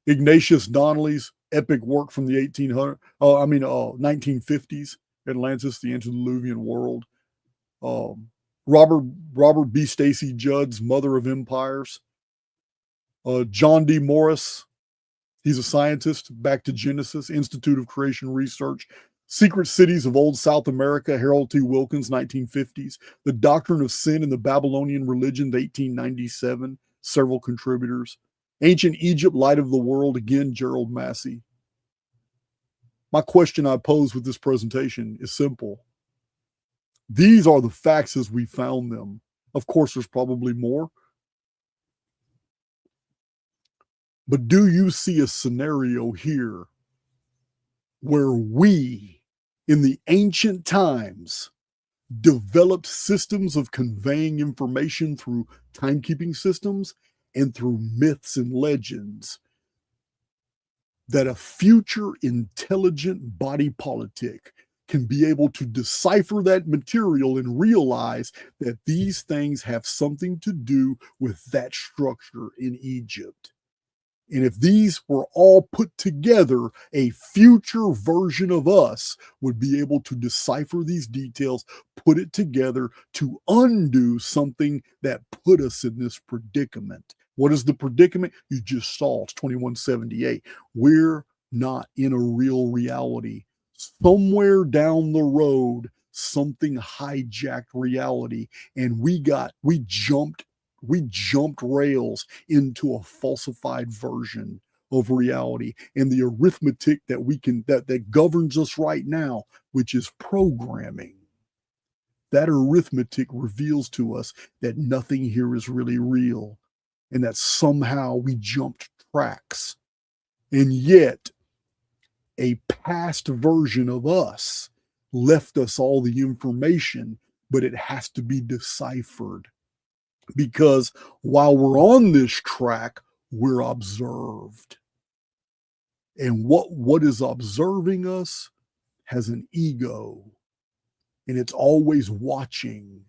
Ignatius Donnelly's epic work from the 1950s, Atlantis, the Antediluvian World, Robert B. Stacy Judd's Mother of Empires, John D. Morris, he's a scientist, Back to Genesis, Institute of Creation Research, Secret Cities of Old South America, Harold T. Wilkins, 1950s, The Doctrine of Sin and the Babylonian Religion, 1897, several contributors, Ancient Egypt, Light of the World, again, Gerald Massey. My question I pose with this presentation is simple. These are the facts as we found them. Of course, there's probably more. But do you see a scenario here where we, in the ancient times, developed systems of conveying information through timekeeping systems and through myths and legends, that a future intelligent body politic can be able to decipher that material and realize that these things have something to do with that structure in Egypt? And if these were all put together, a future version of us would be able to decipher these details, put it together to undo something that put us in this predicament. What is the predicament? You just saw. It's 2178. We're not in a real reality. Somewhere down the road, something hijacked reality, and we jumped rails into a falsified version of reality. And the arithmetic that governs us right now, which is programming, that arithmetic reveals to us that nothing here is really real, and that somehow we jumped tracks. And yet, a past version of us left us all the information, but it has to be deciphered. Because while we're on this track, we're observed. And what is observing us has an ego, and it's always watching.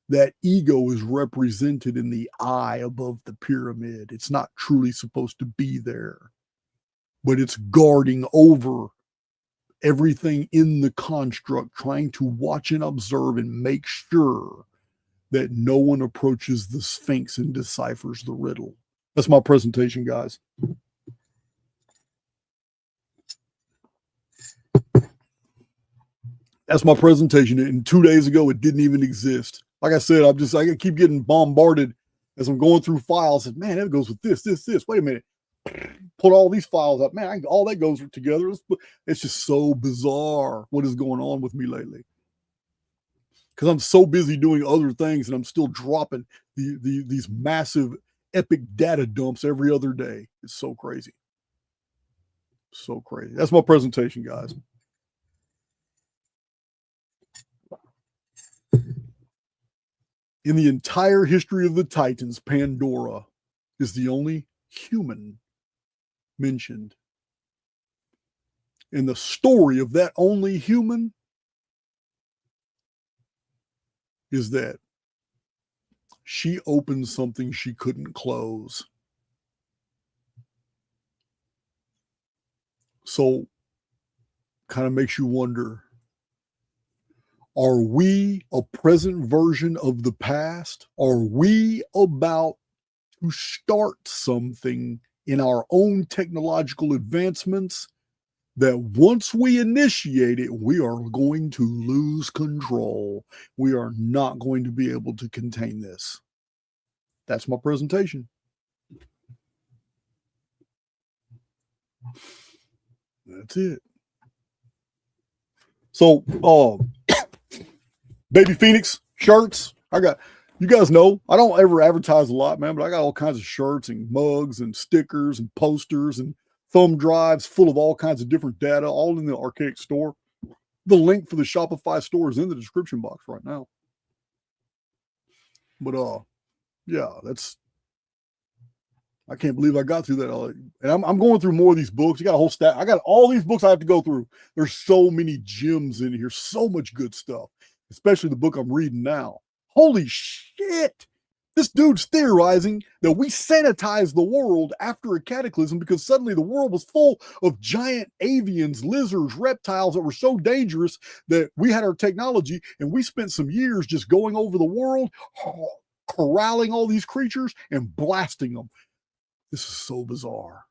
That ego is represented in the eye above the pyramid. It's not truly supposed to be there, but it's guarding over everything in the construct, trying to watch and observe and make sure that no one approaches the Sphinx and deciphers the riddle. That's my presentation, guys. That's my presentation. And 2 days ago, it didn't even exist. Like I said, I keep getting bombarded as I'm going through files. And man, that goes with this. Wait a minute. Put all these files up. Man, all that goes together. It's just so bizarre what is going on with me lately. Because I'm so busy doing other things, and I'm still dropping these massive, epic data dumps every other day. It's so crazy. So crazy. That's my presentation, guys. In the entire history of the Titans, Pandora is the only human mentioned. And the story of that only human is that she opened something she couldn't close. So, kind of makes you wonder, are we a present version of the past? Are we about to start something in our own technological advancements that once we initiate it, we are going to lose control? We are not going to be able to contain this. That's my presentation. That's it. So, Baby Phoenix shirts. You guys know, I don't ever advertise a lot, man, but I got all kinds of shirts and mugs and stickers and posters and thumb drives full of all kinds of different data, all in the Archaix store. The link for the Shopify store is in the description box right now. But yeah, I can't believe I got through that. And I'm going through more of these books. You got a whole stack. I got all these books I have to go through. There's so many gems in here, so much good stuff, especially the book I'm reading now. Holy shit. This dude's theorizing that we sanitized the world after a cataclysm because suddenly the world was full of giant avians, lizards, reptiles that were so dangerous that we had our technology and we spent some years just going over the world, corralling all these creatures and blasting them. This is so bizarre.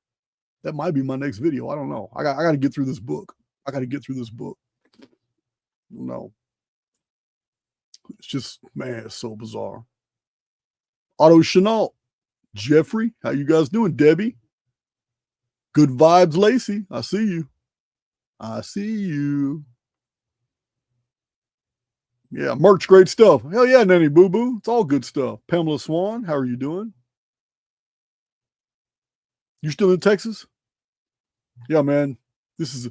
That might be my next video. I don't know. I got to get through this book. No. It's just, man, it's so bizarre. Otto Chenault, Jeffrey, how you guys doing? Debbie, good vibes, Lacey. I see you. Yeah, merch, great stuff. Hell yeah, Nanny Boo Boo. It's all good stuff. Pamela Swan, how are you doing? You still in Texas? Yeah, man. It's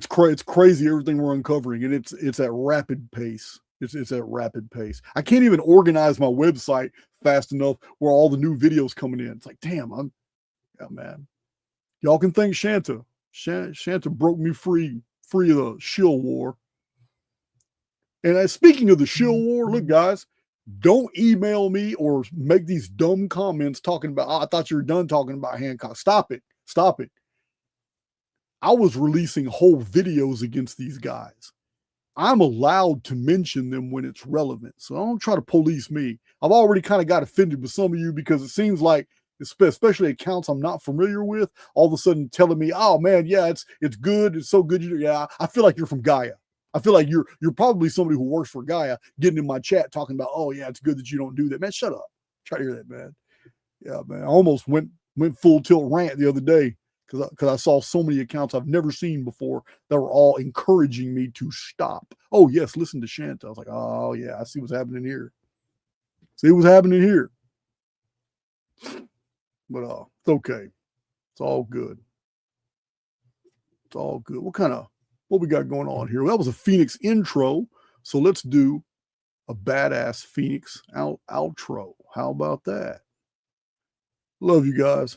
crazy everything we're uncovering, and it's at rapid pace. It's at rapid pace. I can't even organize my website fast enough where all the new videos coming in. It's like, damn, yeah, man. Y'all can thank Shanta. Shanta broke me free of the shill war. And speaking of the shill war, look, guys, don't email me or make these dumb comments talking about, I thought you were done talking about Hancock. Stop it. I was releasing whole videos against these guys. I'm allowed to mention them when it's relevant. So don't try to police me. I've already kind of got offended with some of you because it seems like, especially accounts I'm not familiar with, all of a sudden telling me, oh man, yeah, it's good. It's so good. Yeah, I feel like you're from Gaia. I feel like you're probably somebody who works for Gaia getting in my chat talking about, oh yeah, it's good that you don't do that. Man, shut up. Try to hear that, man. Yeah, man. I almost went full tilt rant the other day because I saw so many accounts I've never seen before that were all encouraging me to stop. Oh, yes, listen to Shanta. I was like, oh, yeah, I see what's happening here. But it's okay. It's all good. What we got going on here? Well, that was a Phoenix intro, so let's do a badass Phoenix outro. How about that? Love you guys.